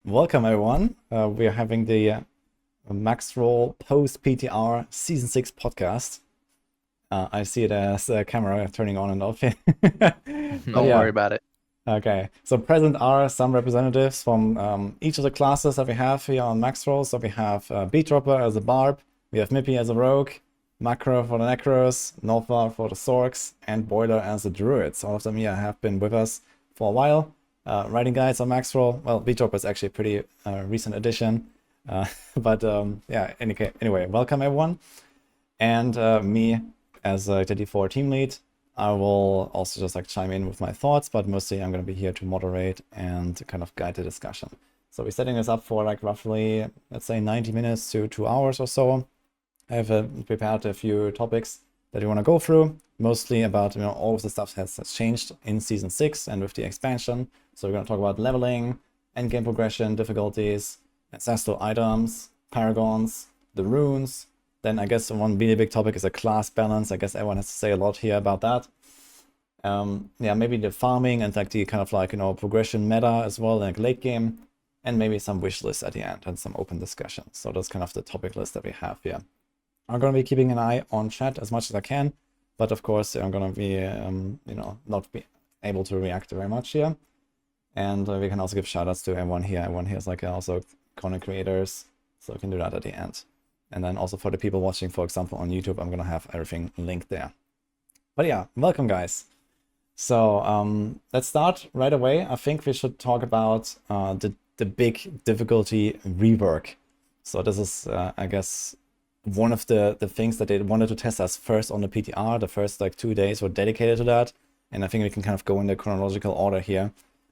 welcome everyone. We are having the Max Roll post PTR Season 6 podcast. I see it as a camera turning on and off. Don't worry about it. Okay, so present are some representatives from each of the classes that we have here on Max Roll. So we have Beatdropper as a Barb, we have Mippy as a Rogue, Macro for the Necros, Nova for the Sorks, and Boiler as a Druid. So all of them here have been with us for a while. Writing guides on Max Roll. Well, Beatdropper is actually a pretty recent addition. Yeah, anyway, welcome everyone. And me as the D4 team lead, I will also just like chime in with my thoughts, but mostly I'm going to be here to moderate and kind of guide the discussion. So we're setting this up for like roughly, let's say 90 minutes to 2 hours or so. I have prepared a few topics that we want to go through, mostly about, all of the stuff has changed in Season 6 and with the expansion. So we're going to talk about leveling, endgame progression, difficulties, ancestral items, paragons, the runes. Then I guess one really big topic is a class balance. I guess everyone has to say a lot here about that. Yeah, maybe the farming and like the kind of like, progression meta as well, like late game, and maybe some wish lists at the end and some open discussions. So that's kind of the topic list that we have here. I'm going to be keeping an eye on chat as much as I can, but of course I'm going to be, not be able to react very much here. And we can also give shoutouts to everyone here. Everyone here is like also content creators, so we can do that at the end. And then also for the people watching, for example, on YouTube, I'm going to have everything linked there. But yeah, welcome guys. So let's start right away. I think we should talk about the big difficulty rework. So this is, I guess, one of the things that they wanted to test us first on the PTR. The first like 2 days were dedicated to that. And I think we can kind of go in the chronological order here.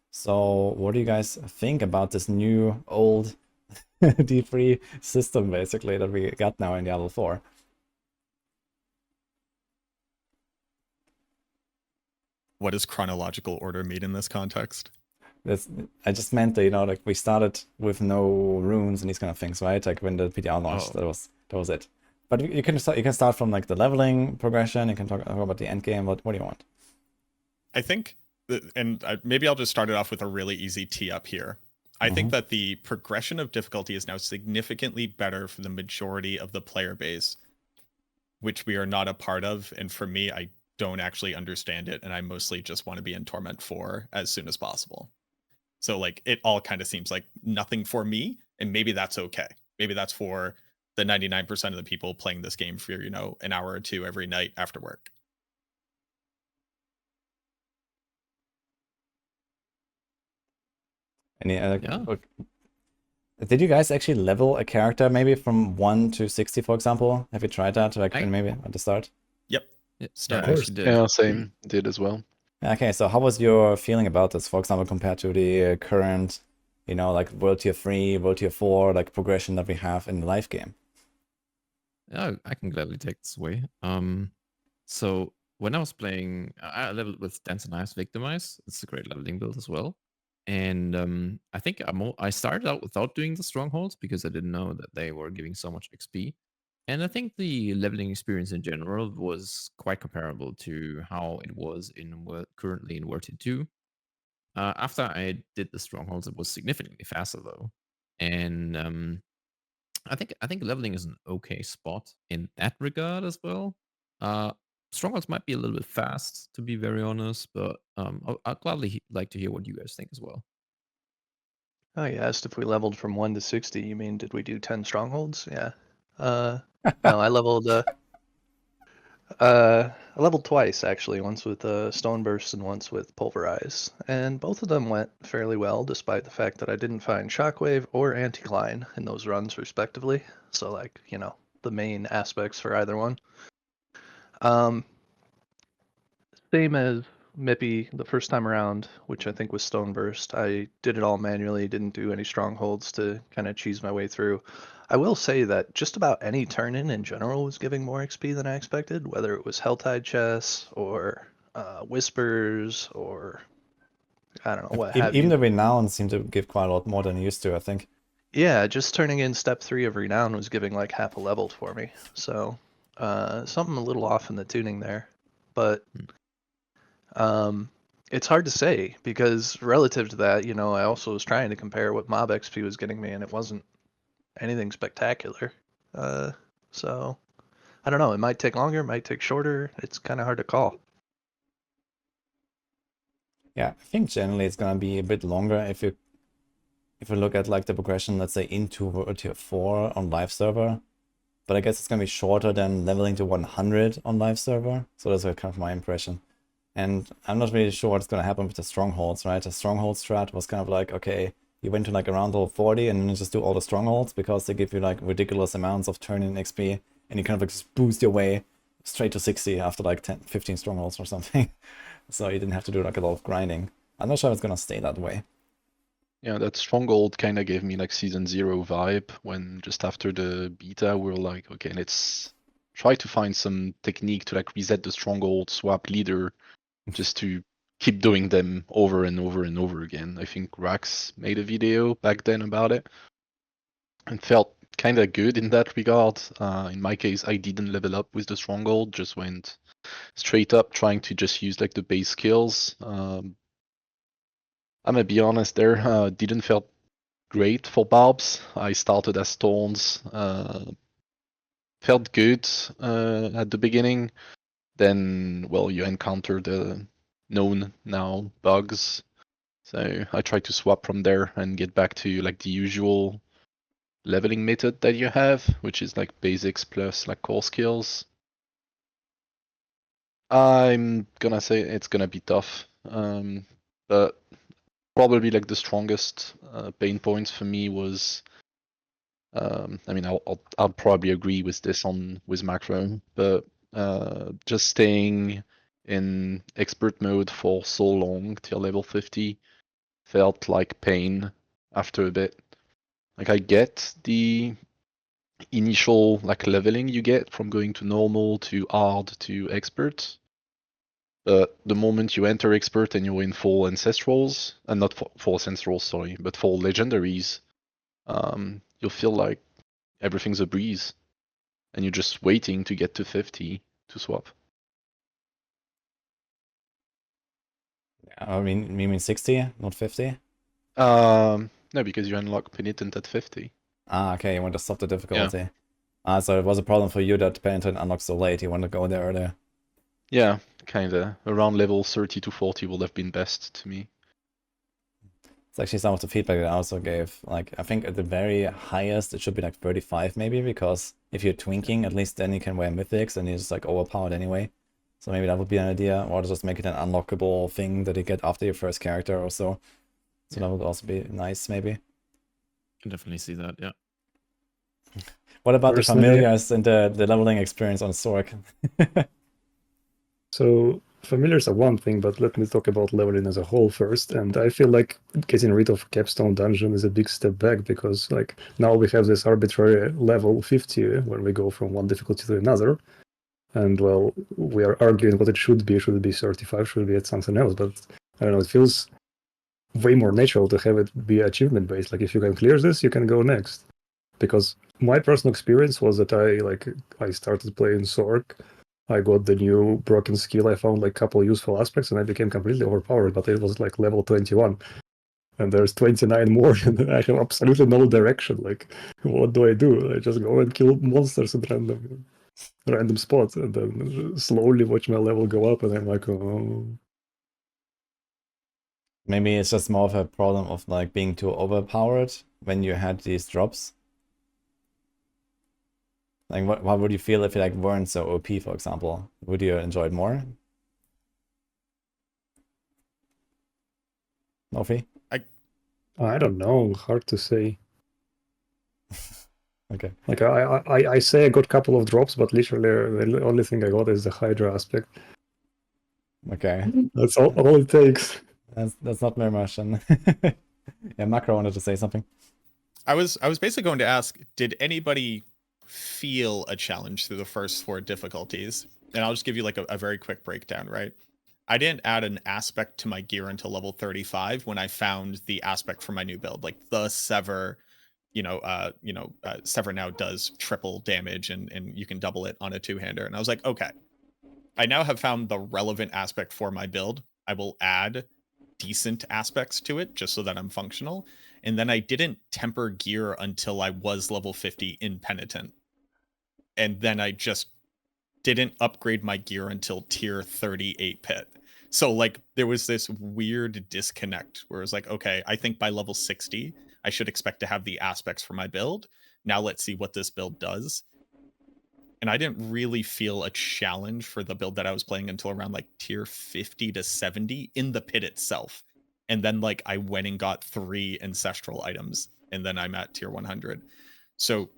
So what do you guys think about this new old D3 system basically that we got now in Diablo 4? What does chronological order mean in this context? I just meant that, like we started with no runes and these kind of things, right? Like when the PTR launched, that was it. But you can start from like the leveling progression. You can talk about the end game. What do you want? I think, and maybe I'll just start it off with a really easy tee up here. I think that the progression of difficulty is now significantly better for the majority of the player base, which we are not a part of. And for me, I don't actually understand it. And I mostly just want to be in Torment 4 as soon as possible. So like it all kind of seems like nothing for me. And maybe that's okay. Maybe that's for the 99% of the people playing this game for, an hour or two every night after work. Did you guys actually level a character maybe from 1 to 60, for example? Have you tried that maybe at the start? Yep. Yeah, same. Did as well. Okay, so how was your feeling about this, for example, compared to the current, like World Tier 3, World Tier 4, like progression that we have in the live game? Yeah, I can gladly take this away. So when I was playing, I leveled with Dance and Knives Victimize. It's a great leveling build as well. And I think I started out without doing the Strongholds because I didn't know that they were giving so much XP. And I think the leveling experience in general was quite comparable to how it was currently in World Tier 2. After I did the Strongholds, it was significantly faster though. And I think leveling is an okay spot in that regard as well. Strongholds might be a little bit fast, to be very honest, but I'd gladly like to hear what you guys think as well. Oh, you asked if we leveled from 1 to 60. You mean, did we do 10 strongholds? Yeah. No, I leveled twice actually, once with Stone Burst and once with Pulverize, and both of them went fairly well, despite the fact that I didn't find Shockwave or Anticline in those runs, respectively. So, like, the main aspects for either one. Same as Mippy the first time around, which I think was Stone Burst. I did it all manually, didn't do any strongholds to kind of cheese my way through. I will say that just about any turn-in general was giving more XP than I expected, whether it was Helltide chests or Whispers or I don't know what have you. Even the Renown seemed to give quite a lot more than it used to, I think. Yeah, just turning in step 3 of Renown was giving like half a level for me. So something a little off in the tuning there. But It's hard to say because relative to that, you know, I also was trying to compare what mob XP was getting me, and it wasn't anything spectacular. So I don't know. It might take longer, it might take shorter. It's kind of hard to call. Yeah, I think generally it's gonna be a bit longer if you look at like the progression, let's say into tier 4 on live server. But I guess it's gonna be shorter than leveling to 100 on live server. So that's kind of my impression. And I'm not really sure what's gonna happen with the strongholds, right? The stronghold strat was kind of like, okay, you went to like around level 40 and then you just do all the strongholds because they give you like ridiculous amounts of turn-in XP and you kind of like just boost your way straight to 60 after like 10, 15 strongholds or something. So you didn't have to do like a lot of grinding. I'm not sure it's gonna stay that way. Yeah, that Stronghold kind of gave me like Season 0 vibe when just after the beta, we were like, okay, let's try to find some technique to like reset the Stronghold, swap leader, just to keep doing them over and over and over again. I think Rax made a video back then about it and felt kind of good in that regard. In my case, I didn't level up with the Stronghold, just went straight up trying to just use like the base skills. I'm gonna be honest there, didn't felt great for barbs. I started as stones, felt good at the beginning. Then, well, you encounter the known now bugs. So I tried to swap from there and get back to like the usual leveling method that you have, which is like basics plus like core skills. I'm gonna say it's gonna be tough, but probably like the strongest pain points for me was, I mean, I'll probably agree with this with Macro, but just staying in expert mode for so long till level 50 felt like pain after a bit. Like I get the initial like leveling you get from going to normal to hard to expert, but the moment you enter expert and you're in full ancestrals, and not full ancestrals, sorry, but full legendaries, you'll feel like everything's a breeze, and you're just waiting to get to 50 to swap. I mean, you mean 60, not 50? No, because you unlock Penitent at 50. Ah, okay, you want to stop the difficulty. Ah, so it was a problem for you that Penitent unlocked so late, you want to go there earlier. Yeah, kinda. Around level 30 to 40 would have been best to me. It's actually some of the feedback that I also gave. Like, I think at the very highest, it should be like 35 maybe, because if you're twinking, at least then you can wear mythics and you're just like overpowered anyway. So maybe that would be an idea, or to just make it an unlockable thing that you get after your first character or so. So that would also be nice, maybe. Can definitely see that, yeah. What about Personally, the familiars and the leveling experience on Sork? So familiars are one thing, but let me talk about leveling as a whole first. And I feel like getting rid of Capstone Dungeon is a big step back because like now we have this arbitrary level 50 when we go from one difficulty to another. And well, we are arguing what it should be. Should it be 35? Should it be at something else? But I don't know, it feels way more natural to have it be achievement based. Like if you can clear this, you can go next. Because my personal experience was that I started playing Sork. I got the new broken skill. I found like a couple useful aspects, and I became completely overpowered. But it was like level 21, and there's 29 more, and I have absolutely no direction. Like, what do? I just go and kill monsters at random spots, and then slowly watch my level go up, and I'm like, oh. Maybe it's just more of a problem of like being too overpowered when you had these drops. Like, what would you feel if you like weren't so OP, for example? Would you enjoy it more? Nofi? I don't know. Hard to say. Okay. Like I say I got a couple of drops, but literally the only thing I got is the Hydra aspect. Okay. That's all it takes. That's not very much. And yeah, Macro wanted to say something. I was basically going to ask, did anybody feel a challenge through the first 4 difficulties? And I'll just give you like a very quick breakdown, right? I didn't add an aspect to my gear until level 35 when I found the aspect for my new build, like the Sever, Sever now does triple damage and you can double it on a 2-hander. And I was like, okay, I now have found the relevant aspect for my build. I will add decent aspects to it just so that I'm functional. And then I didn't temper gear until I was level 50 in Penitent. And then I just didn't upgrade my gear until tier 38 pit. So like there was this weird disconnect where it was like, okay, I think by level 60, I should expect to have the aspects for my build. Now let's see what this build does. And I didn't really feel a challenge for the build that I was playing until around like tier 50 to 70 in the pit itself. And then like I went and got 3 ancestral items, and then I'm at tier 100. So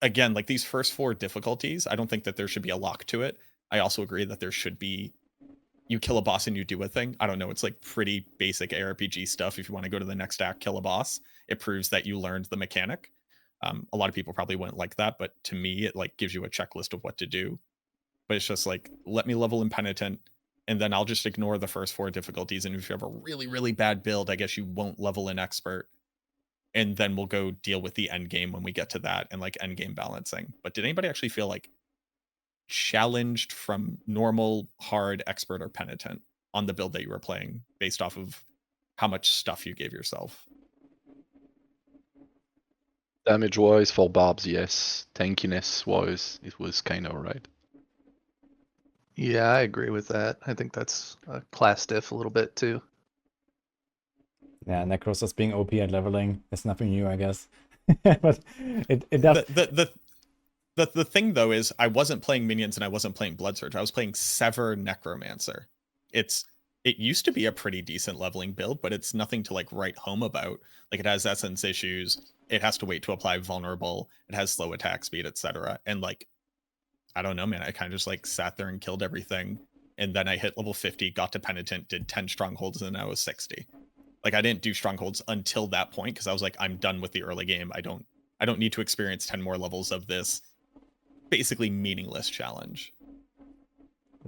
again, like these first 4 difficulties, I don't think that there should be a lock to it. I also agree that there should be, you kill a boss and you do a thing. I don't know, it's like pretty basic ARPG stuff. If you want to go to the next act, kill a boss, it proves that you learned the mechanic. A lot of people probably wouldn't like that, but to me, it like gives you a checklist of what to do. But it's just like, let me level in Penitent, and then I'll just ignore the first 4 difficulties. And if you have a really, really bad build, I guess you won't level in Expert. And then we'll go deal with the end game when we get to that and like end game balancing. But did anybody actually feel like challenged from normal, hard, Expert, or Penitent on the build that you were playing based off of how much stuff you gave yourself? Damage wise for Barbs, yes. Tankiness wise, it was kind of alright. Yeah, I agree with that. I think that's a class diff a little bit too. Yeah, Necros as being OP at leveling is nothing new, I guess. But it does. The thing though is I wasn't playing minions and I wasn't playing Blood Surge. I was playing Sever Necromancer. It used to be a pretty decent leveling build, but it's nothing to like write home about. Like it has essence issues. It has to wait to apply vulnerable. It has slow attack speed, etc. And like, I don't know, man. I kind of just like sat there and killed everything. And then I hit level 50, got to Penitent, did 10 strongholds, and then I was 60. Like I didn't do strongholds until that point because I was like, I'm done with the early game. I don't need to experience 10 more levels of this basically meaningless challenge.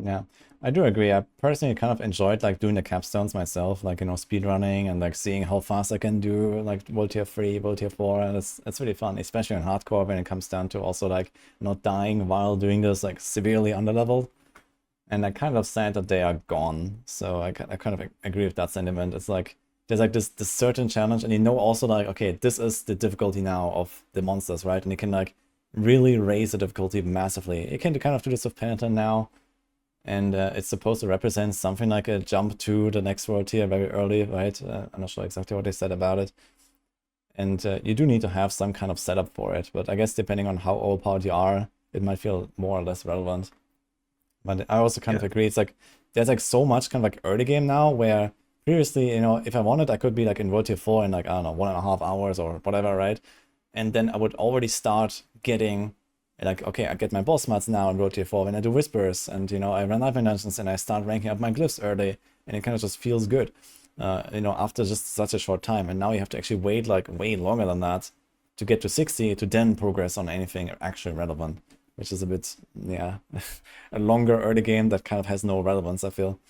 Yeah, I do agree. I personally kind of enjoyed like doing the capstones myself, like, you know, speed running and like seeing how fast I can do like World Tier 3, World Tier 4, and it's really fun, especially in hardcore when it comes down to also like not dying while doing this like severely underleveled. And I kind of sad that they are gone. So I kind of agree with that sentiment. It's like there's like this certain challenge, and you know also like, okay, this is the difficulty now of the monsters, right? And you can like really raise the difficulty massively. You can kind of do this with Penitent now. And it's supposed to represent something like a jump to the next world tier very early, right? I'm not sure exactly what they said about it. And you do need to have some kind of setup for it. But I guess depending on how overpowered you are, it might feel more or less relevant. But I also kind of agree. It's like there's like so much kind of like early game now where previously, you know, if I wanted, I could be like in World Tier 4 in like, I don't know, 1.5 hours or whatever, right? And then I would already start getting like, okay, I get my boss mats now in World Tier 4 when I do Whispers, and, you know, I run Life Dungeons and I start ranking up my glyphs early, and it kind of just feels good, you know, after just such a short time. And now you have to actually wait like way longer than that to get to 60 to then progress on anything actually relevant, which is a bit, yeah, a longer early game that kind of has no relevance, I feel.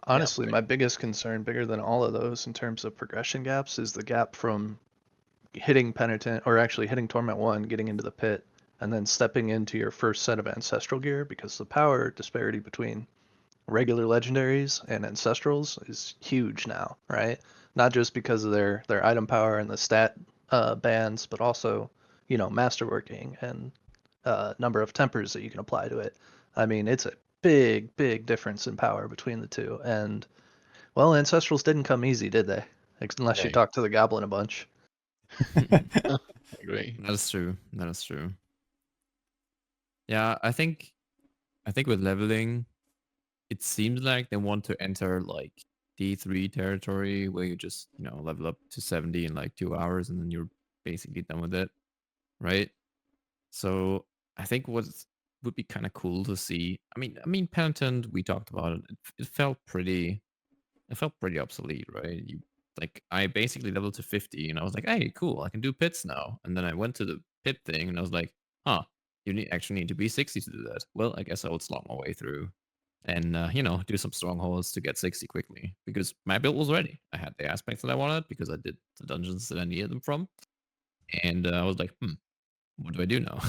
Honestly, my biggest concern, bigger than all of those in terms of progression gaps, is the gap from hitting Penitent, or actually hitting Torment 1, getting into the pit, and then stepping into your first set of Ancestral gear, because the power disparity between regular legendaries and Ancestrals is huge now, right? Not just because of their item power and the stat bands, but also, you know, masterworking and number of tempers that you can apply to it. I mean, it's a big difference in power between the two. And, well, Ancestrals didn't come easy, did they? Unless you talk to the Goblin a bunch. I agree. That is true. That is true. Yeah, I think with leveling, it seems like they want to enter like D3 territory where you just, you know, level up to 70 in like 2 hours and then you're basically done with it, right? So I think what would be kind of cool to see. I mean, Penitent, we talked about it. It felt pretty obsolete, right? You like I basically leveled to 50 and I was like, hey, cool, I can do pits now. And then I went to the pit thing and I was like, huh, you actually need to be 60 to do that. Well, I guess I would slog my way through and you know, do some strongholds to get 60 quickly because my build was ready. I had the aspects that I wanted because I did the dungeons that I needed them from. And I was like, what do I do now?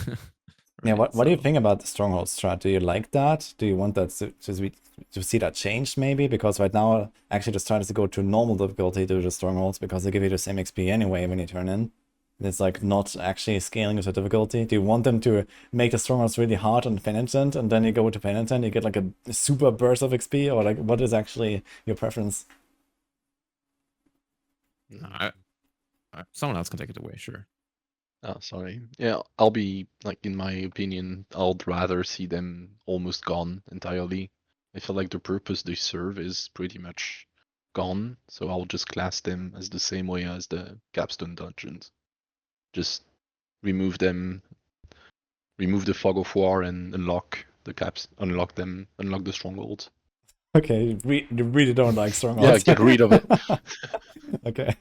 Yeah, right? what do you So- think about the Stronghold strat? Do you like that? Do you want that to see that changed maybe? Because right now, actually, the strat is to go to normal difficulty to the Strongholds because they give you the same XP anyway when you turn in. It's like not actually scaling with the difficulty. Do you want them to make the Strongholds really hard on Penitent and then you go to Penitent, you get like a super burst of XP? Or like, what is actually your preference? No, someone else can take it away, sure. Oh, sorry. Yeah, I'll be like, in my opinion, I'd rather see them almost gone entirely. I feel like the purpose they serve is pretty much gone, so I'll just class them as the same way as the capstone dungeons. Just remove them, remove the fog of war, and unlock the caps, unlock the strongholds. Okay, you really don't like Yeah, Strongholds. get rid of it. Okay.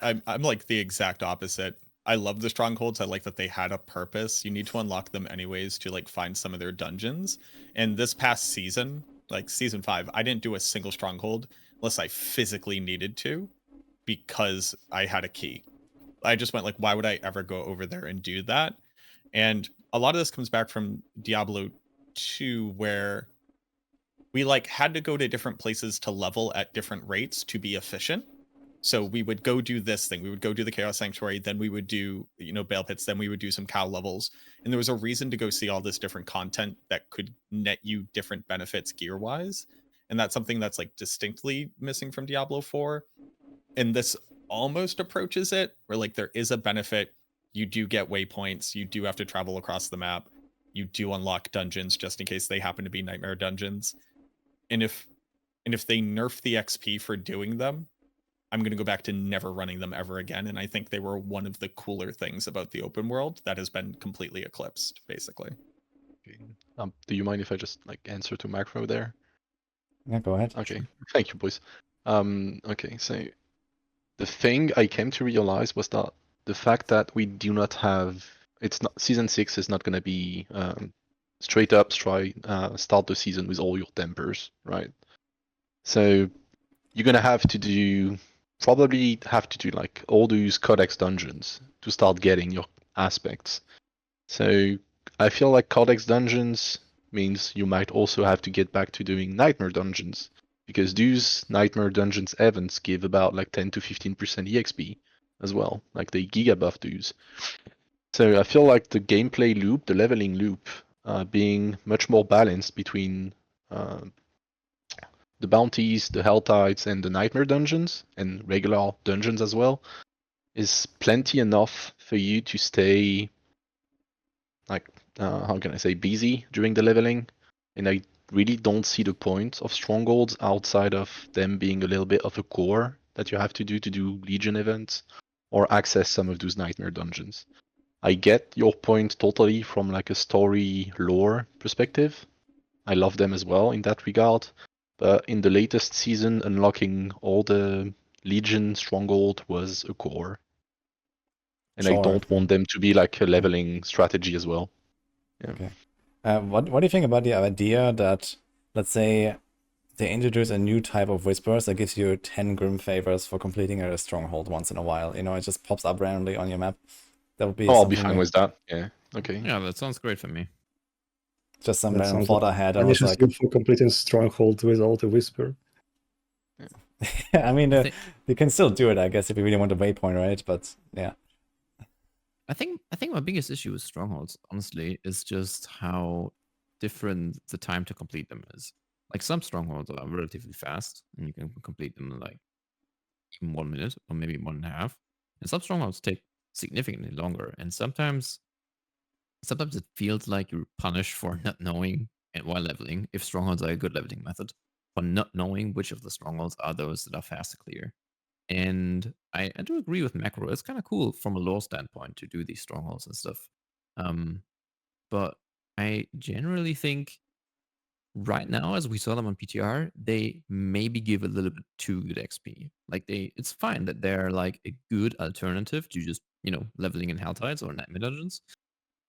I'm like the exact opposite. I love the strongholds. I like that they had a purpose. You need to unlock them anyways to like find some of their dungeons. And this past season, like season 5, I didn't do a single stronghold unless I physically needed to because I had a key. I just went like, why would I ever go over there and do that? And a lot of this comes back from Diablo 2, where we like had to go to different places to level at different rates to be efficient. So we would go do this thing. We would go do the Chaos Sanctuary. Then we would do, Bale Pits. Then we would do some cow levels. And there was a reason to go see all this different content that could net you different benefits gear-wise. And that's something that's like distinctly missing from Diablo 4. And this almost approaches it, where like there is a benefit. You do get waypoints. You do have to travel across the map. You do unlock dungeons just in case they happen to be nightmare dungeons. And if they nerf the XP for doing them, I'm going to go back to never running them ever again. And I think they were one of the cooler things about the open world that has been completely eclipsed, basically. Okay. Do you mind if I just like answer to Macro there? Yeah, go ahead. Okay, thank you, boys. Okay, so the thing I came to realize was that the fact that we do not have, it's not, season 6 is not going to be straight up start the season with all your tempers, right? So you're going to probably have to do like all those codex dungeons to start getting your aspects. So I feel like codex dungeons means you might also have to get back to doing nightmare dungeons, because those nightmare dungeons events give about like 10 to 15% EXP as well, like they gigabuff those. So I feel like the gameplay loop, the leveling loop, being much more balanced between the bounties, the hell tides, and the nightmare dungeons, and regular dungeons as well, is plenty enough for you to stay like how can I say, busy during the leveling. And I really don't see the point of strongholds outside of them being a little bit of a core that you have to do Legion events or access some of those nightmare dungeons. I get your point totally from like a story lore perspective. I love them as well in that regard. But in the latest season, unlocking all the Legion stronghold was a core. And I Sure. don't want them to be like a leveling strategy as well. Yeah. Okay. What do you think about the idea that, let's say, they introduce a new type of whispers that gives you 10 Grim favors for completing a stronghold once in a while? It just pops up randomly on your map. That would be Oh, I'll be something fine that- with that. Yeah. Okay. Yeah, that sounds great for me. just some That random sounds thought like I had. I was punishes like, you for completing Stronghold without a whisper. I mean, I thi- you can still do it, I guess, if you really want a waypoint, right? But yeah. I think my biggest issue with strongholds, honestly, is just how different the time to complete them is. Like some strongholds are relatively fast, and you can complete them in like even 1 minute or maybe 1.5. And some strongholds take significantly longer. And sometimes it feels like you're punished for not knowing and while leveling, if strongholds are a good leveling method, for not knowing which of the strongholds are those that are fast to clear. And I do agree with Macro. It's kind of cool from a lore standpoint to do these strongholds and stuff. But I generally think right now, as we saw them on PTR, they maybe give a little bit too good XP. Like it's fine that they're like a good alternative to just, leveling in Helltides or Nightmare Dungeons.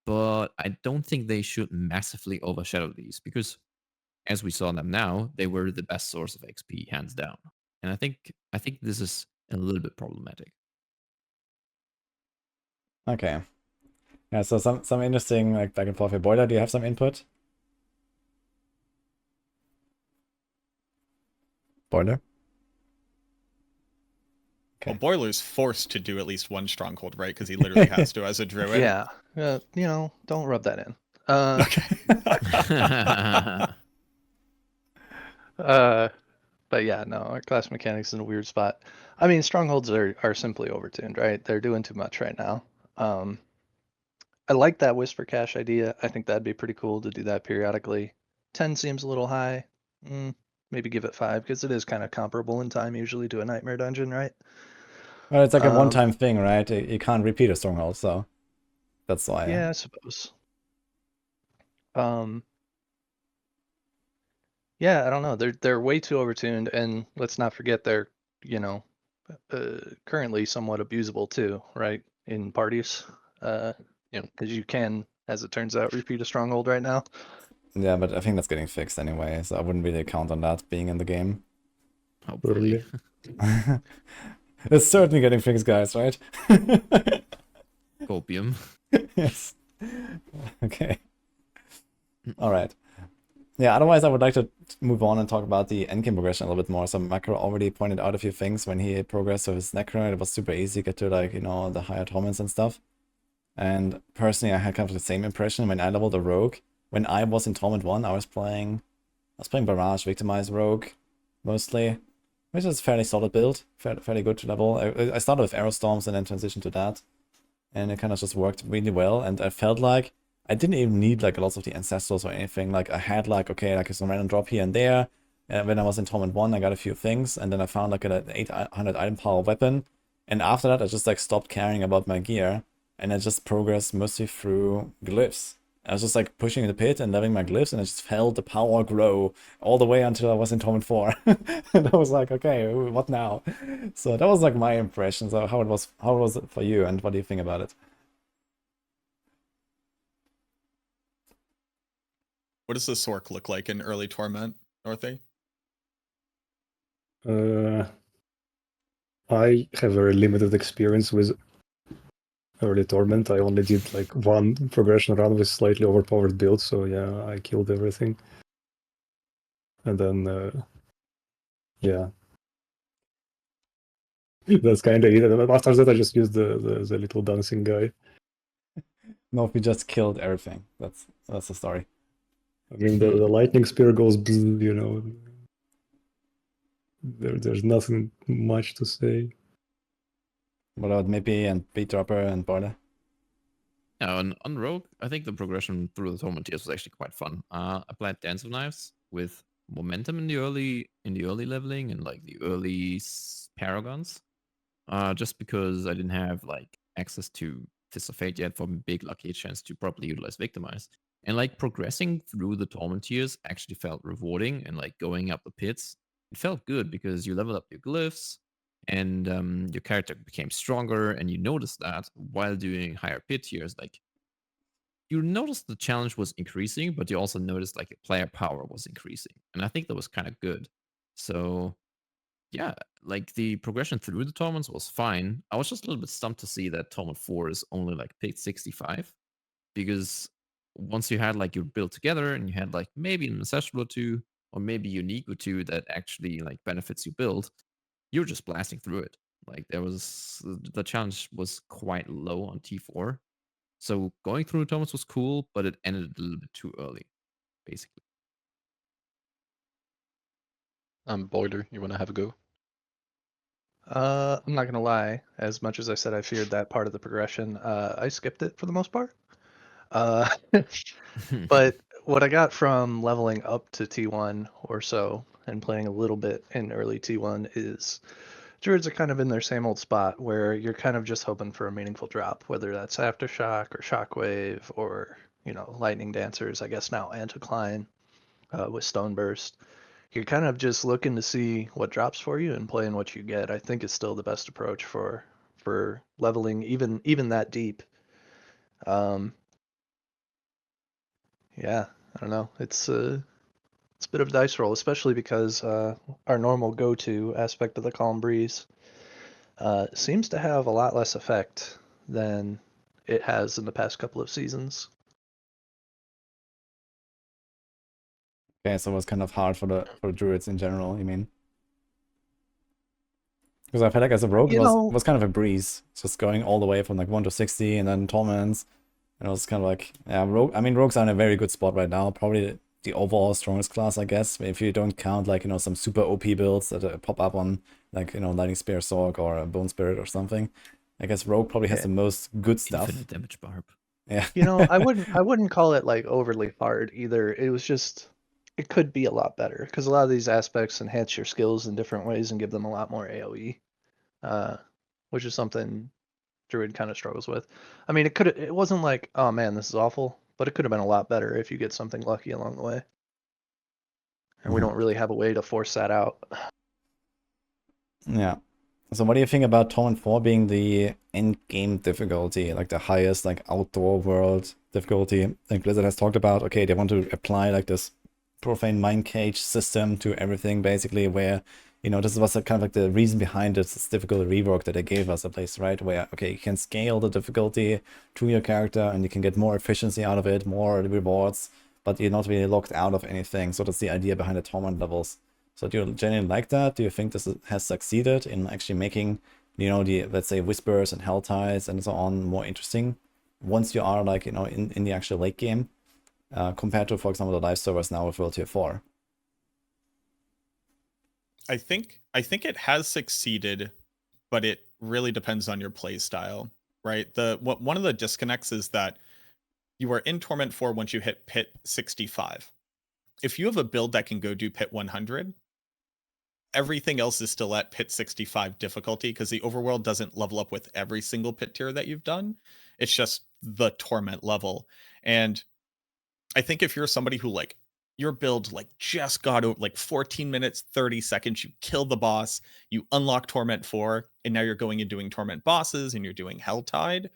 But I don't think they should massively overshadow these, because as we saw them now, they were the best source of XP, hands down. And I think this is a little bit problematic. Okay. Yeah, so some interesting like back and forth here. Boiler, do you have some input? Boiler? Well, Okay. Boiler's forced to do at least one stronghold, right? Because he literally has to as a druid. Yeah, don't rub that in. But yeah, no, our class mechanics is in a weird spot. I mean, strongholds are simply overtuned, right? They're doing too much right now. I like that Whisper Cache idea. I think that'd be pretty cool to do that periodically. 10 seems a little high. Maybe give it 5 because it is kind of comparable in time usually to a Nightmare Dungeon, right? Well, it's like a one-time thing, right? You can't repeat a stronghold, so that's why. Yeah, I suppose. Yeah, I don't know. They're way too overtuned, and let's not forget they're, currently somewhat abusable too, right? In parties. Because you can, as it turns out, repeat a stronghold right now. Yeah, but I think that's getting fixed anyway, so I wouldn't really count on that being in the game. Hopefully. It's certainly getting fixed, guys, right? Copium. Yes. Okay. All right. Yeah, otherwise I would like to move on and talk about the endgame progression a little bit more. So Macro already pointed out a few things when he progressed with his Necro. It was super easy to get to, like, the higher torments and stuff. And personally, I had kind of the same impression when I leveled a Rogue. When I was in Torment 1, I was playing Barrage, Victimized Rogue, mostly, which is a fairly solid build, fairly good to level. I started with Arrow Storms and then transitioned to that. And it kind of just worked really well, and I felt like I didn't even need like lots of the Ancestrals or anything. Like I had like, okay, like some random drop here and there. And when I was in Torment 1, I got a few things, and then I found like an 800 item power weapon. And after that, I just like stopped caring about my gear, and I just progressed mostly through glyphs. I was just like pushing the pit and leveling my glyphs, and I just felt the power grow all the way until I was in Torment 4. And I was like, okay, what now? So that was like my impression. So how was it for you, and what do you think about it? What does the Sorc look like in early Torment, Northey? I have very limited experience with early Torment. I only did like one progression run with slightly overpowered build, so yeah, I killed everything. And then, yeah. That's kind of it. After that, I just used the little dancing guy. No, we just killed everything. That's the story. I mean, the lightning spear goes, bzz, There's nothing much to say. What about Mippy and Beat Dropper and Border? Yeah, on Rogue, I think the progression through the Torment tiers was actually quite fun. I played Dance of Knives with momentum in the early leveling and like the early paragons. Just because I didn't have like access to Fist of Fate yet for big lucky chance to properly utilize Victimize. And like progressing through the Torment tiers actually felt rewarding, and like going up the pits, it felt good because you leveled up your glyphs and your character became stronger, and you noticed that while doing higher pit tiers, like you noticed the challenge was increasing, but you also noticed like player power was increasing. And I think that was kind of good. So yeah, like the progression through the tournaments was fine. I was just a little bit stumped to see that Torment 4 is only like picked 65, because once you had like your build together and you had like maybe an Ancestral or two, or maybe unique or two that actually like benefits your build, you're just blasting through it. Like the challenge was quite low on T4. So going through the tournaments was cool, but it ended a little bit too early, basically. Boiler, you want to have a go? I'm not gonna lie. As much as I said I feared that part of the progression, I skipped it for the most part. But what I got from leveling up to T1 or so and playing a little bit in early T1 is Druids are kind of in their same old spot where you're kind of just hoping for a meaningful drop, whether that's Aftershock or Shockwave or, Lightning Dancers, I guess now Anticline with Stoneburst. You're kind of just looking to see what drops for you and playing what you get. I think is still the best approach for leveling even that deep. Yeah, I don't know. It's a bit of a dice roll, especially because our normal go-to aspect of the Calm Breeze seems to have a lot less effect than it has in the past couple of seasons. Okay, so it was kind of hard for the druids in general, you mean? Because I felt like as a rogue, You know- it was kind of a breeze, just going all the way from like 1 to 60 and then torments. And it was kind of like, yeah, rogues are in a very good spot right now. Probably the overall strongest class, I guess. If you don't count like, some super OP builds that pop up on like, Lightning Spear Sorg or a Bone Spirit or something. I guess rogue probably has Yeah. the most good stuff. Infinite damage barb. Yeah. I wouldn't call it like overly hard either. It was just, it could be a lot better because a lot of these aspects enhance your skills in different ways and give them a lot more AoE, which is something Druid kind of struggles with. I mean, it wasn't like, oh man, this is awful, but it could have been a lot better if you get something lucky along the way. And we don't really have a way to force that out. Yeah. So what do you think about Torment 4 being the end game difficulty, like the highest like outdoor world difficulty? Like Blizzard has talked about, okay, they want to apply like this profane mind cage system to everything basically, where this was kind of like the reason behind this difficult rework that they gave us a place, right? Where, okay, you can scale the difficulty to your character and you can get more efficiency out of it, more rewards, but you're not really locked out of anything. So that's the idea behind the torment levels. So do you genuinely like that? Do you think this has succeeded in actually making, the, let's say, Whispers and Helltides and so on more interesting once you are like, in the actual late game, compared to, for example, the live servers now with World Tier 4? I think it has succeeded, but it really depends on your play style, right? One of the disconnects is that you are in Torment 4 once you hit pit 65. If you have a build that can go do pit 100, everything else is still at pit 65 difficulty because the overworld doesn't level up with every single pit tier that you've done. It's just the Torment level. And I think if you're somebody who like your build like just got like 14 minutes, 30 seconds, you kill the boss, you unlock Torment 4, and now you're going and doing Torment bosses and you're doing Helltide,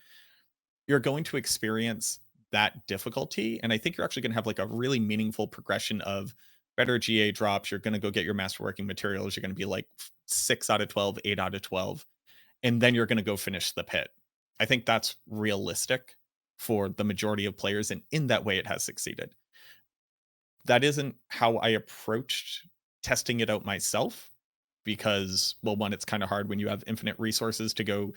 you're going to experience that difficulty. And I think you're actually going to have like a really meaningful progression of better GA drops. You're going to go get your masterworking materials. You're going to be like 6 out of 12, 8 out of 12. And then you're going to go finish the pit. I think that's realistic for the majority of players. And in that way, it has succeeded. That isn't how I approached testing it out myself because, well, one, it's kind of hard when you have infinite resources to go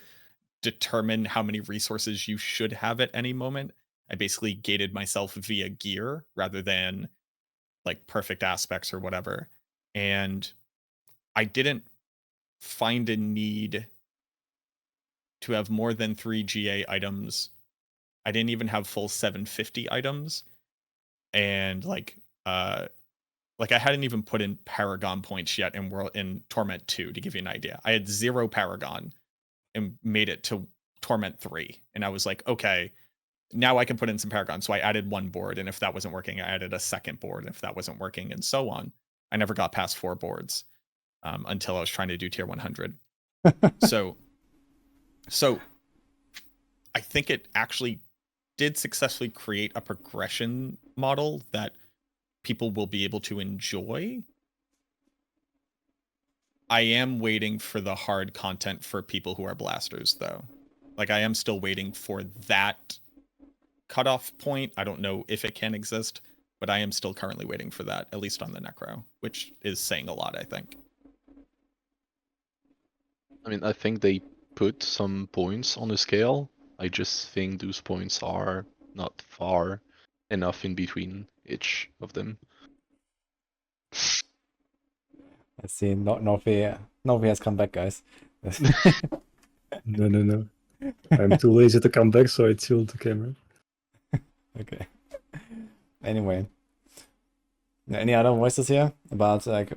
determine how many resources you should have at any moment. I basically gated myself via gear rather than like perfect aspects or whatever. And I didn't find a need to have more than 3 GA items. I didn't even have full 750 items. And I hadn't even put in Paragon points yet in Torment 2 to give you an idea. I had 0 Paragon and made it to Torment 3. And I was like, okay, now I can put in some Paragon. So I added 1 board. And if that wasn't working, I added a 2nd board. And if that wasn't working, and so on. I never got past 4 boards until I was trying to do tier 100. So I think it actually did successfully create a progression model that people will be able to enjoy. I am waiting for the hard content for people who are blasters, though. Like, I am still waiting for that cutoff point. I don't know if it can exist, but I am still currently waiting for that, at least on the Necro, which is saying a lot, I think. I mean, I think they put some points on the scale. I just think those points are not far enough in between each of them. Let's see, Novi has come back, guys. No. I'm too lazy to come back, so I tilted the camera. Okay. Anyway. Any other voices here about like,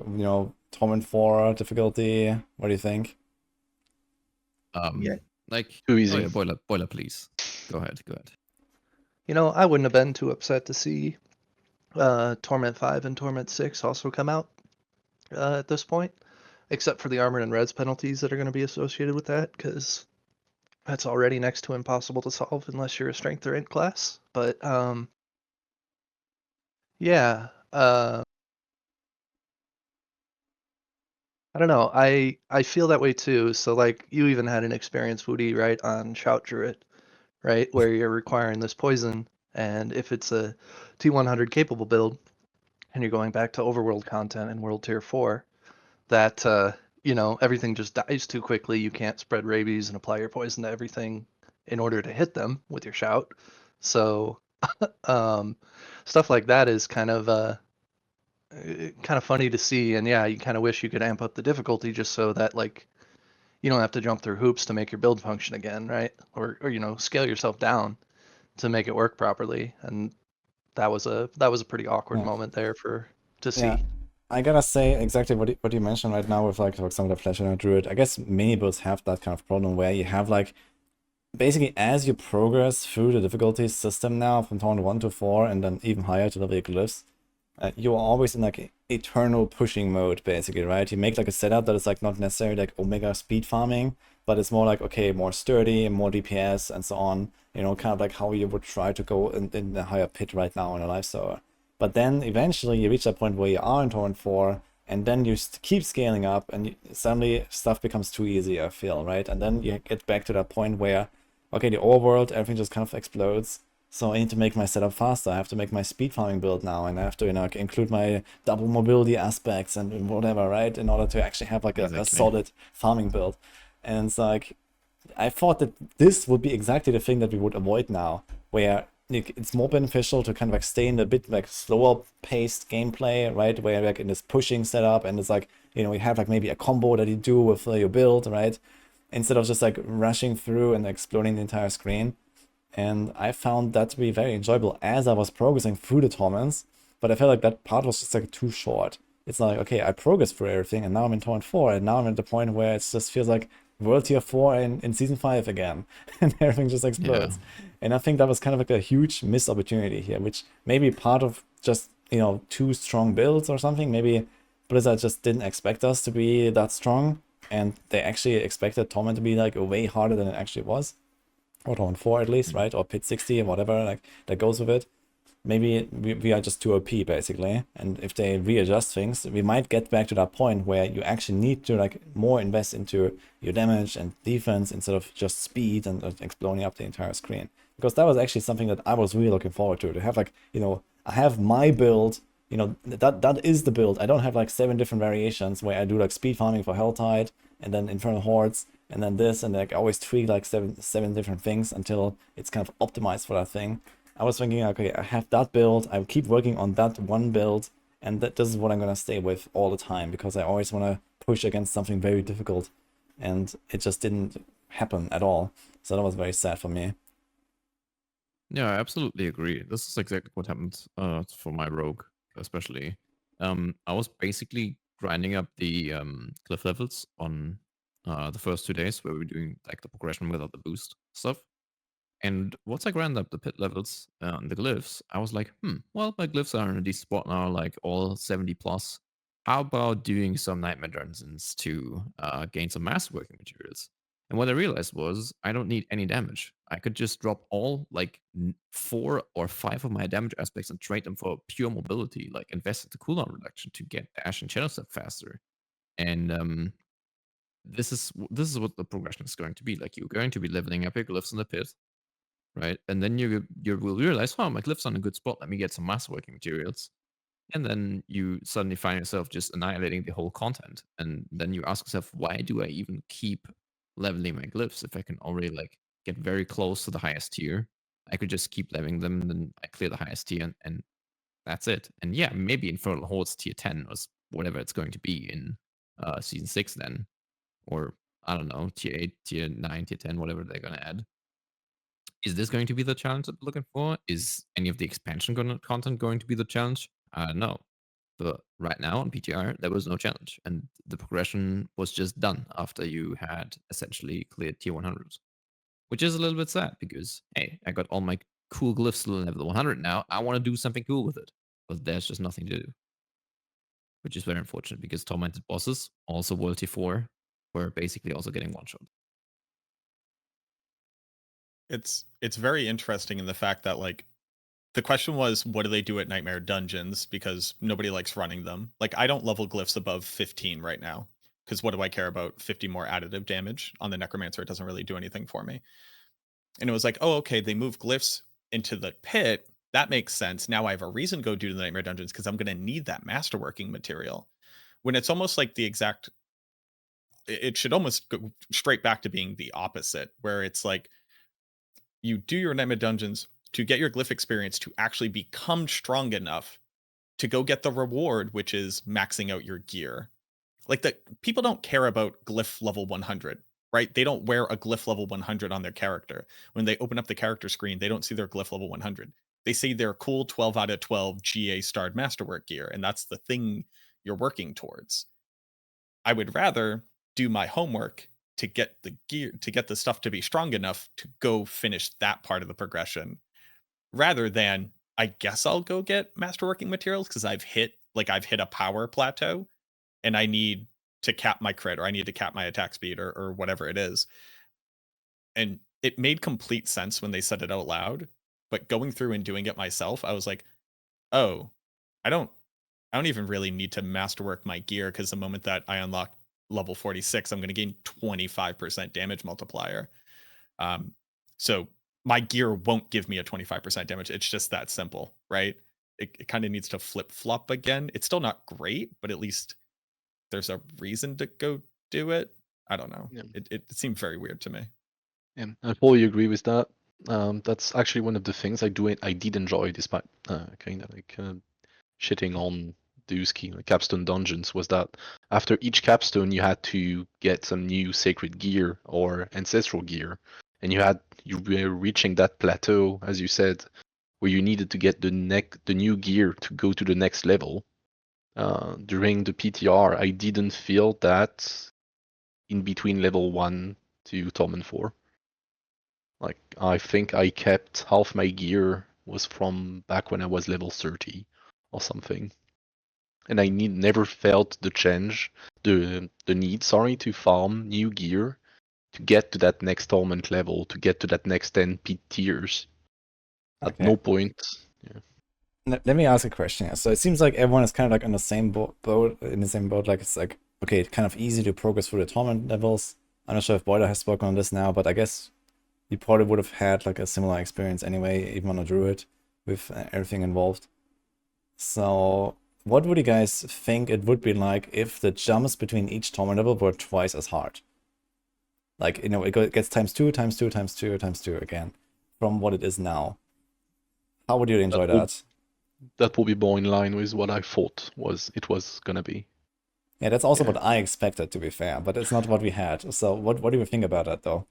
Torment 4 difficulty? What do you think? Yeah. Like, Too easy. Oh yeah, boiler, please. Go ahead. I wouldn't have been too upset to see Torment 5 and Torment 6 also come out at this point, except for the armored and res penalties that are going to be associated with that, because that's already next to impossible to solve unless you're a strength or int class. But yeah, I don't know. I feel that way too. So like, you even had an experience, Woody, right, on Shout Druid, right? Where you're requiring this poison, and if it's a T100 capable build, and you're going back to overworld content in World Tier 4, that everything just dies too quickly. You can't spread rabies and apply your poison to everything in order to hit them with your shout. So stuff like that is kind of funny to see, and yeah, you kind of wish you could amp up the difficulty just so that like you don't have to jump through hoops to make your build function again, right? Or scale yourself down to make it work properly. And that was a pretty awkward moment there to see. Yeah, I gotta say exactly what you mentioned right now with like, for example, the Flash and Druid. I guess many builds have that kind of problem where you have like, basically as you progress through the difficulty system now from Torment 1 to 4 and then even higher to level Glyphs, you're always in like eternal pushing mode, basically, right? You make like a setup that is like not necessarily like Omega speed farming, but it's more like, okay, more sturdy, more DPS and so on, kind of like how you would try to go in the higher pit right now in a life server. But then eventually you reach that point where you are in Torment 4, and then you keep scaling up, and suddenly stuff becomes too easy, I feel, right? And then you get back to that point where, okay, the overworld, everything just kind of explodes. So I need to make my setup faster. I have to make my speed farming build now, and I have to, include my double mobility aspects and whatever, right? In order to actually have like a solid farming build. And it's like, I thought that this would be exactly the thing that we would avoid now, where it's more beneficial to kind of like stay in a bit like slower paced gameplay, right? Where like in this pushing setup, and it's like, you have like maybe a combo that you do with your build, right? Instead of just like rushing through and exploding the entire screen. And I found that to be very enjoyable as I was progressing through the torments, but I felt like that part was just like too short. It's like, okay, I progressed through everything, and now I'm in Torment 4, and now I'm at the point where it just feels like World Tier 4 in Season 5 again, and everything just explodes. Yeah. And I think that was kind of like a huge missed opportunity here, which may be part of just, too strong builds or something. Maybe Blizzard just didn't expect us to be that strong, and they actually expected Torment to be like way harder than it actually was. Or Torment 4 at least, right? Or Pit 60 or whatever, like that goes with it. Maybe we are just too OP basically, and if they readjust things, we might get back to that point where you actually need to like more invest into your damage and defense instead of just speed and exploding up the entire screen. Because that was actually something that I was really looking forward to have like, I have my build, that is the build. I don't have like 7 different variations where I do like speed farming for Helltide and then Infernal Hordes and then this, and like I always tweak like seven different things until it's kind of optimized for that thing. I was thinking, okay, I have that build, I keep working on that one build, and this is what I'm gonna stay with all the time, because I always want to push against something very difficult, and it just didn't happen at all. So that was very sad for me. Yeah, I absolutely agree. This is exactly what happened for my rogue, especially. I was basically grinding up the Glyph levels on the first 2 days where we were doing like the progression without the boost stuff. And once I grind up the pit levels on the glyphs, I was like, well, my glyphs are in a decent spot now, like all 70 plus. How about doing some nightmare dungeons to gain some masterworking materials? And what I realized was I don't need any damage. I could just drop all like 4 or 5 of my damage aspects and trade them for pure mobility, like invest into cooldown reduction to get dash and channel step faster. And this is what the progression is going to be. Like, you're going to be leveling up your glyphs in the pit, right? And then you will realize, oh, my glyph's on a good spot. Let me get some masterworking materials. And then you suddenly find yourself just annihilating the whole content. And then you ask yourself, why do I even keep leveling my glyphs if I can already like get very close to the highest tier? I could just keep leveling them, and then I clear the highest tier, and that's it. And yeah, maybe Infernal Hordes tier 10 or whatever it's going to be in season 6 then. Or I don't know, tier 8, tier 9, tier 10, whatever they're going to add. Is this going to be the challenge that we're looking for? Is any of the expansion content going to be the challenge? No. But right now on PTR, there was no challenge. And the progression was just done after you had essentially cleared tier 100s. Which is a little bit sad because, hey, I got all my cool glyphs to level 100 now. I want to do something cool with it. But there's just nothing to do. Which is very unfortunate because tormented bosses, also World Tier 4, were basically also getting one-shot. It's very interesting in the fact that like the question was, what do they do at Nightmare Dungeons? Because nobody likes running them. Like, I don't level glyphs above 15 right now, because what do I care about 50 more additive damage on the Necromancer? It doesn't really do anything for me. And it was like, oh, okay, they move glyphs into the pit. That makes sense. Now I have a reason to go do the Nightmare Dungeons because I'm going to need that masterworking material. When it's almost like the exact, it should almost go straight back to being the opposite, where it's like you do your Nightmare Dungeons to get your glyph experience to actually become strong enough to go get the reward, which is maxing out your gear. Like the people don't care about glyph level 100, right? They don't wear a glyph level 100 on their character. When they open up the character screen, they don't see their glyph level 100. They see their cool 12 out of 12 GA starred masterwork gear, and that's the thing you're working towards. I would rather do my homework to get the gear, to get the stuff to be strong enough to go finish that part of the progression, rather than I guess I'll go get masterworking materials because I've hit a power plateau and I need to cap my crit, or I need to cap my attack speed, or whatever it is. And it made complete sense when they said it out loud, but going through and doing it myself, I was like, oh, I don't even really need to masterwork my gear, because the moment that I unlock level 46, I'm going to gain 25% damage multiplier. So my gear won't give me a 25% damage. It's just that simple, right? It kind of needs to flip-flop again. It's still not great, but at least there's a reason to go do it. I don't know. Yeah. It seemed very weird to me. And I fully agree with that. That's actually one of the things I did enjoy, despite kind of like shitting on those key capstone dungeons, was that after each capstone you had to get some new sacred gear or ancestral gear, and you were reaching that plateau, as you said, where you needed to get the new gear to go to the next level. During the PTR, I didn't feel that in between level 1 to Torment 4. Like, I think I kept half my gear was from back when I was level 30 or something. And I never felt the need, to farm new gear to get to that next Torment level, to get to that next 10 P tiers. At Okay. no point. Yeah. Let me ask a question here. So it seems like everyone is kind of like on the same boat, in the same boat. Like it's like, okay, it's kind of easy to progress through the torment levels. I'm not sure if Boiler has spoken on this now, but I guess you probably would have had like a similar experience anyway, even on a Druid, with everything involved. So what would you guys think it would be like if the jumps between each torment level were twice as hard? Like, you know, it gets times 2, times 2, times 2, times 2 again from what it is now. How would you enjoy that? That will be more in line with what I thought it was gonna be. Yeah, that's also Yeah. what I expected, to be fair, but it's not what we had. So what do you think about that, though?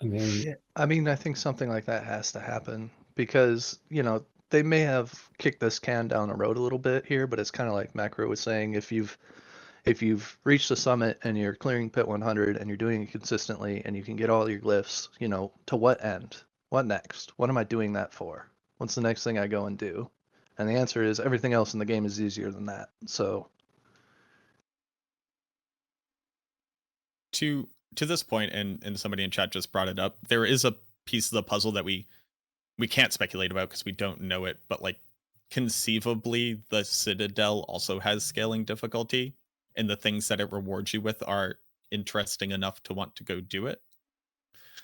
I mean, Yeah, I mean, I think something like that has to happen because, you know, they may have kicked this can down the road a little bit here, but it's kind of like Macro was saying, if you've reached the summit and you're clearing pit 100 and you're doing it consistently and you can get all your glyphs, you know, to what end? What next? What am I doing that for? What's the next thing I go and do? And the answer is everything else in the game is easier than that. So To this point, and somebody in chat just brought it up, there is a piece of the puzzle that we can't speculate about because we don't know it, but like conceivably the Citadel also has scaling difficulty, and the things that it rewards you with are interesting enough to want to go do it.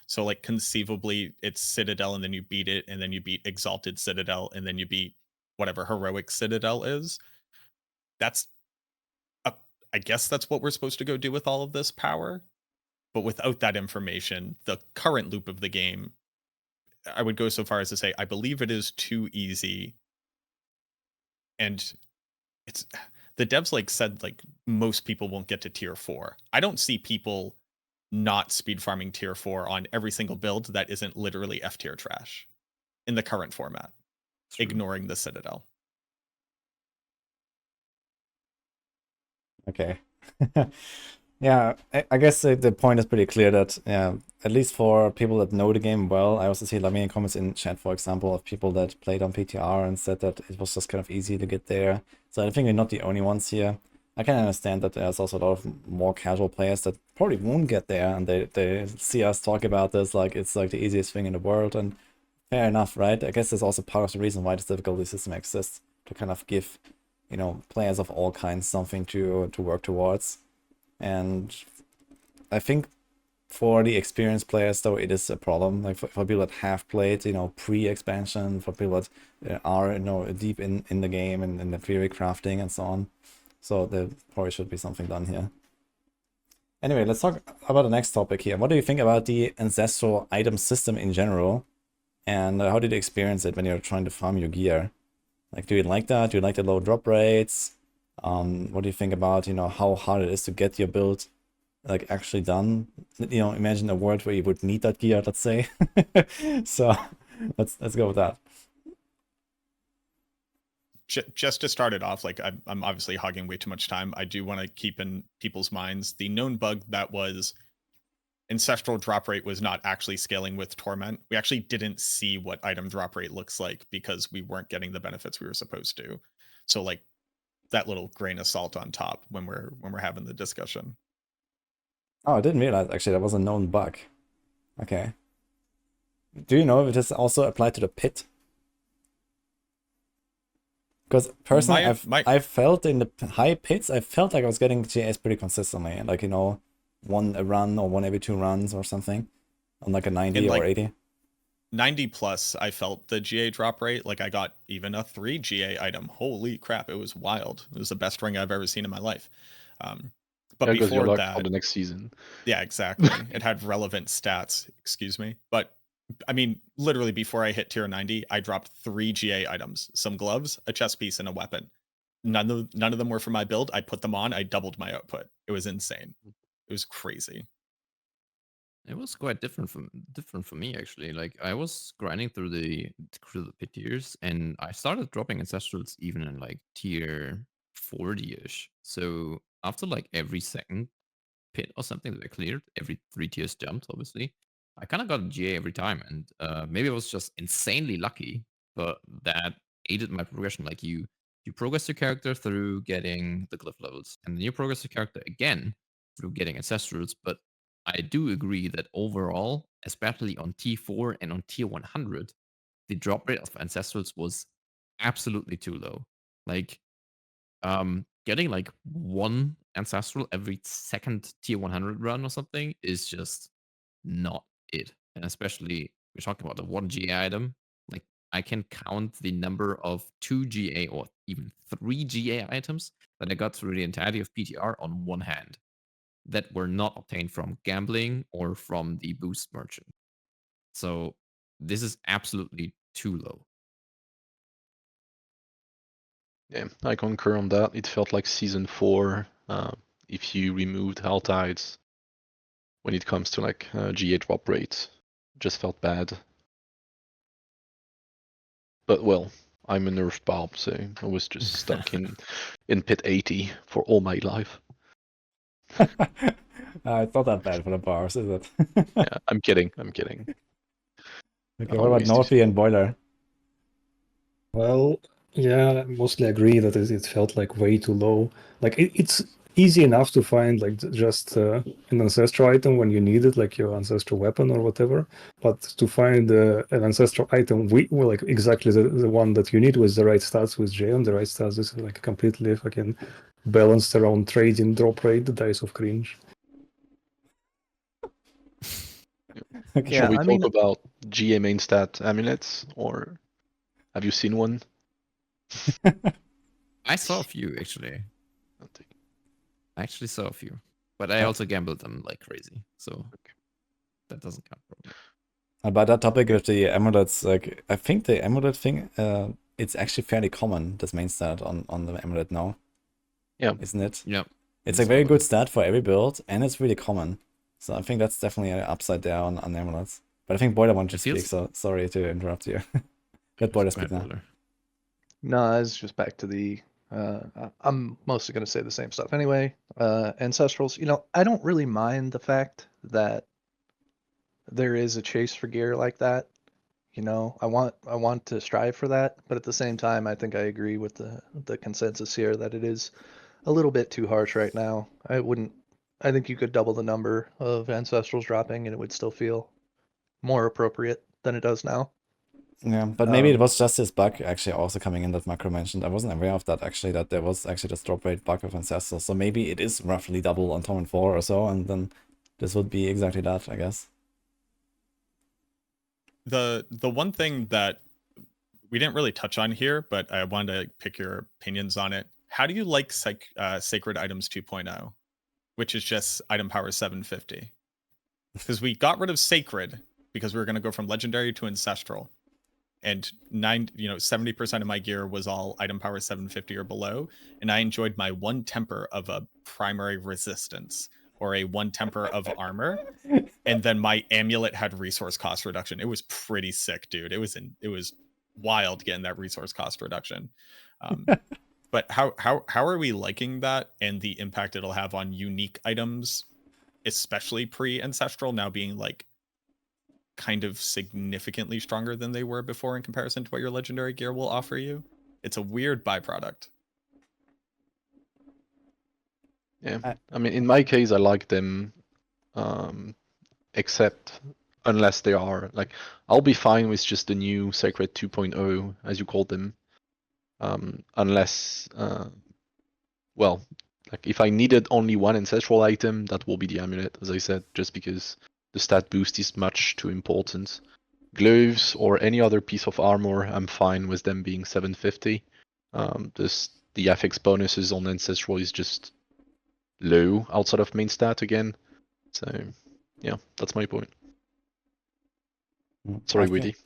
So like conceivably it's Citadel, and then you beat it, and then you beat Exalted Citadel, and then you beat whatever Heroic Citadel is. That's I guess that's what we're supposed to go do with all of this power. But without that information, the current loop of the game, I would go so far as to say, I believe it is too easy. And it's the devs like said, like most people won't get to tier 4. I don't see people not speed farming tier 4 on every single build that isn't literally F tier trash in the current format, ignoring the Citadel. Okay. Yeah, I guess the point is pretty clear that, yeah, at least for people that know the game well, I also see like many comments in chat, for example, of people that played on PTR and said that it was just kind of easy to get there. So I think we're not the only ones here. I can understand that there's also a lot of more casual players that probably won't get there, and they see us talk about this like it's like the easiest thing in the world, and fair enough, right? I guess that's also part of the reason why this difficulty system exists, to kind of give, you know, players of all kinds something to work towards. And I think for the experienced players, though, it is a problem. Like for people that have played, you know, pre-expansion, for people that are, you know, deep in the game and in the theory crafting and so on. So there probably should be something done here. Anyway, let's talk about the next topic here. What do you think about the Ancestral item system in general? And how did you experience it when you're trying to farm your gear? Like, do you like that? Do you like the low drop rates? What do you think about, you know, how hard it is to get your build like actually done? You know, imagine a world where you would need that gear, let's say. So let's go with that. Just to start it off, like I'm obviously hogging way too much time. I do want to keep in people's minds the known bug that was Ancestral drop rate was not actually scaling with Torment. We actually didn't see what item drop rate looks like because we weren't getting the benefits we were supposed to. So like that little grain of salt on top when we're having the discussion. Oh, I didn't realize actually that was a known bug. Okay. Do you know if it is also applied to the pit? Because personally, I felt in the high pits, I felt like I was getting GAs pretty consistently. Like, you know, one a run or one every 2 runs or something. On like a 90 or 80. 90 plus, I felt the GA drop rate. Like I got even a 3 GA item. Holy crap, it was wild. It was the best ring I've ever seen in my life. But because you're before locked that, for the next season. Yeah, exactly. It had relevant stats, excuse me. But I mean, literally before I hit tier 90, I dropped 3 GA items, some gloves, a chest piece, and a weapon. None of them were for my build. I put them on, I doubled my output. It was insane. It was crazy. It was quite different for me actually. Like I was grinding through the pit tiers, and I started dropping ancestrals even in like tier 40-ish. So after like every second pit or something that I cleared, every 3 tiers jumped, obviously, I kind of got a GA every time. And maybe I was just insanely lucky, but that aided my progression. Like you progress your character through getting the glyph levels, and then you progress your character again through getting ancestrals. But I do agree that overall, especially on T4 and on tier 100, the drop rate of ancestrals was absolutely too low. Like, getting like 1 ancestral every second tier 100 run or something is just not it. And especially we're talking about the 1 GA item. Like, I can count the number of 2 GA or even 3 GA items that I got through the entirety of PTR on one hand, that were not obtained from gambling or from the boost merchant. So this is absolutely too low. Yeah, I concur on that. It felt like season 4, if you removed Hell Tides, when it comes to like GA drop rates, just felt bad. But well, I'm a nerfed barb, so I was just stuck in pit 80 for all my life. It's not that bad for the bars, is it? Yeah, I'm kidding. Okay, what about Northy and Boiler? Well, yeah, I mostly agree that it felt like way too low. Like it's easy enough to find like just an ancestral item when you need it, like your ancestral weapon or whatever. But to find an ancestral item, well, like exactly the one that you need with the right stats with J on the right stats, is like completely fucking balanced around trading drop rate, the dice of cringe. Okay. Should we talk about GA main stat amulets, or have you seen one? I saw a few actually. I actually saw a few, but I also gambled them like crazy, so that doesn't count. Probably. About that topic with the amulets, like I think the amulet thing, it's actually fairly common, this main stat on the amulet now. Yeah, isn't it? Yeah, it's a very good stat for every build, and it's really common. So I think that's definitely an upside there on amulets. But I think Boiler wanted to speak, so sorry to interrupt you. Let Boiler speak now. No, it's just back to the. I'm mostly going to say the same stuff anyway. Ancestrals, you know, I don't really mind the fact that there is a chase for gear like that. You know, I want to strive for that, but at the same time, I think I agree with the consensus here that it is a little bit too harsh right now. I think you could double the number of ancestrals dropping and it would still feel more appropriate than it does now. Yeah, but maybe it was just this bug actually also coming in that Macro mentioned. I wasn't aware of that actually, that there was actually this drop rate bug of Ancestral. So maybe it is roughly double on Torment 4 or so, and then this would be exactly that, I guess. The one thing that we didn't really touch on here, but I wanted to pick your opinions on it. How do you like Sacred Items 2.0, which is just item power 750? Because we got rid of Sacred because we were going to go from Legendary to Ancestral, and 70% of my gear was all item power 750 or below, and I enjoyed my 1 temper of a primary resistance or a 1 temper of armor, and then my amulet had resource cost reduction. It was pretty sick, dude. It was wild getting that resource cost reduction. But how are we liking that and the impact it'll have on unique items, especially pre-Ancestral, now being like kind of significantly stronger than they were before in comparison to what your legendary gear will offer you? It's a weird byproduct. Yeah, I mean, in my case, I like them, except unless they are like, I'll be fine with just the new Sacred 2.0, as you called them, unless, well, like if I needed only 1 ancestral item, that will be the amulet, as I said, just because the stat boost is much too important. Gloves or any other piece of armor, I'm fine with them being 750. The affix bonuses on ancestral is just low outside of main stat again. So yeah, that's my point. Sorry, Woody.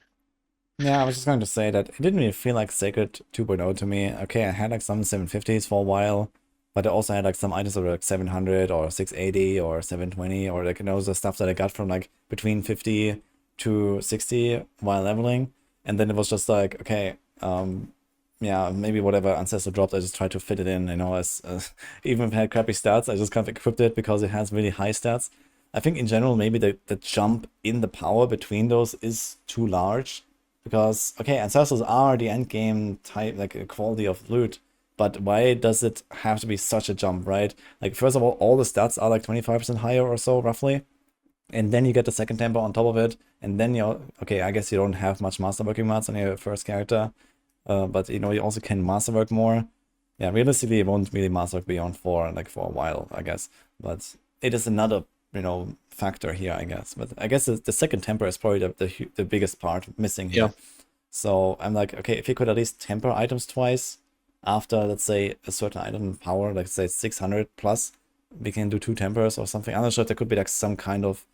Yeah, I was just going to say that it didn't really feel like Sacred 2.0 to me. Okay, I had like some 750s for a while, but I also had like some items that were like 700 or 680 or 720, or like, the stuff that I got from like between 50 to 60 while leveling. And then it was just like, okay, yeah, maybe whatever Ancestral dropped, I just tried to fit it in, as even if it had crappy stats, I just kind of equipped it because it has really high stats. I think in general, maybe the jump in the power between those is too large. Because, okay, Ancestrals are the endgame type, like quality of loot, but why does it have to be such a jump, right? Like, first of all the stats are like 25% higher or so, roughly. And then you get the second tempo on top of it, and then okay, I guess you don't have much masterworking mods on your first character, but you also can masterwork more. Yeah, realistically, it won't really masterwork beyond 4, like for a while, I guess. But it is another factor here, I guess. But I guess the second temper is probably the biggest part missing here. Yeah. So I'm like, okay, if you could at least temper items twice after, let's say, a certain item power, like say 600 plus, we can do 2 tempers or something. I'm not sure if there could be like some kind of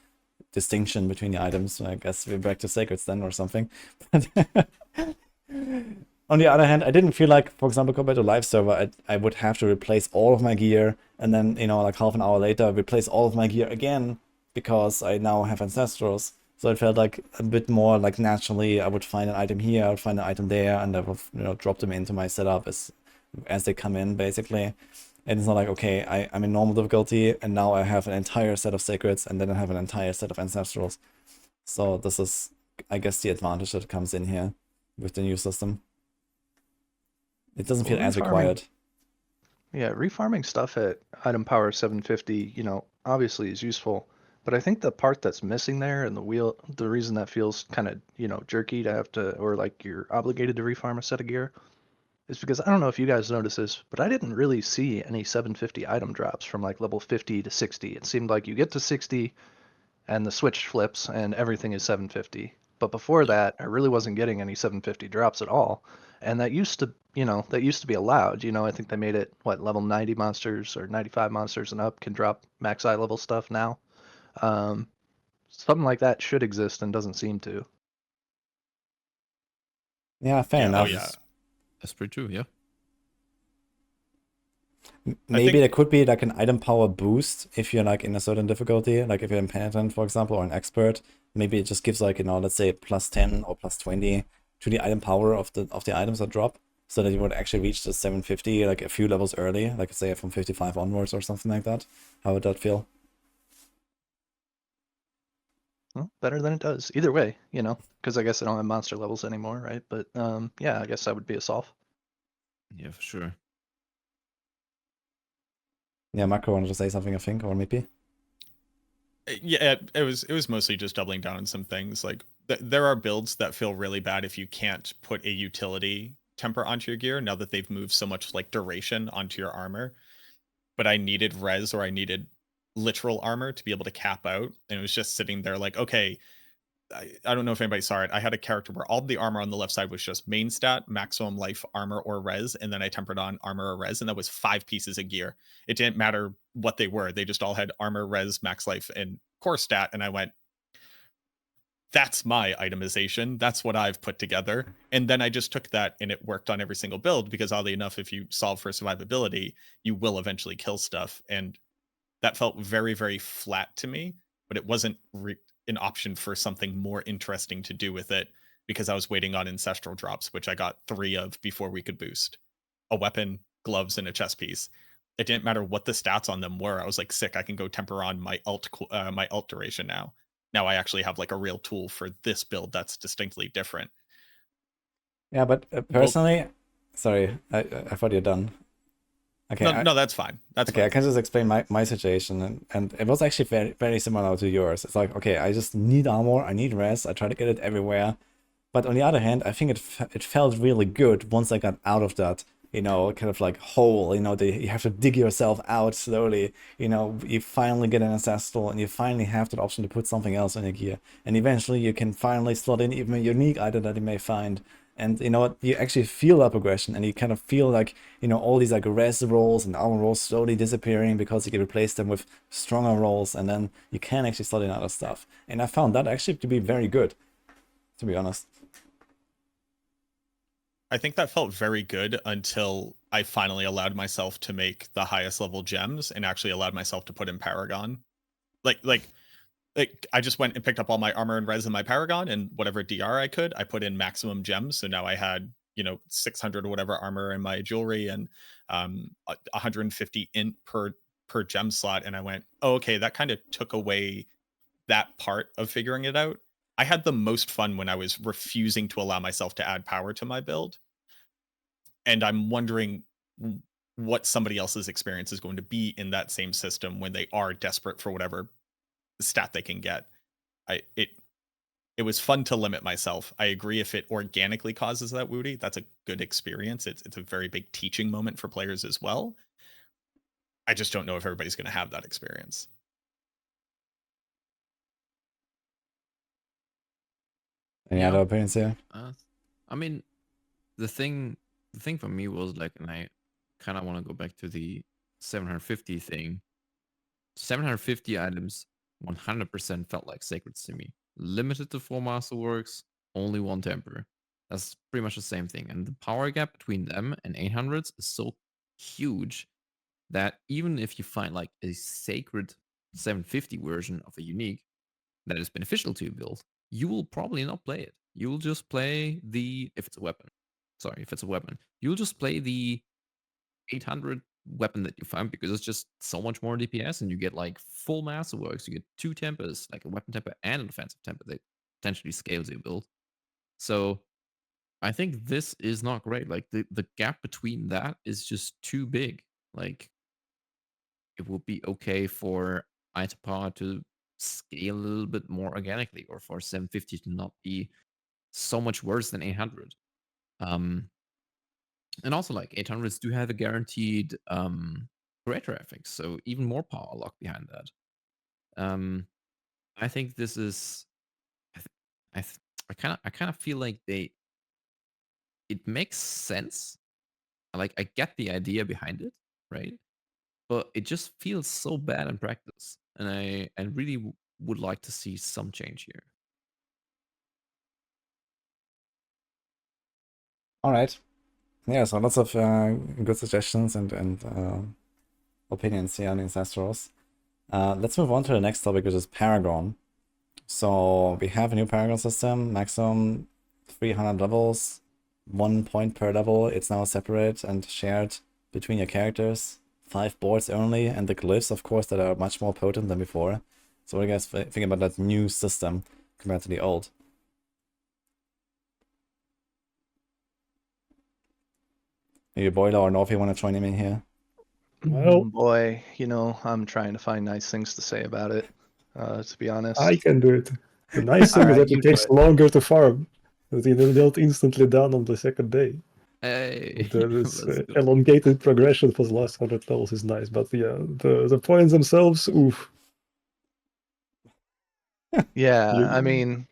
distinction between the items. I guess we're back to Sacreds then or something. On the other hand, I didn't feel like, for example, compared to live server, I would have to replace all of my gear and then, like half an hour later, replace all of my gear again because I now have Ancestrals. So it felt like a bit more like naturally I would find an item here, I would find an item there, and I would drop them into my setup as they come in, basically. And it's not like, okay, I'm in normal difficulty and now I have an entire set of Sacreds and then I have an entire set of Ancestrals. So this is, I guess, the advantage that comes in here with the new system. It doesn't feel as required. Yeah, refarming stuff at item power 750, obviously is useful. But I think the part that's missing there and the reason that feels kind of, jerky to have to, or like you're obligated to refarm a set of gear, is because I don't know if you guys noticed this, but I didn't really see any 750 item drops from like level 50 to 60. It seemed like you get to 60 and the switch flips and everything is 750. But before that, I really wasn't getting any 750 drops at all. And that used to, be allowed. I think they made it, level 90 monsters or 95 monsters and up can drop max eye level stuff now. Something like that should exist and doesn't seem to. Yeah, fair enough. Oh, yeah. That's pretty true, yeah. Maybe there could be like an item power boost if you're like in a certain difficulty, like if you're in Penitent, for example, or an Expert. Maybe it just gives like, let's say plus 10 or plus 20 to the item power of the items that drop, so that you would actually reach the 750 like a few levels early, like say from 55 onwards or something like that. How would that feel? Well, better than it does. Either way, because I guess I don't have monster levels anymore, right? But yeah, I guess that would be a solve. Yeah, for sure. Yeah, Marco wanted to say something, I think, or maybe. Yeah, it was mostly just doubling down on some things. Like there are builds that feel really bad if you can't put a utility temper onto your gear now that they've moved so much like duration onto your armor. But I needed res or I needed literal armor to be able to cap out, and it was just sitting there like, okay, I don't know if anybody saw it. I had a character where all the armor on the left side was just main stat, maximum life, armor, or res, and then I tempered on armor or res, and that was 5 pieces of gear. It didn't matter what they were. They just all had armor, res, max life, and core stat, and I went, that's my itemization. That's what I've put together. And then I just took that and it worked on every single build because oddly enough, if you solve for survivability, you will eventually kill stuff. And that felt very, very flat to me, but it wasn't an option for something more interesting to do with it because I was waiting on Ancestral drops, which I got 3 of before we could boost. A weapon, gloves, and a chest piece. It didn't matter what the stats on them were. I was like, sick, I can go temper on my alt duration now. Now I actually have like a real tool for this build that's distinctly different. Yeah, but personally, sorry, I thought you're done. Okay, no, that's fine. That's okay. fine. I can just explain my situation, and it was actually very, very similar to yours. It's like, okay, I just need armor, I need res, I try to get it everywhere. But on the other hand, I think it felt really good once I got out of that, you know, kind of like hole, you know, you have to dig yourself out slowly, you know, you finally get an Ancestral and you finally have that option to put something else in your gear. And eventually you can finally slot in even a unique item that you may find. And you know what, you actually feel that progression and you kind of feel like, you know, all these like res rolls and armor rolls slowly disappearing because you can replace them with stronger rolls and then you can actually slot in other stuff. And I found that actually to be very good, to be honest. I think that felt very good until I finally allowed myself to make the highest level gems and actually allowed myself to put in paragon. Like I just went and picked up all my armor and res in my paragon and whatever DR I could, I put in maximum gems. So now I had, you know, 600 or whatever armor in my jewelry and 150 int per gem slot. And I went, oh, okay, that kind of took away that part of figuring it out. I had the most fun when I was refusing to allow myself to add power to my build. And I'm wondering what somebody else's experience is going to be in that same system when they are desperate for whatever stat they can get. It was fun to limit myself. I agree if it organically causes that woody, that's a good experience. It's a very big teaching moment for players as well. I just don't know if everybody's going to have that experience. Any other opinions here? I mean, the thing for me was like, and I kind of want to go back to the 750 thing. 750 items 100% felt like sacreds to me. Limited to 4 masterworks, only 1 temper. That's pretty much the same thing. And the power gap between them and 800s is so huge that even if you find like a sacred 750 version of a unique that is beneficial to your build, you will probably not play it. You will just play if it's a weapon, you'll just play the 800 weapon that you find because it's just so much more DPS and you get like full masterworks. You get 2 tempers, like a weapon temper and an offensive temper that potentially scales your build. So I think this is not great. Like the gap between that is just too big. Like it would be okay for item power to scale a little bit more organically, or for 750 to not be so much worse than 800. And also, like 800s do have a guaranteed greater effect, so even more power locked behind that. I think this is. I kind of feel like it makes sense. Like I get the idea behind it, right? But it just feels so bad in practice, and I really would like to see some change here. All right. Yeah, so lots of good suggestions and opinions here on Ancestrals. Let's move on to the next topic, which is Paragon. So we have a new Paragon system, maximum 300 levels, 1 point per level. It's now separate and shared between your characters. 5 boards only, and the glyphs, of course, that are much more potent than before. So what do you guys think about that new system compared to the old? Maybe Boiler or North, you want to join him in here? Well, boy, you know, I'm trying to find nice things to say about it, to be honest. I can do it. The nice thing is Alright, that you it takes do longer to farm. They're not instantly done on the second day. Hey, This let's go. elongated progression for the last 100 levels is nice, but yeah, the points themselves, oof. Yeah, You- I mean,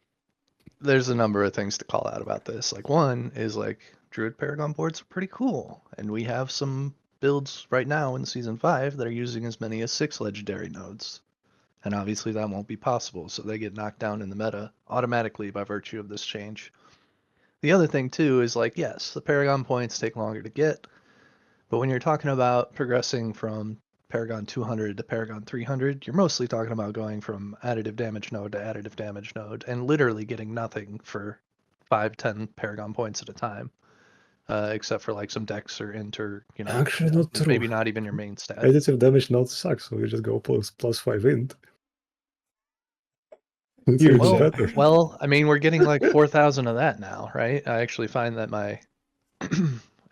there's a number of things to call out about this. Like one is like Druid Paragon boards are pretty cool, and we have some builds right now in season 5 that are using as many as 6 legendary nodes. And obviously that won't be possible, so they get knocked down in the meta automatically by virtue of this change. The other thing too is like, yes, the Paragon points take longer to get, but when you're talking about progressing from Paragon 200 to Paragon 300, you're mostly talking about going from additive damage node to additive damage node and literally getting nothing for 5-10 Paragon points at a time, except for like some dex or int or, Actually, not true. maybe not even your main stat. Additive damage not sucks, so you just go +5 int. It's Huge. even Well, better. well, I mean, we're getting like 4,000 of that now, right? I actually find that my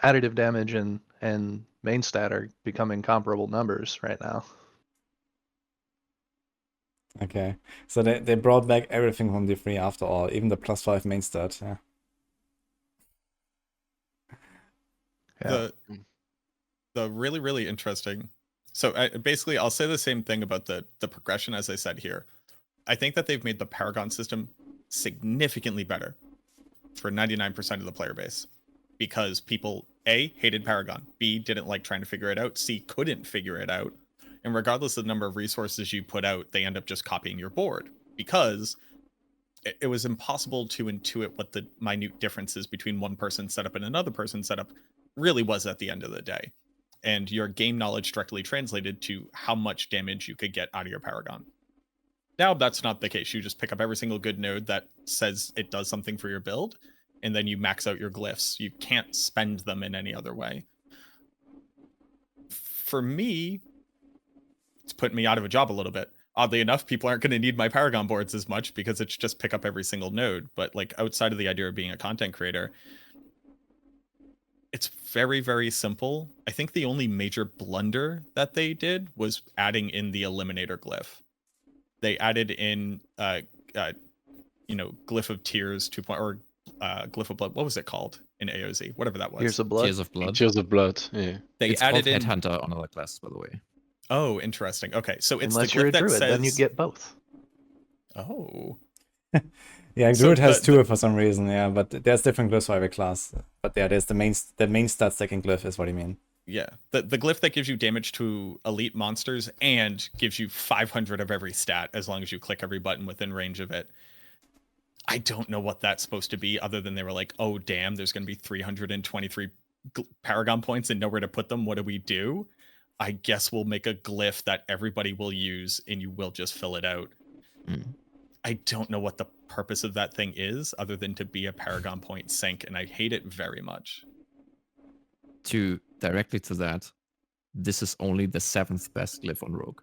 additive damage and main stat are becoming comparable numbers right now. Okay, so they brought back everything from D3 after all, even the +5 main stat. Yeah. Yeah. The really, really interesting. So basically, I'll say the same thing about the progression as I said here. I think that they've made the Paragon system significantly better for 99% of the player base, because people A, hated Paragon, B, didn't like trying to figure it out, C, couldn't figure it out, and regardless of the number of resources you put out, they end up just copying your board, because it was impossible to intuit what the minute differences between one person's setup and another person's setup really was at the end of the day. And your game knowledge directly translated to how much damage you could get out of your Paragon. Now that's not the case. You just pick up every single good node that says it does something for your build, and then you max out your glyphs. You can't spend them in any other way. For me, it's putting me out of a job a little bit. Oddly enough, people aren't going to need my Paragon boards as much because it's just pick up every single node. But like outside of the idea of being a content creator, it's very, very simple. I think the only major blunder that they did was adding in the Eliminator glyph. They added in, Glyph of Tears 2. Or Glyph of Blood. What was it called in AOZ? Whatever that was. Tears of Blood. Tears of Blood. Tears of Blood, yeah. They It's added called in Headhunter on other classes, by the way. Oh, interesting. Okay, so it's Unless the you're glyph a that druid, says. then you get both. Oh. Yeah, So Druid has the- two for some reason, yeah, but there's different glyphs for every class. But yeah, there's the main stat stacking glyph is what you mean. Yeah, the glyph that gives you damage to elite monsters and gives you 500 of every stat as long as you click every button within range of it. I don't know what that's supposed to be, other than they were like, oh damn, there's going to be 323 Paragon points and nowhere to put them. What do we do? I guess we'll make a glyph that everybody will use and you will just fill it out. Mm. I don't know what the purpose of that thing is, other than to be a Paragon point sink, and I hate it very much. Directly to that, this is only the 7th best glyph on Rogue.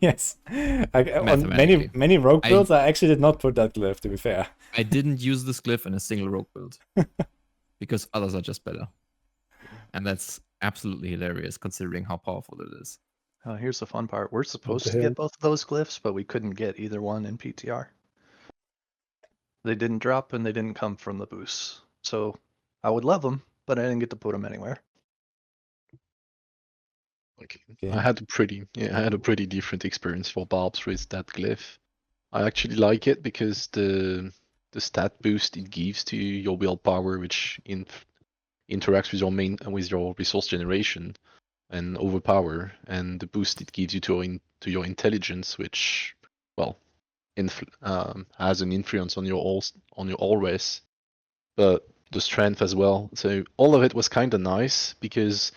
Yes. On Mathematically. many rogue builds, I actually did not put that glyph, to be fair. I didn't use this glyph in a single Rogue build because others are just better. And that's absolutely hilarious considering how powerful it is. Here's the fun part. We're supposed the to get hell? both of those glyphs, but we couldn't get either one in PTR. They didn't drop and they didn't come from the boosts. So I would love them, but I didn't get to put them anywhere. Okay. Yeah. I had a pretty different experience for Barbs with that glyph. I actually like it because the stat boost it gives to your willpower, which interacts with your resource generation and overpower, and the boost it gives you to your intelligence, which has an influence on your always, but the strength as well. So all of it was kind of nice because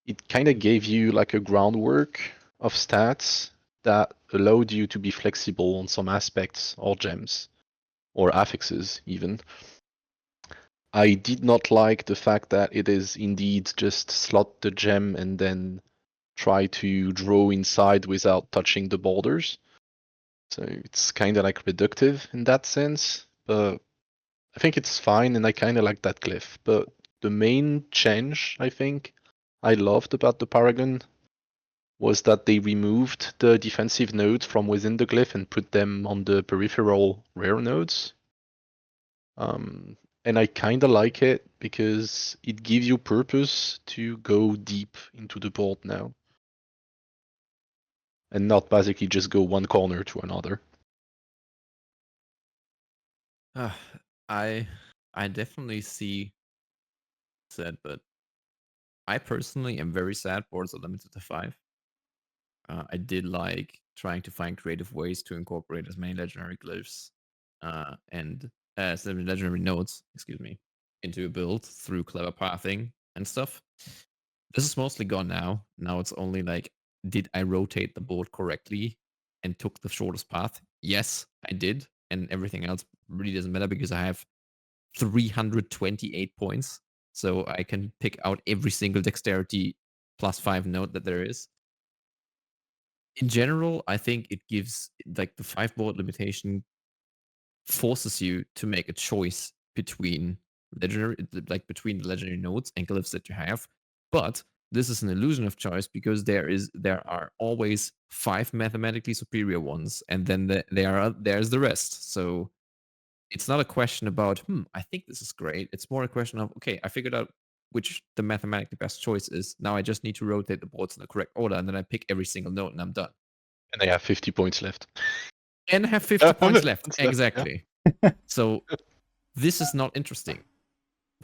it kind of gave you like a groundwork of stats that allowed you to be flexible on some aspects or gems or affixes even. I did not like the fact that it is indeed just slot the gem and then try to draw inside without touching the borders. So it's kind of like reductive in that sense, but I think it's fine and I kind of like that glyph. But the main change I think I loved about the Paragon was that they removed the defensive nodes from within the glyph and put them on the peripheral rare nodes. And I kind of like it because it gives you purpose to go deep into the board now. And not basically just go one corner to another. I definitely see that, but I personally am very sad boards are limited to 5. I did like trying to find creative ways to incorporate as many legendary glyphs and as legendary nodes, excuse me, into a build through clever pathing and stuff. This is mostly gone now. Now it's only like, did I rotate the board correctly and took the shortest path? Yes, I did. And everything else really doesn't matter because I have 328 points. So I can pick out every single dexterity +5 node that there is. In general, I think it gives, like, the 5 board limitation forces you to make a choice between legendary, like between the legendary nodes and glyphs that you have. But this is an illusion of choice because there are always 5 mathematically superior ones, and then there's the rest. So it's not a question about I think this is great. It's more a question of, okay, I figured out which the mathematically best choice is. Now I just need to rotate the boards in the correct order, and then I pick every single node, and I'm done. And I have 50 points left. And have 50 points left. Points left, Exactly. So this is not interesting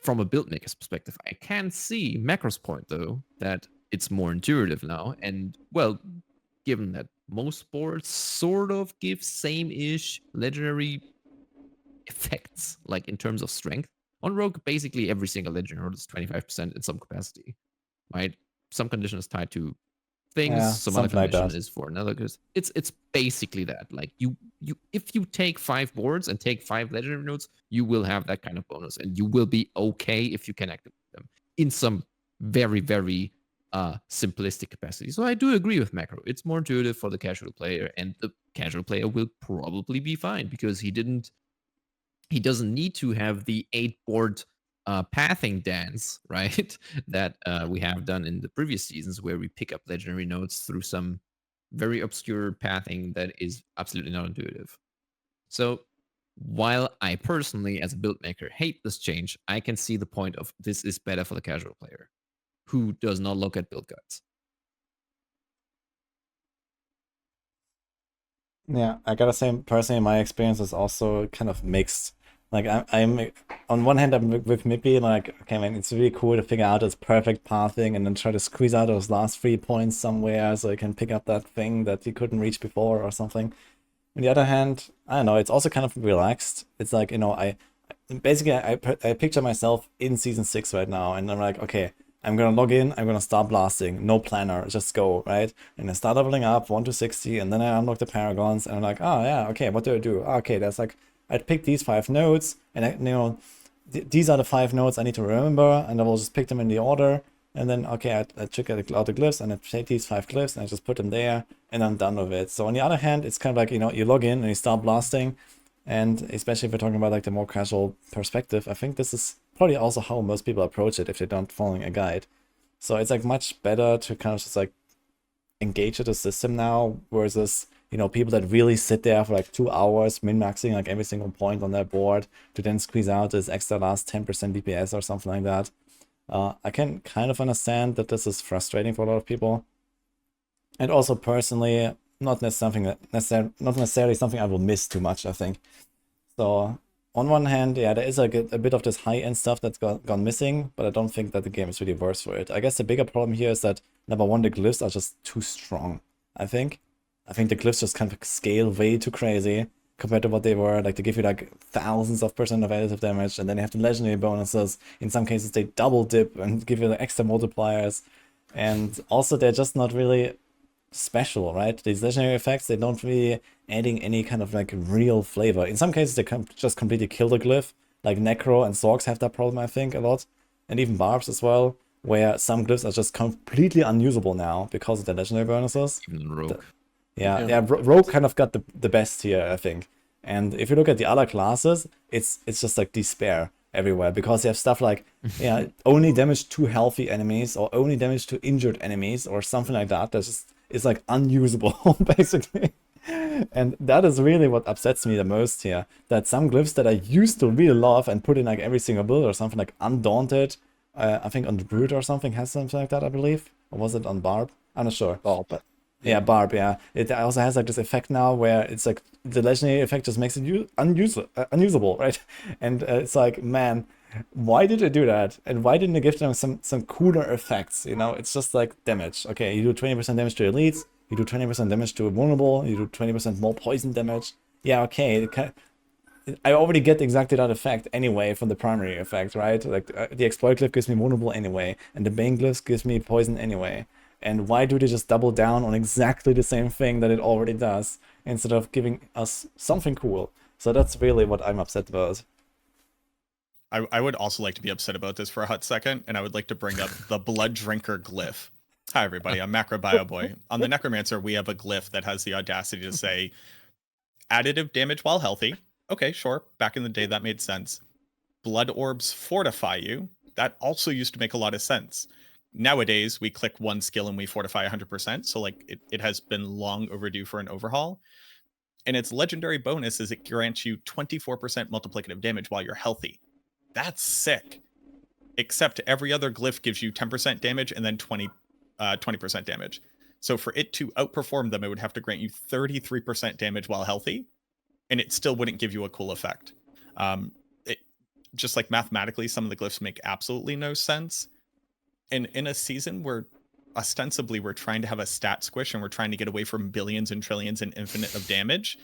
from a build maker's perspective. I can see Macro's point, though, that it's more intuitive now. And, well, given that most boards sort of give same-ish legendary effects, like in terms of strength. On Rogue, basically every single legendary node is 25% in some capacity, right? Some condition is tied to things, Yeah, some other something like condition that. is for another. Because it's basically that. Like you if you take 5 boards and take 5 legendary nodes, you will have that kind of bonus, and you will be okay if you can activate them in some very, very simplistic capacity. So I do agree with Macro. It's more intuitive for the casual player, and the casual player will probably be fine because he doesn't need to have the 8-board pathing dance, right? that we have done in the previous seasons, where we pick up legendary nodes through some very obscure pathing that is absolutely not intuitive. So while I personally, as a build maker, hate this change, I can see the point of this is better for the casual player who does not look at build guides. Yeah, I gotta say, personally, my experience is also kind of mixed. Like, I'm on one hand, I'm with Mippy, like, okay, man, it's really cool to figure out this perfect pathing and then try to squeeze out those last 3 points somewhere so you can pick up that thing that you couldn't reach before or something. On the other hand, I don't know, it's also kind of relaxed. It's like, I picture myself in Season 6 right now, and I'm like, okay, I'm gonna log in, I'm gonna start blasting, no planner, just go, right? And I start leveling up 1 to 60, and then I unlock the paragons, and I'm like, oh yeah, okay, what do I do? Okay, that's like, I'd pick these 5 nodes, and these are the 5 nodes I need to remember, and I will just pick them in the order, and then, okay, I check out the glyphs, and I take these 5 glyphs, and I just put them there, and I'm done with it. So on the other hand, it's kind of like, you log in and you start blasting, and especially if we're talking about like the more casual perspective, I think this is probably also how most people approach it if they don't following a guide. So it's like much better to kind of just like engage with the system now versus, people that really sit there for like 2 hours min-maxing like every single point on their board to then squeeze out this extra last 10% DPS or something like that. I can kind of understand that this is frustrating for a lot of people. And also personally, not necessarily something I will miss too much, I think. So on one hand, yeah, there is like a bit of this high-end stuff that's gone missing, but I don't think that the game is really worse for it. I guess the bigger problem here is that, number one, the glyphs are just too strong, I think. I think the glyphs just kind of scale way too crazy compared to what they were. Like, they give you like thousands of % of additive damage, and then you have the legendary bonuses. In some cases, they double dip and give you the extra multipliers. And also, they're just not really special, right? These legendary effects, they don't really adding any kind of like real flavor. In some cases, they can just completely kill the glyph. Like Necro and Sorcs have that problem, I think, a lot. And even Barbs as well, where some glyphs are just completely unusable now because of the legendary bonuses. Even Rogue. Rogue kind of got the best here, I think. And if you look at the other classes, it's just like despair everywhere, because you have stuff like only damage to healthy enemies or only damage to injured enemies or something like that. That's just, it's like unusable basically. And that is really what upsets me the most here. That some glyphs that I used to really love and put in like every single build or something like Undaunted, I think on the Druid or something has something like that, I believe. Or was it on Barb? I'm not sure. Barb. But yeah, Barb, yeah. It also has like this effect now where it's like the legendary effect just makes it unusable, right? And it's like, man, why did they do that? And why didn't they give them some cooler effects? You know, it's just like damage. Okay, you do 20% damage to elites, you do 20% damage to a vulnerable, you do 20% more poison damage. Yeah, okay. I already get exactly that effect anyway from the primary effect, right? Like the exploit glyph gives me vulnerable anyway, and the bane glyph gives me poison anyway. And why do they just double down on exactly the same thing that it already does instead of giving us something cool? So that's really what I'm upset about. I would also like to be upset about this for a hot second, and I would like to bring up the Blood Drinker glyph. Hi, everybody. I'm Macro Bio Boy. On the Necromancer, we have a glyph that has the audacity to say additive damage while healthy. Okay, sure. Back in the day, that made sense. Blood orbs fortify you. That also used to make a lot of sense. Nowadays, we click one skill and we fortify 100%. So, like, it has been long overdue for an overhaul. And its legendary bonus is it grants you 24% multiplicative damage while you're healthy. That's sick. Except every other glyph gives you 10% damage and then 20% damage. So for it to outperform them, it would have to grant you 33% damage while healthy, and it still wouldn't give you a cool effect. Just like mathematically, some of the glyphs make absolutely no sense. And in a season where ostensibly we're trying to have a stat squish and we're trying to get away from billions and trillions and infinite of damage,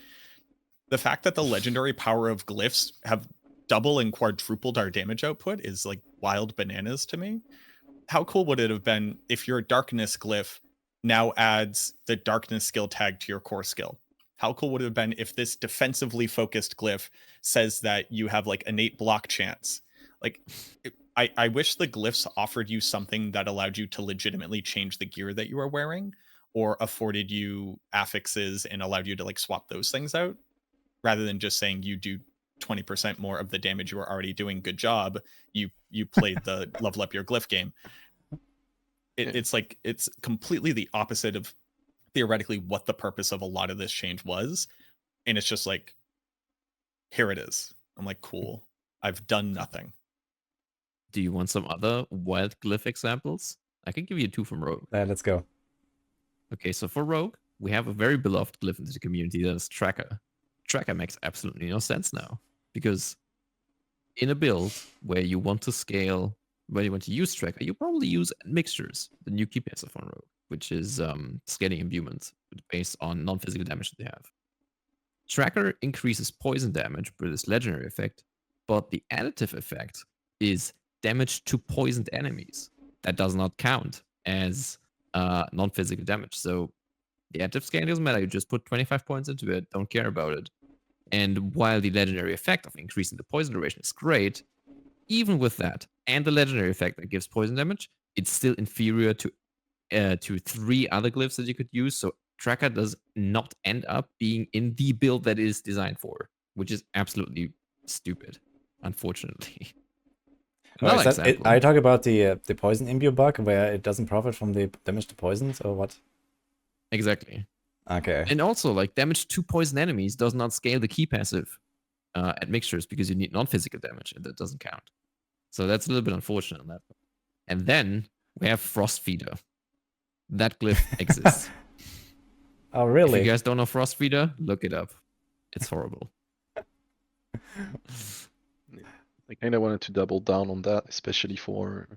the fact that the legendary power of glyphs have double and quadrupled our damage output is like wild bananas to me. How cool would it have been if your darkness glyph now adds the darkness skill tag to your core skill? How cool would it have been if this defensively focused glyph says that you have like innate block chance? Like, I wish the glyphs offered you something that allowed you to legitimately change the gear that you are wearing, or afforded you affixes and allowed you to like swap those things out, rather than just saying you do 20% more of the damage you are already doing. Good job. You played the level up your glyph game. It's like, it's completely the opposite of theoretically what the purpose of a lot of this change was. And it's just like, here it is. I'm like, cool. I've done nothing. Do you want some other wild glyph examples? I can give you 2 from Rogue. Let's go. Okay, so for Rogue, we have a very beloved glyph into the community that is Tracker. Tracker makes absolutely no sense now, because in a build where you want to scale, where you want to use Tracker, you probably use mixtures, the new key passive on Rogue, which is scaling imbuement based on non-physical damage that they have. Tracker increases poison damage with this legendary effect, but the additive effect is damage to poisoned enemies. That does not count as non-physical damage. So the additive scaling doesn't matter. You just put 25 points into it, don't care about it. And while the legendary effect of increasing the poison duration is great, even with that and the legendary effect that gives poison damage, it's still inferior to 3 other glyphs that you could use. So Tracker does not end up being in the build that it is designed for, which is absolutely stupid, unfortunately. Are you talking about the poison imbue bug where it doesn't profit from the damage to poisons, or what? Exactly. Okay. And also, like, damage to poison enemies does not scale the key passive at mixtures because you need non-physical damage, and that doesn't count. So that's a little bit unfortunate on that. And then we have Frost Feeder. That glyph exists. Oh, really? If you guys don't know Frost Feeder, look it up. It's horrible. I kind of wanted to double down on that, especially for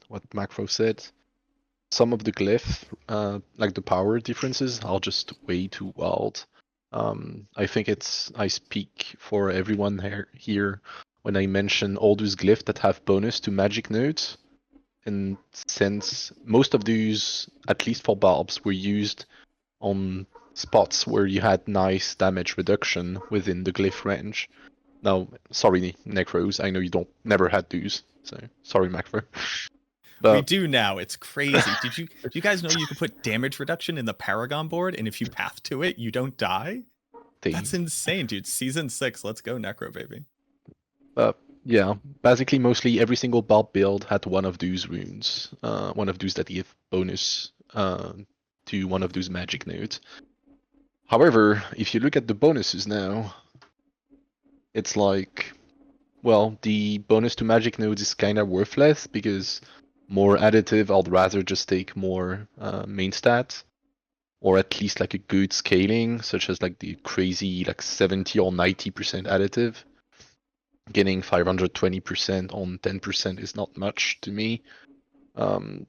what Macro said. Some of the glyph, like the power differences, are just way too wild. I think I speak for everyone here when I mention all those glyphs that have bonus to magic nodes. And since most of these, at least for barbs, were used on spots where you had nice damage reduction within the glyph range. Now, sorry, Necros, I know you never had those, so sorry, Macro. But we do now. It's crazy. Do you guys know you can put damage reduction in the paragon board, and if you path to it, you don't die? That's insane, dude. Season 6, let's go, Necro, baby. Yeah, basically, mostly every single barb build had one of those runes, one of those that give bonus to one of those magic nodes. However, if you look at the bonuses now, it's like, well, the bonus to magic nodes is kind of worthless because more additive, I'd rather just take more main stats, or at least like a good scaling, such as like the crazy like 70 or 90% additive. Getting 520% on 10% is not much to me. And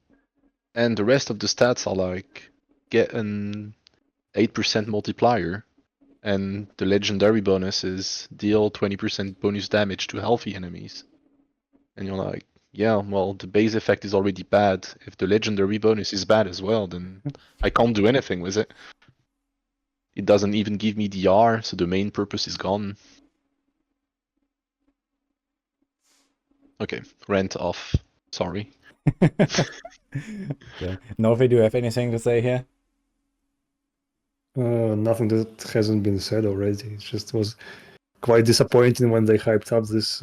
the rest of the stats are like get an 8% multiplier, and the legendary bonus is deal 20% bonus damage to healthy enemies. And you're like, yeah, well, the base effect is already bad. If the legendary bonus is bad as well, then I can't do anything with it. It doesn't even give me DR, so the main purpose is gone. Okay, rant off. Sorry. Okay. Novi, do you have anything to say here? Nothing that hasn't been said already. It just was quite disappointing when they hyped up this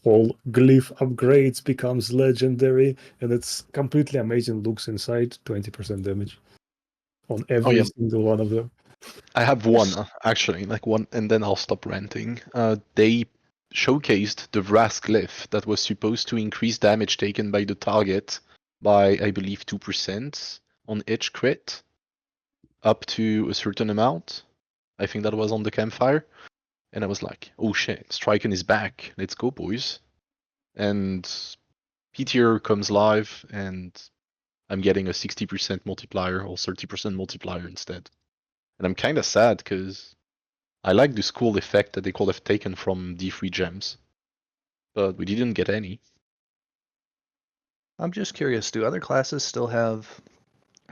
whole Glyph upgrades becomes legendary, and it's completely amazing looks inside, 20% damage on every single one of them. I have one, actually, like one, and then I'll stop ranting. They showcased the Wrath Glyph that was supposed to increase damage taken by the target by, I believe, 2% on each crit, up to a certain amount. I think that was on the campfire. And I was like, oh shit, Striken is back. Let's go, boys. And PTR comes live, and I'm getting a 60% multiplier or 30% multiplier instead. And I'm kind of sad because I like this cool effect that they could have taken from D3 gems, but we didn't get any. I'm just curious, do other classes still have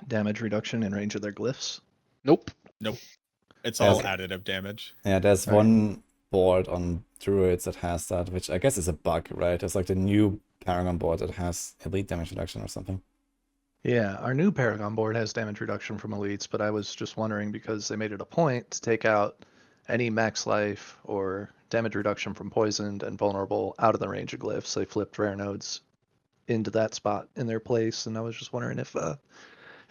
damage reduction in range of their glyphs? Nope. Nope. It's all Yes. additive damage. Yeah, there's Right. one board on Druids that has that, which I guess is a bug, right? It's like the new Paragon board that has elite damage reduction or something. Yeah, our new Paragon board has damage reduction from elites, but I was just wondering because they made it a point to take out any max life or damage reduction from poisoned and vulnerable out of the range of glyphs. They flipped rare nodes into that spot in their place, and I was just wondering if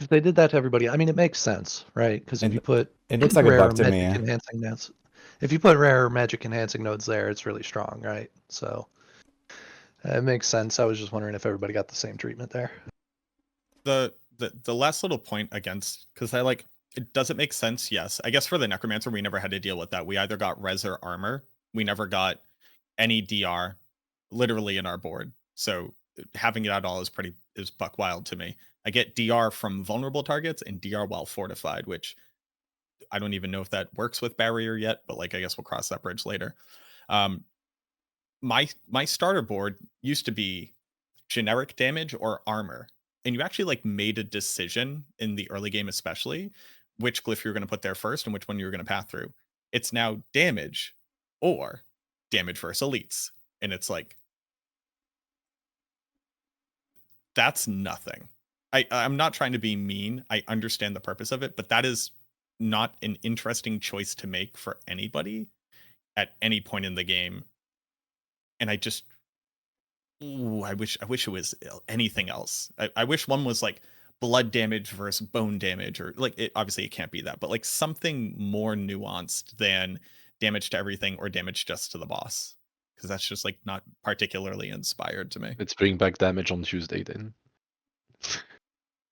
they did that to everybody. I mean, it makes sense, right? Because if you put It looks like a rare bug to magic me. Yeah. enhancing nodes, if you put rare magic enhancing nodes there, it's really strong, right? So it makes sense. I was just wondering if everybody got the same treatment there. The last little point against, because it doesn't make sense. Yes, I guess for the Necromancer we never had to deal with that. We either got res or armor. We never got any DR literally in our board. So having it at all is buck wild to me. I get DR from vulnerable targets and DR while fortified, which I don't even know if that works with barrier yet, but I guess we'll cross that bridge later. My starter board used to be generic damage or armor, and you actually made a decision in the early game, especially which glyph you're going to put there first and which one you're going to path through. It's now damage or damage versus elites, and it's that's nothing. I'm not trying to be mean. I understand the purpose of it, but that is not an interesting choice to make for anybody at any point in the game. And I just, I wish it was anything else. I wish one was blood damage versus bone damage, or obviously it can't be that, but something more nuanced than damage to everything or damage just to the boss, because that's just not particularly inspired to me. Let's bring back damage on Tuesday then.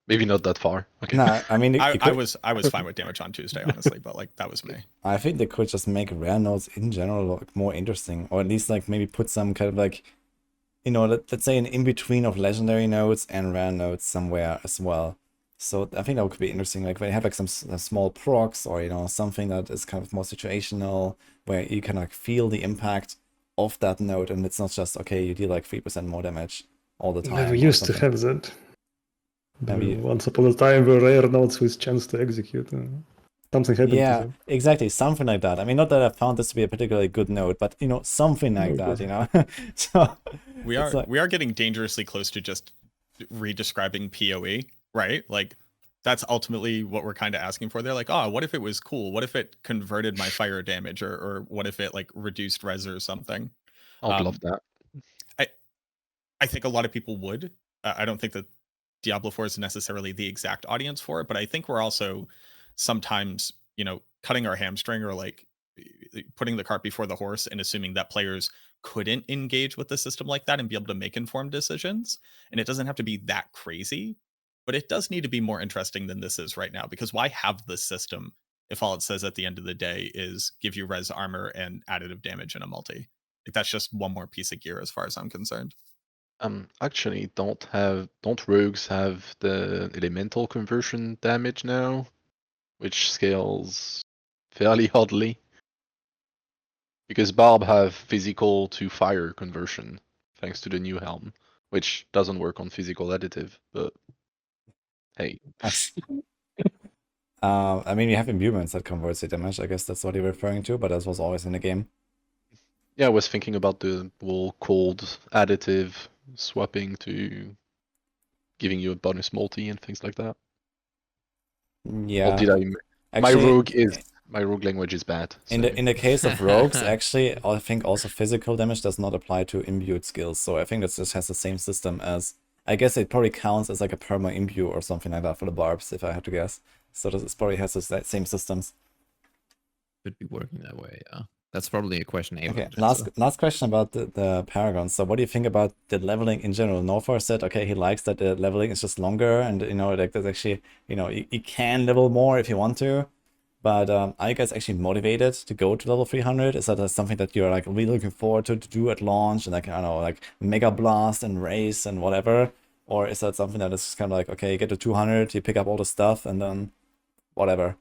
Maybe not that far. Okay. No, I mean, I was fine with damage on Tuesday, honestly, but that was me. I think they could just make rare nodes in general more interesting, or at least maybe put some kind of let's say an in-between of legendary nodes and rare nodes somewhere as well. So I think that could be interesting, when you have some small procs, or something that is kind of more situational, where you can feel the impact of that node, and it's not just okay, you deal 3% more damage all the time. We used to have that. Once upon a time, were rare nodes with chance to execute. Something happened to them. Exactly, something like that. I mean, not that I found this to be a particularly good node, but something like that. So we are getting dangerously close to just redescribing PoE, right? That's ultimately what we're kind of asking for. They're what if it was cool? What if it converted my fire damage, or what if it reduced res or something? I'd love that. I think a lot of people would. I don't think that Diablo 4 is necessarily the exact audience for it, but I think we're also sometimes, cutting our hamstring or like putting the cart before the horse and assuming that players couldn't engage with the system like that and be able to make informed decisions. And it doesn't have to be that crazy, but it does need to be more interesting than this is right now, because why have this system if all it says at the end of the day is give you res armor and additive damage in a multi? Like, that's just one more piece of gear as far as I'm concerned. Actually, don't rogues have the elemental conversion damage now, which scales fairly oddly? Because Barb have physical to fire conversion, thanks to the new helm, which doesn't work on physical additive, but hey. I mean, you have imbuements that converts the damage. I guess that's what you're referring to, but that was always in the game. Yeah, I was thinking about the whole cold additive swapping to giving you a bonus multi and things like that. Yeah. Or did I? Actually, My rogue language is bad. in the case of rogues, actually, I think also physical damage does not apply to imbued skills. So I think that just has the same system as. I guess it probably counts as like a perma imbue or something like that for the barbs, if I had to guess. So this probably has the same systems. Could be working that way, yeah. That's probably a question. Okay, last question about the paragon. So what do you think about the leveling in general? Northar said, okay, he likes that the leveling is just longer, and like there's actually, you can level more if you want to. But are you guys actually motivated to go to level 300? Is that something that you're like really looking forward to do at launch, and like, I don't know, like Mega Blast and Race and whatever? Or is that something that is just kind of like, okay, you get to 200, you pick up all the stuff, and then whatever?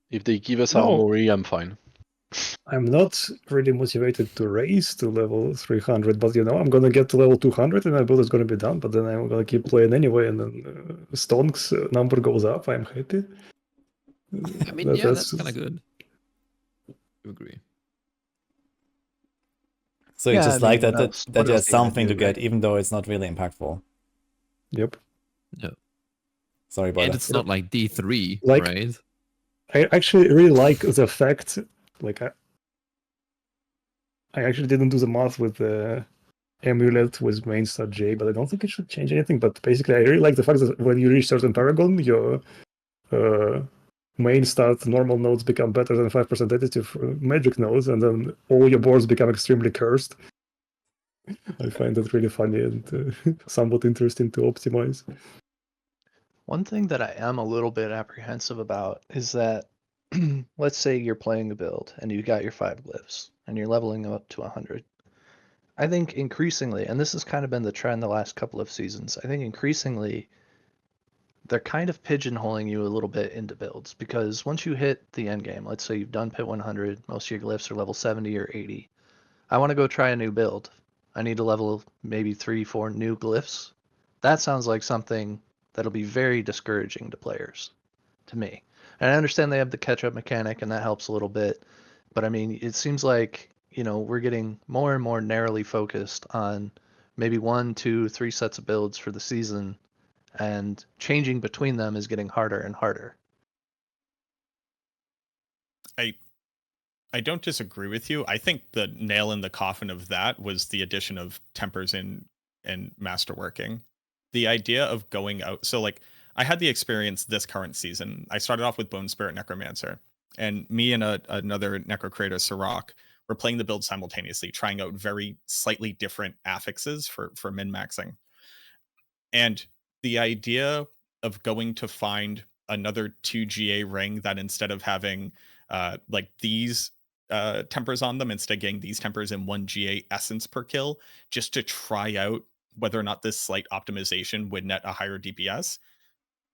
If they give us No. armory, I'm fine. I'm not really motivated to race to level 300, but I'm gonna get to level 200 and my build is gonna be done, but then I'm gonna keep playing anyway, and then Stonk's number goes up, I'm happy. I mean, that's kind of good. I agree. So you just like that what there's else something do, to get, right? even though it's not really impactful. Yep. No. Sorry, brother. And it's not like D3, Like- right? I actually really like the fact, like, I actually didn't do the math with the amulet with main stat J, but I don't think it should change anything. But basically, I really like the fact that when you reach certain paragon, your main stat normal nodes become better than 5% additive magic nodes, and then all your boards become extremely cursed. I find that really funny and somewhat interesting to optimize. One thing that I am a little bit apprehensive about is that, let's say you're playing a build and you got your 5 glyphs and you're leveling them up to 100. I think increasingly, and this has kind of been the trend the last couple of seasons, I think increasingly they're kind of pigeonholing you a little bit into builds, because once you hit the end game, let's say you've done pit 100, most of your glyphs are level 70 or 80. I want to go try a new build. I need to level maybe 3-4 new glyphs. That sounds like something that'll be very discouraging to players, to me. And I understand they have the catch-up mechanic, and that helps a little bit. But I mean, it seems like, we're getting more and more narrowly focused on maybe 1, 2, 3 sets of builds for the season, and changing between them is getting harder and harder. I don't disagree with you. I think the nail in the coffin of that was the addition of tempers and masterworking. The idea of going out. So like, I had the experience this current season. I started off with Bone Spirit Necromancer, and me and another Necro creator, Sirach, were playing the build simultaneously, trying out very slightly different affixes for min-maxing. And the idea of going to find another 2 GA ring that instead of having like these tempers on them, instead getting these tempers in 1 GA essence per kill, just to try out whether or not this slight optimization would net a higher DPS,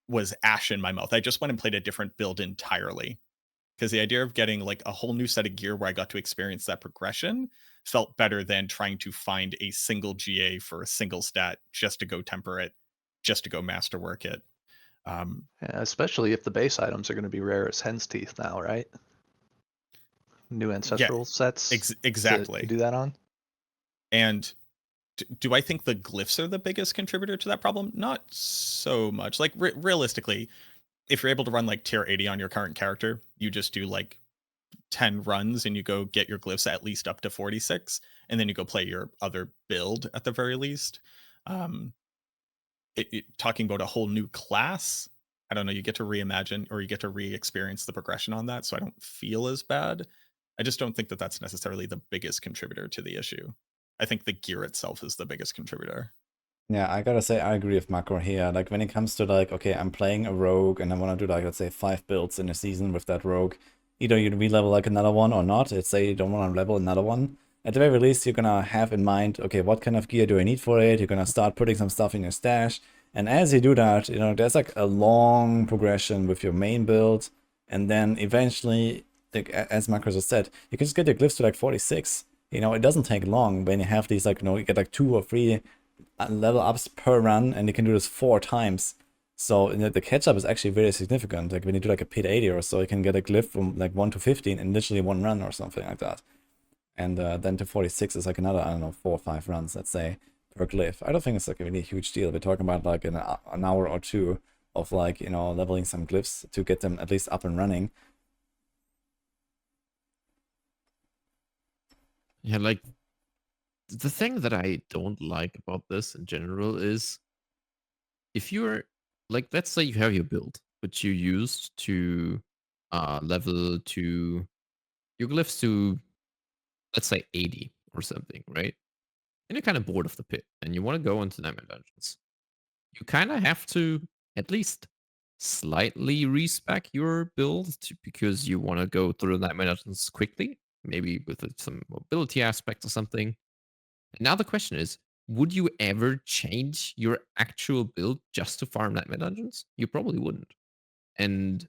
was ash in my mouth. I just went and played a different build entirely, because the idea of getting like a whole new set of gear where I got to experience that progression felt better than trying to find a single GA for a single stat just to go temper it, just to go masterwork it. Yeah, especially if the base items are going to be rare as hen's teeth now, right? New ancestral sets. Exactly. To do that on. And do I think the glyphs are the biggest contributor to that problem? Not so much. Like realistically, if you're able to run like tier 80 on your current character, you just do like 10 runs and you go get your glyphs at least up to 46, and then you go play your other build at the very least. Talking about a whole new class, I don't know, you get to reimagine or you get to re-experience the progression on that, so I don't feel as bad. I just don't think that that's necessarily the biggest contributor to the issue. I think the gear itself is the biggest contributor. Yeah, I gotta say, I agree with Macro here. Like, when it comes to, like, okay, I'm playing a rogue and I want to do, like, let's say 5 builds in a season with that rogue. Either you re-level, like, another one or not. Let's say you don't want to level another one. At the very least, you're gonna have in mind, okay, what kind of gear do I need for it? You're gonna start putting some stuff in your stash. And as you do that, you know, there's, like, a long progression with your main build. And then eventually, like, as Macro just said, you can just get your glyphs to, like, 46. You know, it doesn't take long when you have these, like, you know, you get, like, 2 or 3 level ups per run, and you can do this 4 times. So the catch up is actually very significant. Like when you do like a pit 80 or so, you can get a glyph from like 1 to 15 in literally 1 run or something like that. And then to 46 is like another, I don't know, 4 or 5 runs, let's say, per glyph. I don't think it's like a really huge deal. We're talking about like an hour or 2 of like, you know, leveling some glyphs to get them at least up and running. Yeah, like the thing that I don't like about this in general is if you're like, let's say you have your build, which you used to level to your glyphs to, let's say 80 or something, right? And you're kind of bored of the pit and you want to go into Nightmare Dungeons. You kind of have to at least slightly respec your build because you want to go through the Nightmare Dungeons quickly, maybe with some mobility aspect or something. And now the question is, would you ever change your actual build just to farm Nightmare Dungeons? You probably wouldn't. And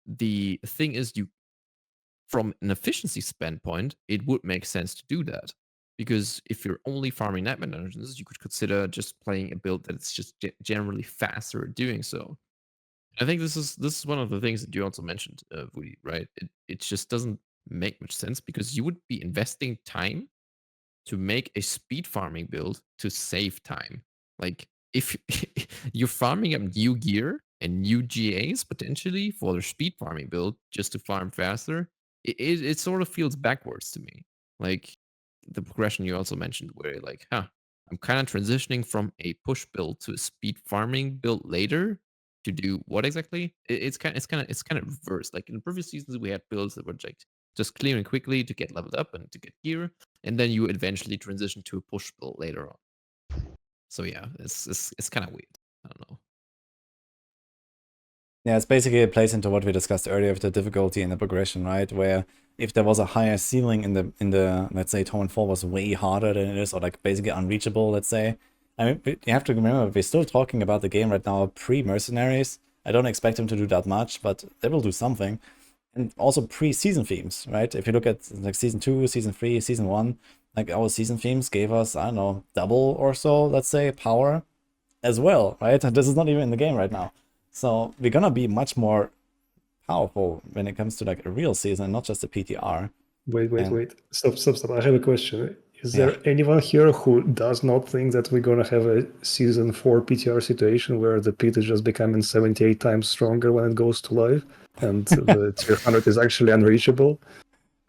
the thing is, you, from an efficiency standpoint, it would make sense to do that. Because if you're only farming Nightmare Dungeons, you could consider just playing a build that's just generally faster at doing so. I think this is one of the things that you also mentioned, Woody, right? It just doesn't make much sense because you would be investing time to make a speed farming build to save time. Like if you're farming up new gear and new GAs potentially for their speed farming build just to farm faster, it sort of feels backwards to me. Like the progression you also mentioned, where like, I'm kind of transitioning from a push build to a speed farming build later to do what exactly? It's kind of reversed. Like in previous seasons, we had builds that were like just clearing quickly to get leveled up and to get gear, and then you eventually transition to a push build later on. So yeah, it's kind of weird. I don't know. Yeah, it's basically it plays into what we discussed earlier with the difficulty and the progression, right? Where if there was a higher ceiling in the let's say Torment 4 was way harder than it is, or like basically unreachable, let's say. I mean, you have to remember we're still talking about the game right now pre-mercenaries. I don't expect them to do that much, but they will do something. And also pre-season themes, right? If you look at like season 2, season 3, season 1, like our season themes gave us, I don't know, double or so, let's say, power as well, right? And this is not even in the game right now. So we're gonna be much more powerful when it comes to like a real season, not just a PTR. Wait. Stop. I have a question. Is Yeah. there anyone here who does not think that we're gonna have a season 4 PTR situation where the pit is just becoming 78 times stronger when it goes to live, and the tier 100 is actually unreachable?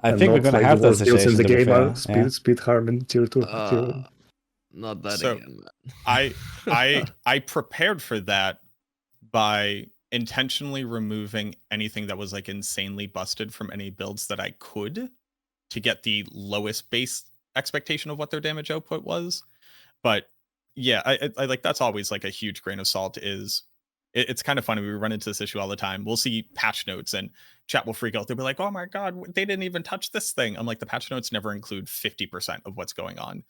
I and think we're not gonna like have the that worst deals in situation, the to be game fair. are speed harm in tier 2. Not that So, again, man. I prepared for that by intentionally removing anything that was like insanely busted from any builds that I could to get the lowest base expectation of what their damage output was. But yeah, I like that's always like a huge grain of salt. It's kind of funny. We run into this issue all the time. We'll see patch notes and chat will freak out. They'll be like, "Oh my god, they didn't even touch this thing." I'm like, the patch notes never include 50% of what's going on.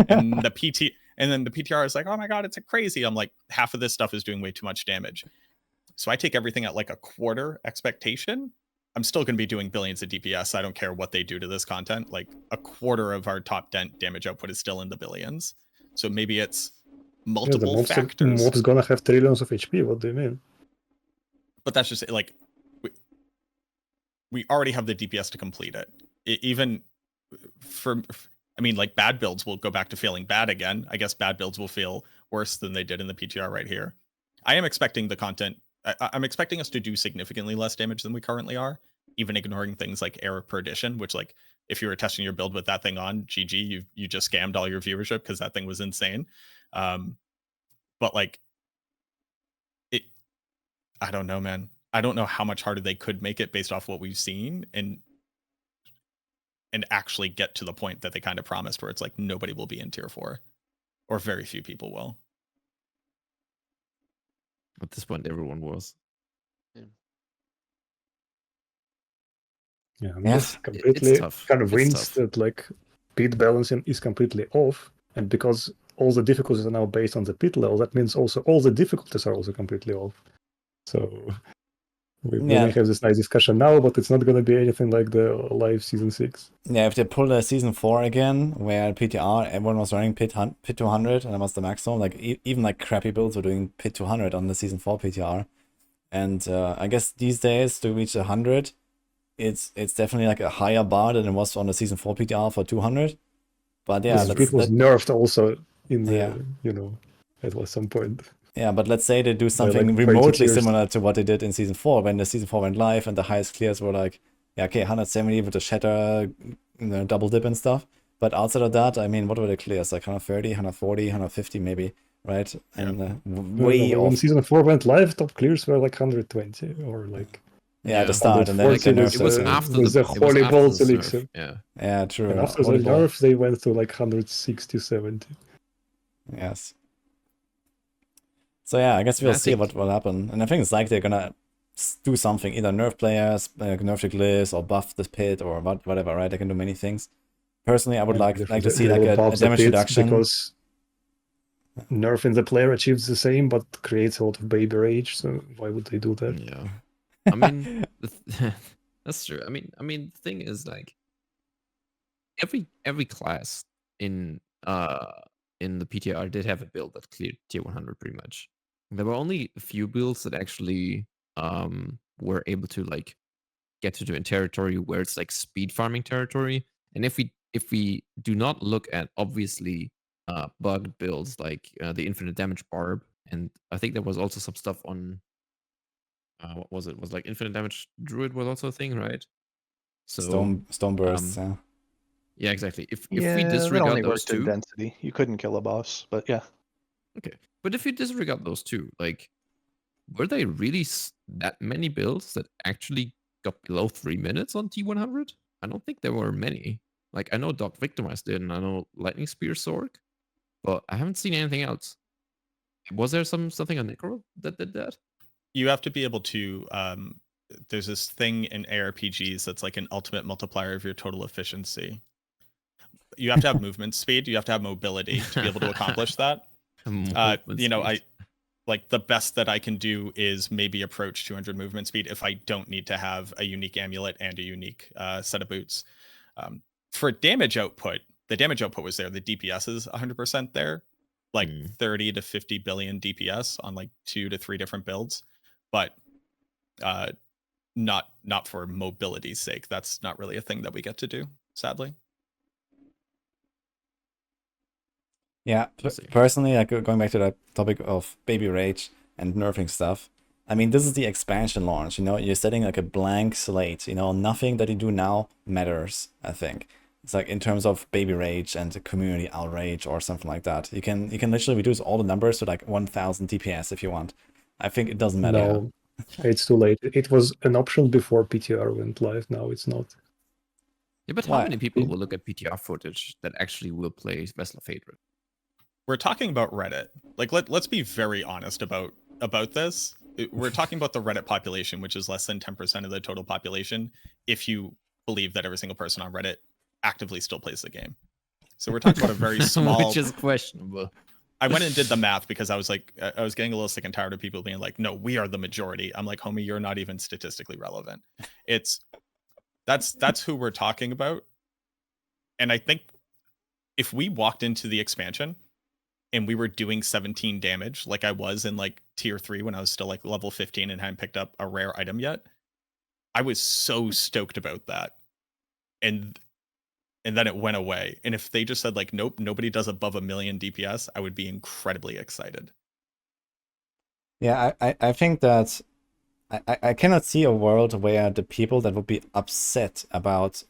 And the PTR is like, "Oh my god, it's a crazy." I'm like, half of this stuff is doing way too much damage. So I take everything at like a quarter expectation. I'm still going to be doing billions of DPS. I don't care what they do to this content. Like a quarter of our top damage output is still in the billions. So maybe it's multiple factors. Mob's gonna have trillions of HP. What do you mean? But that's just like we already have the DPS to complete it. Even for, I mean, like bad builds will go back to feeling bad again. I guess bad builds will feel worse than they did in the PTR right here. I am expecting the content. I'm expecting us to do significantly less damage than we currently are, even ignoring things like error perdition, which like if you were testing your build with that thing on, GG, you just scammed all your viewership because that thing was insane. But like I don't know, man. I don't know how much harder they could make it based off what we've seen and actually get to the point that they kind of promised where it's like nobody will be in tier 4 or very few people will. At this point, everyone was. Yeah, and Yeah. this completely tough. kind of It's wins tough. that like pit balancing is completely off, and because all the difficulties are now based on the pit level, that means also all the difficulties are also completely off. So we may have this nice discussion now, but it's not going to be anything like the live season 6. Yeah, if they pull a season 4 again, where PTR, everyone was running pit 200, and that was the maximum. Like even like crappy builds were doing pit 200 on the season 4 PTR. And I guess these days to reach 100, it's definitely like a higher bar than it was on the season 4 PTR for 200. But yeah, the pit was nerfed also in the Yeah. at some point. Yeah, but let's say they do something like 30 remotely tiers. similar to what they did in season 4, when the season 4 went live and the highest clears were like, yeah, okay, 170 with the shatter, double dip and stuff. But outside of that, I mean, what were the clears? Like 130, 140, 150 maybe, right? And way when off. season 4 went live, top clears were like 120 or like at the start, and then they 140 nerfed It was it. after with the the Holy after Balls the nerf, elixir. Yeah. Yeah, true. And after the Holy Ball. nerf, they went to like 160, 70. Yes. So yeah, I guess we'll I see think- what will happen. And I think it's like they're gonna do something, either nerf players, nerf the glyphs, or buff the pit, or whatever, right? They can do many things. Personally, I would like to see like a damage reduction. Because nerfing the player achieves the same, but creates a lot of baby rage. So why would they do that? Yeah. I mean, that's true. I mean, the thing is like every class in the PTR did have a build that cleared tier 100 pretty much. There were only a few builds that actually were able to like get to a territory where it's like speed farming territory. And if we do not look at obviously bugged builds like the infinite damage barb, and I think there was also some stuff on what was it? Was like infinite damage druid was also a thing, right? So Stone bursts, yeah. yeah, exactly. If Yeah, we that disregard only those worked in two, density. You couldn't kill a boss, but yeah. okay. But if you disregard those two, like, were they really that many builds that actually got below 3 minutes on T100? I don't think there were many. Like, I know Doc Victimized did, and I know Lightning Spear Sorg, but I haven't seen anything else. Was there something on Necro that did that? You have to be able to there's this thing in ARPGs that's like an ultimate multiplier of your total efficiency. You have to have movement speed, you have to have mobility to be able to accomplish that. I like the best that I can do is maybe approach 200 movement speed if I don't need to have a unique amulet and a unique set of boots. For damage output, the damage output was there. The DPS is 100% there, like 30 to 50 billion DPS on like 2 to 3 different builds, but not for mobility's sake. That's not really a thing that we get to do, sadly. Yeah, personally, like going back to that topic of baby rage and nerfing stuff, I mean, this is the expansion launch, you're setting like a blank slate, nothing that you do now matters, I think. It's like in terms of baby rage and community outrage or something like that. You can literally reduce all the numbers to like 1000 DPS if you want. I think it doesn't matter. No, it's too late. It was an option before PTR went live, now it's not. Yeah, but how many people will look at PTR footage that actually will play Vessel of Hatred? We're talking about Reddit. Like, let's be very honest about this. We're talking about the Reddit population, which is less than 10% of the total population, if you believe that every single person on Reddit actively still plays the game. So we're talking about a very small... Which is questionable. I went and did the math because I was like, I was getting a little sick and tired of people being like, no, we are the majority. I'm like, homie, you're not even statistically relevant. That's who we're talking about. And I think if we walked into the expansion and we were doing 17 damage like I was in like tier 3 when I was still like level 15 and hadn't picked up a rare item yet, I was so stoked about that. And then it went away. And if they just said like, nope, nobody does above 1 million DPS, I would be incredibly excited. Yeah, I think that I cannot see a world where the people that would be upset about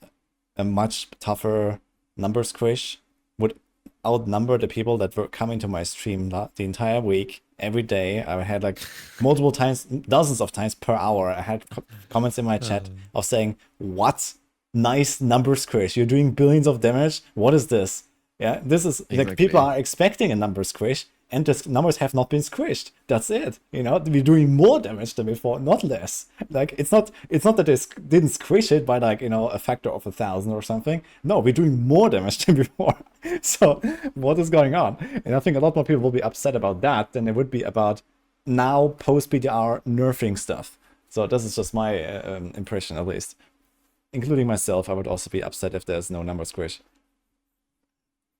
a much tougher number squish would outnumber the people that were coming to my stream the entire week every day. I had like multiple times, dozens of times per hour. I had comments in my chat of saying, "What? Nice number squish. You're doing billions of damage. What is this?" Yeah, this is like people Exactly. are expecting a number squish, and the numbers have not been squished. That's it. You know, we're doing more damage than before, not less. Like it's not that they didn't squish it by like, you know, a factor of 1,000 or something. No, we're doing more damage than before. So what is going on? And I think a lot more people will be upset about that than they would be about now post PTR nerfing stuff. So this is just my impression, at least. Including myself, I would also be upset if there's no number squish.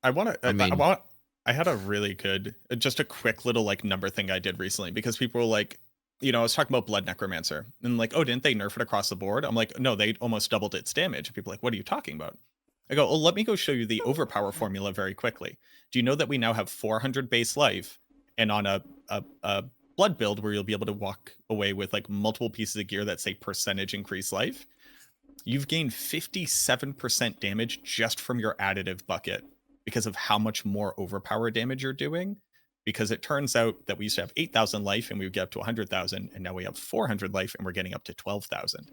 I had a really good, just a quick little like number thing I did recently, because people were like, you know, I was talking about Blood Necromancer and like, oh, didn't they nerf it across the board? I'm like, no, they almost doubled its damage. People are like, what are you talking about? I go, well, let me go show you the Overpower formula very quickly. Do you know that we now have 400 base life, and on a blood build where you'll be able to walk away with like multiple pieces of gear that say percentage increase life, you've gained 57% damage just from your additive bucket because of how much more overpower damage you're doing. Because it turns out that we used to have 8,000 life and we would get up to 100,000, and now we have 400 life and we're getting up to 12,000.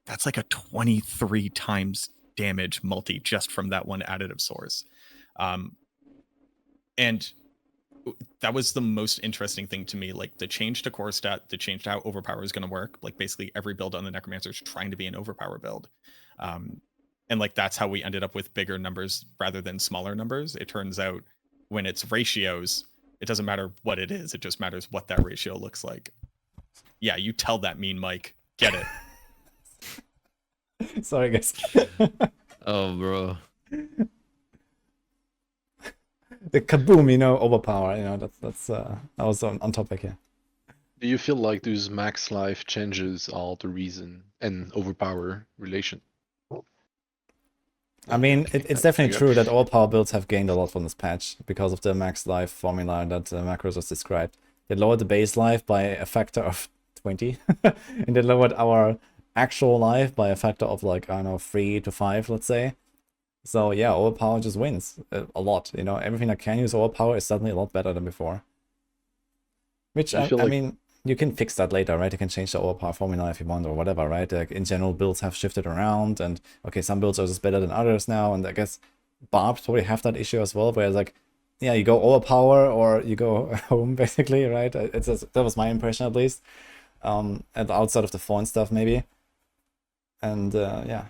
That's like a 23 times damage multi just from that one additive source. And that was the most interesting thing to me, like the change to core stat, the change to how overpower is going to work. Like basically every build on the Necromancer is trying to be an overpower build. And like that's how we ended up with bigger numbers rather than smaller numbers. It turns out when it's ratios, it doesn't matter what it is, it just matters what that ratio looks like. Yeah, you tell that mean Mike. Get it. Sorry, guys. Oh, bro. The kaboom, you know, overpower, you know, that's that was on topic here. Do you feel like those max life changes are the reason and overpower relation? I mean, it's definitely true that all power builds have gained a lot from this patch because of the max life formula that Macros was described. They lowered the base life by a factor of 20, and they lowered our actual life by a factor of like, I don't know, 3 to 5, let's say. So yeah, overpower just wins a lot. You know, everything that can use overpower is suddenly a lot better than before. Which, I mean, you can fix that later, right? You can change the overpower formula if you want or whatever, right? Like in general, builds have shifted around, and okay, some builds are just better than others now, and I guess Barbs probably have that issue as well, where it's like, yeah, you go overpower or you go home, basically, right? That was my impression at least. And outside of the phone stuff, maybe. And yeah.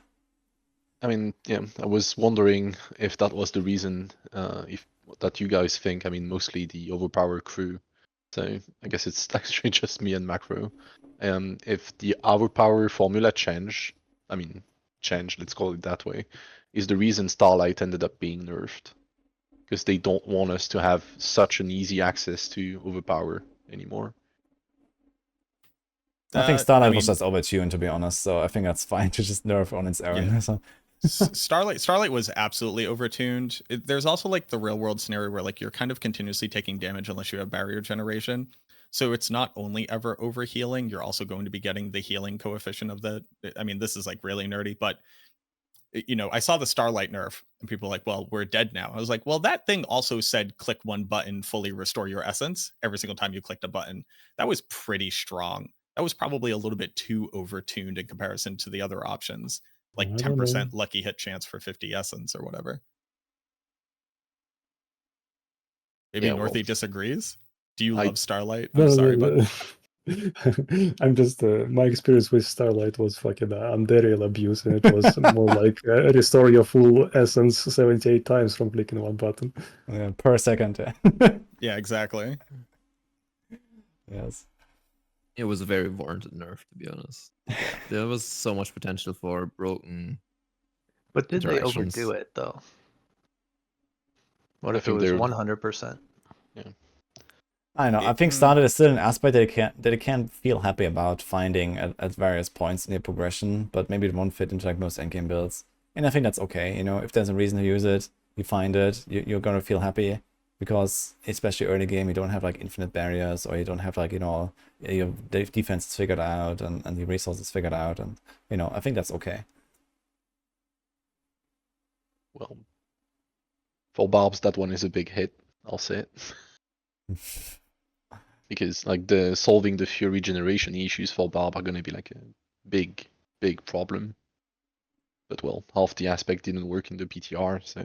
I mean, yeah, I was wondering if that was the reason, if that you guys think. I mean, mostly the overpower crew. So I guess it's actually just me and Macro. If the overpower formula change, let's call it that way, is the reason Starlight ended up being nerfed. Because they don't want us to have such an easy access to overpower anymore. I think Starlight was just overtuned, to be honest, so I think that's fine to just nerf on its own. Yeah. So. Starlight was absolutely overtuned. There's also like the real world scenario where like you're kind of continuously taking damage unless you have barrier generation. So it's not only ever over healing, you're also going to be getting the healing coefficient of the, I mean, this is like really nerdy, but you know, I saw the Starlight nerf and people were like, well, we're dead now. I was like, well, that thing also said click one button, fully restore your essence every single time you clicked a button. That was pretty strong. That was probably a little bit too overtuned in comparison to the other options, like 10% lucky hit chance for 50 essence or whatever. Maybe Northy disagrees. Do you love Starlight? I'm sorry, but I'm just my experience with Starlight was fucking Underreal abuse, and it was more like restore your full essence 78 times from clicking one button. Yeah, per second. Yeah, exactly. Yes. It was a very warranted nerf, to be honest. There was so much potential for broken. But did they overdo it though? What if it was 100%? Yeah. I don't know. I think Starlight is still an aspect that it can feel happy about finding at various points in the progression, but maybe it won't fit into like most endgame builds. And I think that's okay. You know, if there's a reason to use it, you find it, you're gonna feel happy, because especially early game, you don't have like infinite barriers, or you don't have like, you know, your defense is figured out and the resources figured out, and you know, I think that's okay. Well, for Barbs, that one is a big hit. I'll say it. because like the solving the fury generation issues for Barb are gonna be like a big problem. But well, half the aspect didn't work in the PTR, so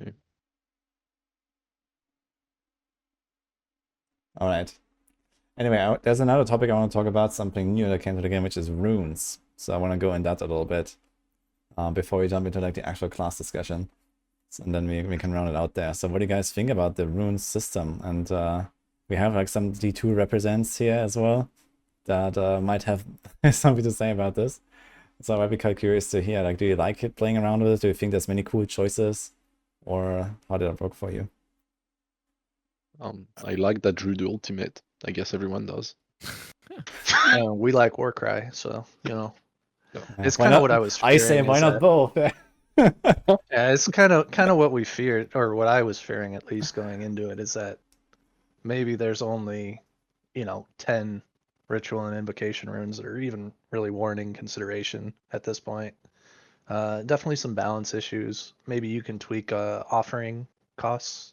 All right. Anyway, there's another topic I want to talk about, something new that came to the game, which is runes. So I want to go in that a little bit before we jump into like the actual class discussion. And then we can round it out there. So what do you guys think about the rune system? And we have like some D2 represents here as well that might have something to say about this. So I'd be quite curious to hear, like, do you like it playing around with it? Do you think there's many cool choices? Or how did it work for you? I like that Druid ultimate. I guess everyone does. We like Warcry, so it's Why kind of not- what I was. I say, fearing why is not that- both? Yeah, it's kind of what we feared, or what I was fearing at least going into it, is that maybe there's only 10 ritual and invocation runes that are even really warning consideration at this point. Definitely some balance issues. Maybe you can tweak offering costs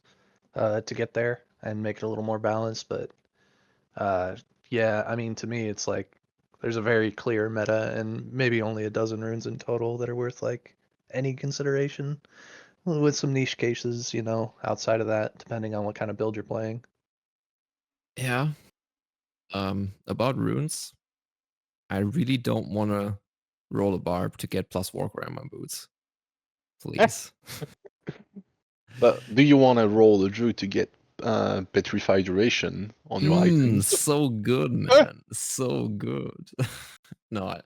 to get there and make it a little more balanced, but yeah, I mean, to me it's like there's a very clear meta and maybe only a dozen runes in total that are worth like any consideration, with some niche cases outside of that, depending on what kind of build you're playing. Yeah. About runes, I really don't want to roll a barb to get plus Warcry on my boots. Please. But do you want to roll the Druid to get petrified duration on your items? So good, man. So good. No,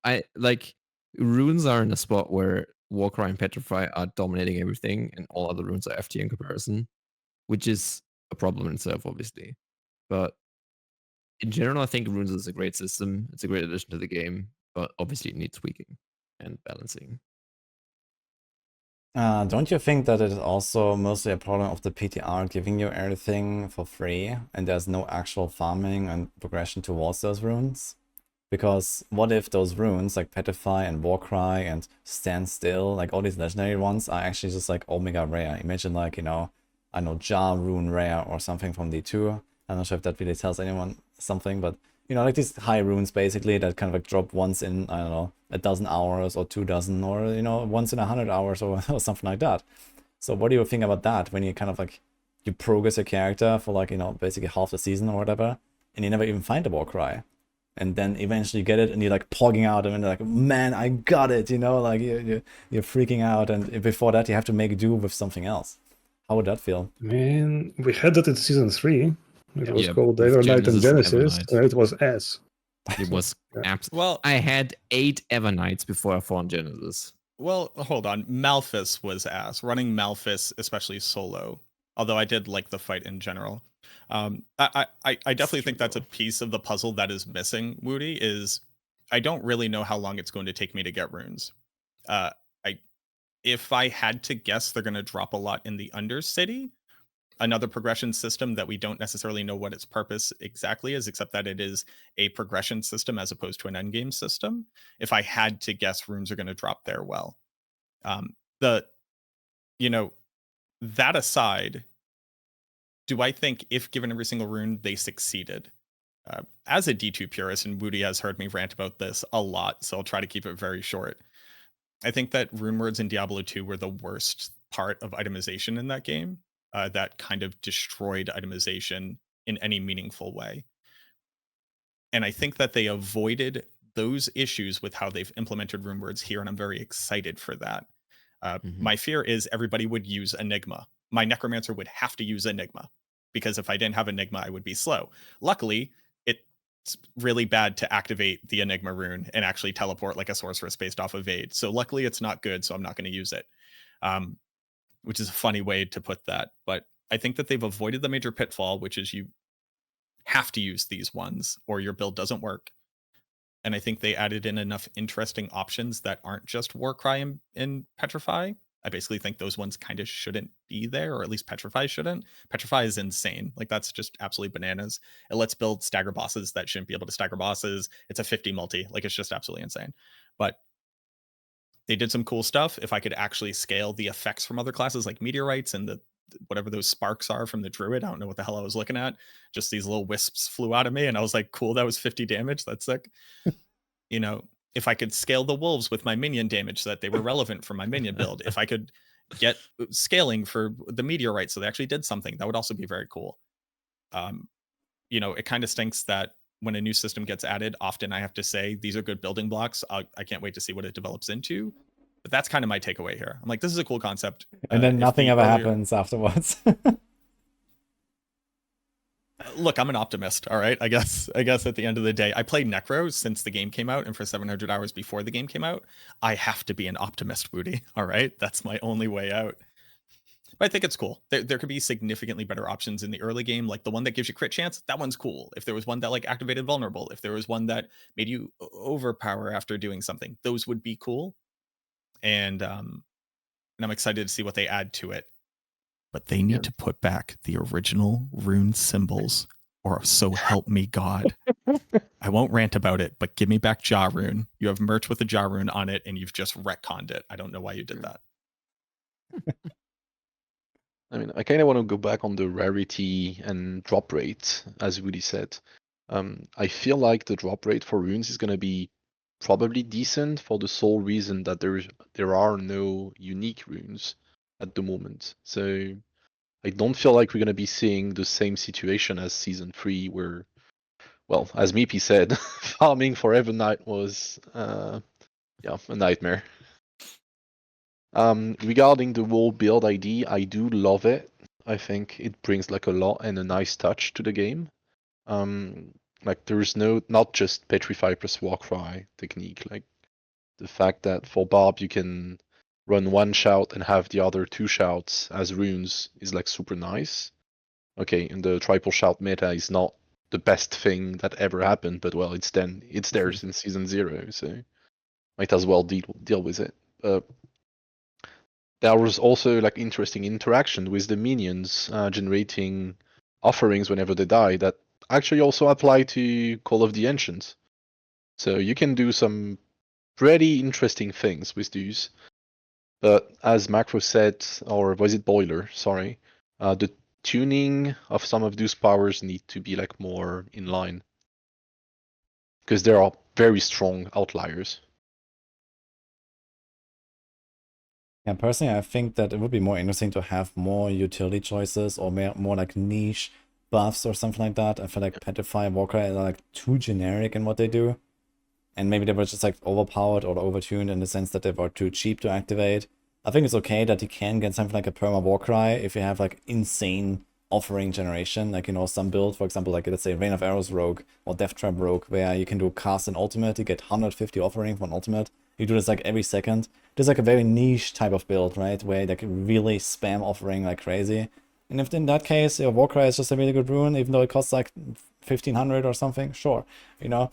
I like runes are in a spot where Warcry and Petrify are dominating everything, and all other runes are FT in comparison, which is a problem in itself, obviously. But in general, I think runes is a great system. It's a great addition to the game, but obviously it needs tweaking and balancing. Don't you think that it is also mostly a problem of the PTR giving you everything for free and there's no actual farming and progression towards those runes? Because what if those runes like Petrify and Warcry and Stand Still, like all these legendary ones, are actually just like Omega rare? Imagine like, I know Jar Rune rare or something from D2. I'm not sure if that really tells anyone something, but like these high runes basically that kind of like drop once in, I don't know, a dozen hours or 2 dozen or, once in 100 hours or something like that. So what do you think about that when you kind of like, you progress your character for like, basically half the season or whatever, and you never even find a Warcry? And then eventually you get it and you're like pogging out and you're like, man, I got it, like you're freaking out, and before that you have to make do with something else. How would that feel? I mean, we had that in season 3. It was Yeah, called with Evernight and Genesis and Genesis, Evernight. and it was ass. It was Yeah. Well, I had 8 Evernights before I found Genesis. well, hold on. Malphus was ass. Running Malphus, especially solo. Although I did like the fight in general. I definitely think that's a piece of the puzzle that is missing, Woody, is I don't really know how long it's going to take me to get runes. If I had to guess, they're going to drop a lot in the Undercity, another progression system that we don't necessarily know what its purpose exactly is, except that it is a progression system as opposed to an endgame system. If I had to guess, runes are going to drop there. Well, that aside, do I think if given every single rune, they succeeded? As a D2 purist, and Woody has heard me rant about this a lot, so I'll try to keep it very short. I think that rune words in Diablo 2 were the worst part of itemization in that game. That kind of destroyed itemization in any meaningful way. And I think that they avoided those issues with how they've implemented rune words here, and I'm very excited for that. My fear is everybody would use Enigma. My Necromancer would have to use Enigma, because if I didn't have Enigma, I would be slow. Luckily, it's really bad to activate the Enigma rune and actually teleport like a sorceress based off of Evade. So luckily it's not good, so I'm not going to use it. Which is a funny way to put that. But I think that they've avoided the major pitfall, which is you have to use these ones or your build doesn't work. And I think they added in enough interesting options that aren't just Warcry and Petrify. I basically think those ones kind of shouldn't be there, or at least Petrify shouldn't. Petrify is insane. Like, that's just absolutely bananas. It lets build stagger bosses that shouldn't be able to stagger bosses. It's a 50 multi. Like, it's just absolutely insane. But they did some cool stuff. If I could actually scale the effects from other classes like meteorites and the whatever those sparks are from the Druid. I don't know what the hell I was looking at. Just these little wisps flew out of me, and I was like, cool, that was 50 damage. That's sick. You know, if I could scale the wolves with my minion damage so that they were relevant for my minion build, if I could get scaling for the meteorite so they actually did something, that would also be very cool. You know, it kind of stinks that when a new system gets added, often I have to say these are good building blocks. I can't wait to see what it develops into. But that's kind of my takeaway here. I'm like, this is a cool concept. And then If nothing the ever earlier- happens afterwards. Look, I'm an optimist. All right, I guess at the end of the day, I played Necro since the game came out, and for 700 hours before the game came out, I have to be an optimist, Woody. All right, that's my only way out. But I think it's cool. There could be significantly better options in the early game, like the one that gives you crit chance. That one's cool. If there was one that like activated vulnerable, if there was one that made you overpower after doing something, those would be cool. And I'm excited to see what they add to it. But they need to put back the original rune symbols, or so help me God. I won't rant about it, but give me back Ja Rune. You have merch with the Ja Rune on it, and you've just retconned it. I don't know why you did that. I mean, I kind of want to go back on the rarity and drop rate, as Woody said. I feel like the drop rate for runes is going to be probably decent for the sole reason that there are no unique runes at the moment. So I don't feel like we're going to be seeing the same situation as Season 3 where, well, as Meepy said, farming for Evernight was a nightmare. Regarding the whole build ID, I do love it. I think it brings like a lot and a nice touch to the game. Like there's not just Petrify plus Warcry technique. Like the fact that for Barb you can run one shout and have the other two shouts as runes is like super nice. Okay, and the triple shout meta is not the best thing that ever happened, but well, it's there since Season 0, so might as well deal with it. There was also like interesting interaction with the minions generating offerings whenever they die that actually also apply to Call of the Ancients. So you can do some pretty interesting things with these. But as Macro said, or was it Boiler? Sorry, the tuning of some of those powers need to be like more in line because there are very strong outliers. Yeah, personally, I think that it would be more interesting to have more utility choices or more like niche buffs or something like that. I feel like Petrify and Warcry are like too generic in what they do. And maybe they were just like overpowered or overtuned in the sense that they were too cheap to activate. I think it's okay that you can get something like a Perma Warcry if you have like insane offering generation. Like, you know, some build, for example, like let's say Rain of Arrows Rogue or Death Trap Rogue, where you can do cast an ultimate, you get 150 offering for an ultimate. You do this like every second. There's like a very niche type of build, right? Where like really spam offering like crazy. And if in that case, your Warcry is just a really good rune, even though it costs like 1500 or something, sure, you know.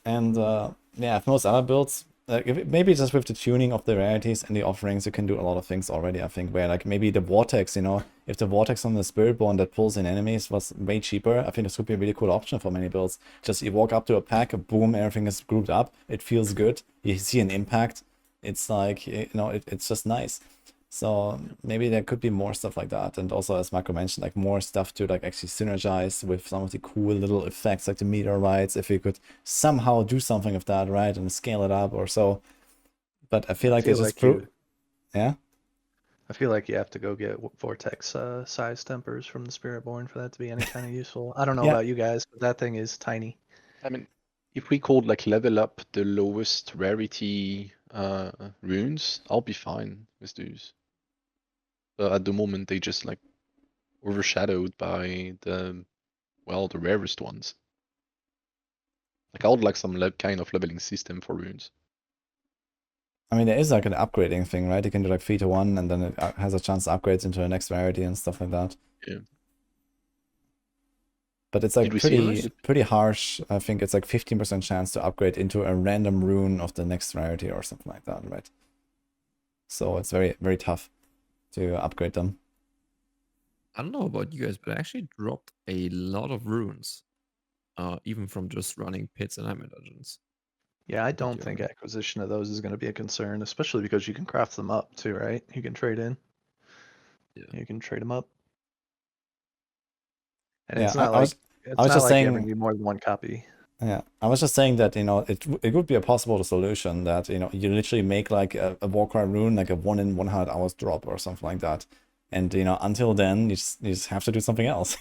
And yeah, if most other builds, like maybe just with the tuning of the rarities and the offerings, you can do a lot of things already, I think, where like maybe the Vortex, you know, if the Vortex on the Spiritborn that pulls in enemies was way cheaper, I think this would be a really cool option for many builds. Just you walk up to a pack, boom, everything is grouped up, it feels good, you see an impact, it's like, you know, it's just nice. So maybe there could be more stuff like that. And also, as Marco mentioned, like more stuff to like actually synergize with some of the cool little effects like the meteorites, if you could somehow do something with that, right? And scale it up or so. But I feel like it's just yeah? I feel like you have to go get Vortex size tempers from the Spiritborn for that to be any kind of useful. I don't know about you guys, but that thing is tiny. I mean, if we could like level up the lowest rarity runes, I'll be fine with those. At the moment, they just like overshadowed by the rarest ones. Like I would like some kind of leveling system for runes. I mean, there is like an upgrading thing, right? You can do like 3 to 1, and then it has a chance to upgrade into the next rarity and stuff like that. Yeah. But it's like pretty harsh. I think it's like 15% chance to upgrade into a random rune of the next rarity or something like that, right? So it's very, very tough to upgrade them. I don't know about you guys, but I actually dropped a lot of runes, even from just running pits and nightmare dungeons. Yeah, I don't think acquisition of those is going to be a concern, especially because you can craft them up too, right? You can trade in. You can trade them up. And Yeah, it's not I like was it's I was not just like saying- you ever need more than one copy. Yeah, I was just saying that, it would be a possible solution that, you literally make like a Warcry rune, like a 1 in 100 hours drop or something like that. And, until then, you just have to do something else,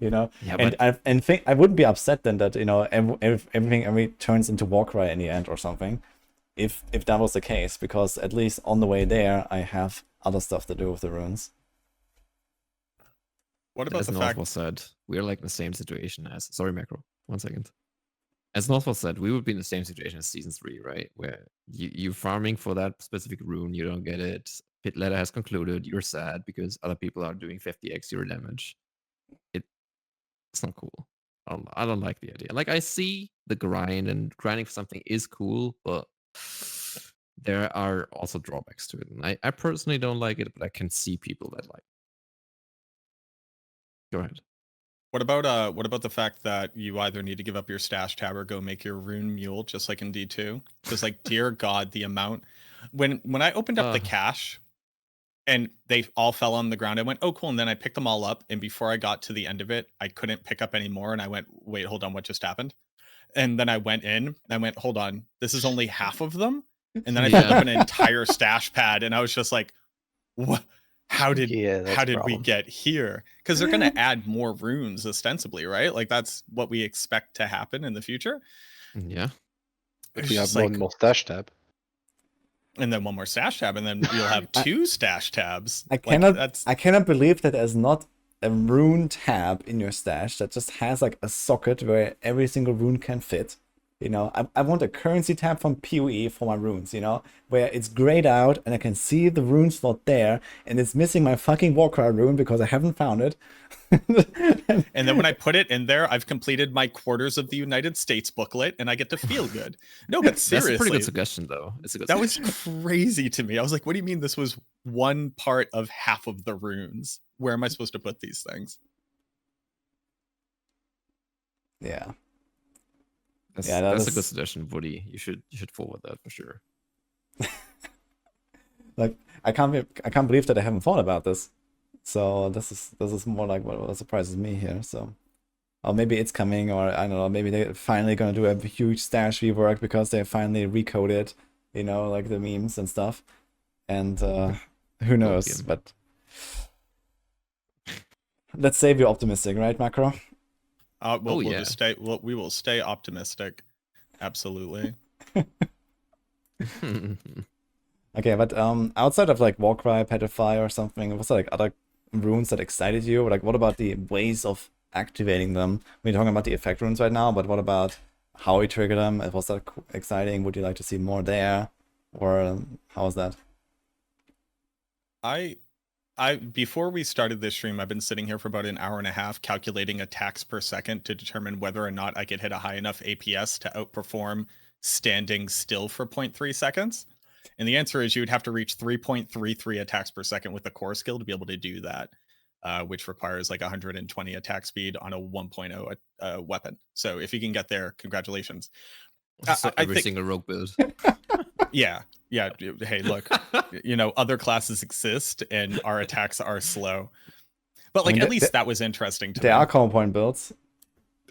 Yeah, And I wouldn't be upset then that, everything turns into Warcry in the end or something, if that was the case, because at least on the way there, I have other stuff to do with the runes. What about as the North fact? was said, we're like in the same situation as. Sorry, Macro. 1 second. As North was said, we would be in the same situation as Season 3, right? Where you're farming for that specific rune, you don't get it. Pit ladder has concluded, you're sad because other people are doing 50x your damage. It's not cool. I don't like the idea. Like, I see the grind, and grinding for something is cool, but there are also drawbacks to it. And I personally don't like it, but I can see people that like it. Go ahead. What about the fact that you either need to give up your stash tab or go make your rune mule, just like in D2? Because like, dear God, the amount when I opened up the cache and they all fell on the ground, I went, oh cool, and then I picked them all up, and before I got to the end of it, I couldn't pick up any more, and I went, wait, hold on, what just happened? And then I went in, and I went, hold on, this is only half of them, and then I filled up an entire stash pad, and I was just like, what? How did we get here? Because they're going to add more runes ostensibly, right? Like that's what we expect to happen in the future. Yeah. But we have one more stash tab. And then one more stash tab, and then we'll have 2 stash tabs. I cannot believe that there's not a rune tab in your stash that just has like a socket where every single rune can fit. I want a currency tab from PoE for my runes, where it's grayed out and I can see the rune slot there, and it's missing my fucking Warcry rune because I haven't found it. And then when I put it in there, I've completed my Quarters of the United States booklet, and I get to feel good. No, but seriously, that's a pretty good suggestion, though. It's a good that suggestion. was crazy to me. I was like, what do you mean this was one part of half of the runes? Where am I supposed to put these things? Yeah. That's a good suggestion, Woody. You should forward that for sure. Like, I can't believe that I haven't thought about this. So this is more like what surprises me here. So, or maybe it's coming, or I don't know. Maybe they're finally gonna do a huge stash rework because they finally recoded, like the memes and stuff. And who knows? But let's say we're optimistic, right, Macro? We will stay optimistic. Absolutely. Okay, but outside of like Warcry, Petrify or something, was there like other runes that excited you? Like, what about the ways of activating them? We're talking about the effect runes right now, but what about how we trigger them? Was that exciting? Would you like to see more there, or how was that? Before we started this stream, I've been sitting here for about an hour and a half calculating attacks per second to determine whether or not I could hit a high enough APS to outperform standing still for 0.3 seconds. And the answer is you would have to reach 3.33 attacks per second with the core skill to be able to do that, which requires like 120 attack speed on a 1.0 weapon. So if you can get there, congratulations. So every single rogue build. Yeah. Hey, look, other classes exist and our attacks are slow. But like, at least that was interesting to me. There are common point builds.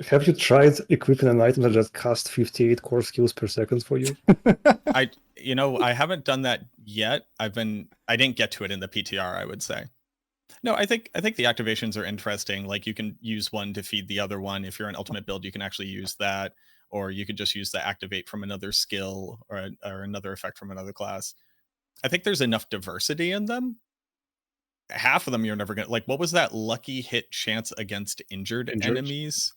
Have you tried equipping an item that just casts 58 core skills per second for you? I haven't done that yet. I didn't get to it in the PTR, I would say. No, I think the activations are interesting. Like, you can use one to feed the other one. If you're an ultimate build, you can actually use that. Or you could just use the activate from another skill or another effect from another class. I think there's enough diversity in them. Half of them you're never going to... Like, what was that lucky hit chance against injured enemies?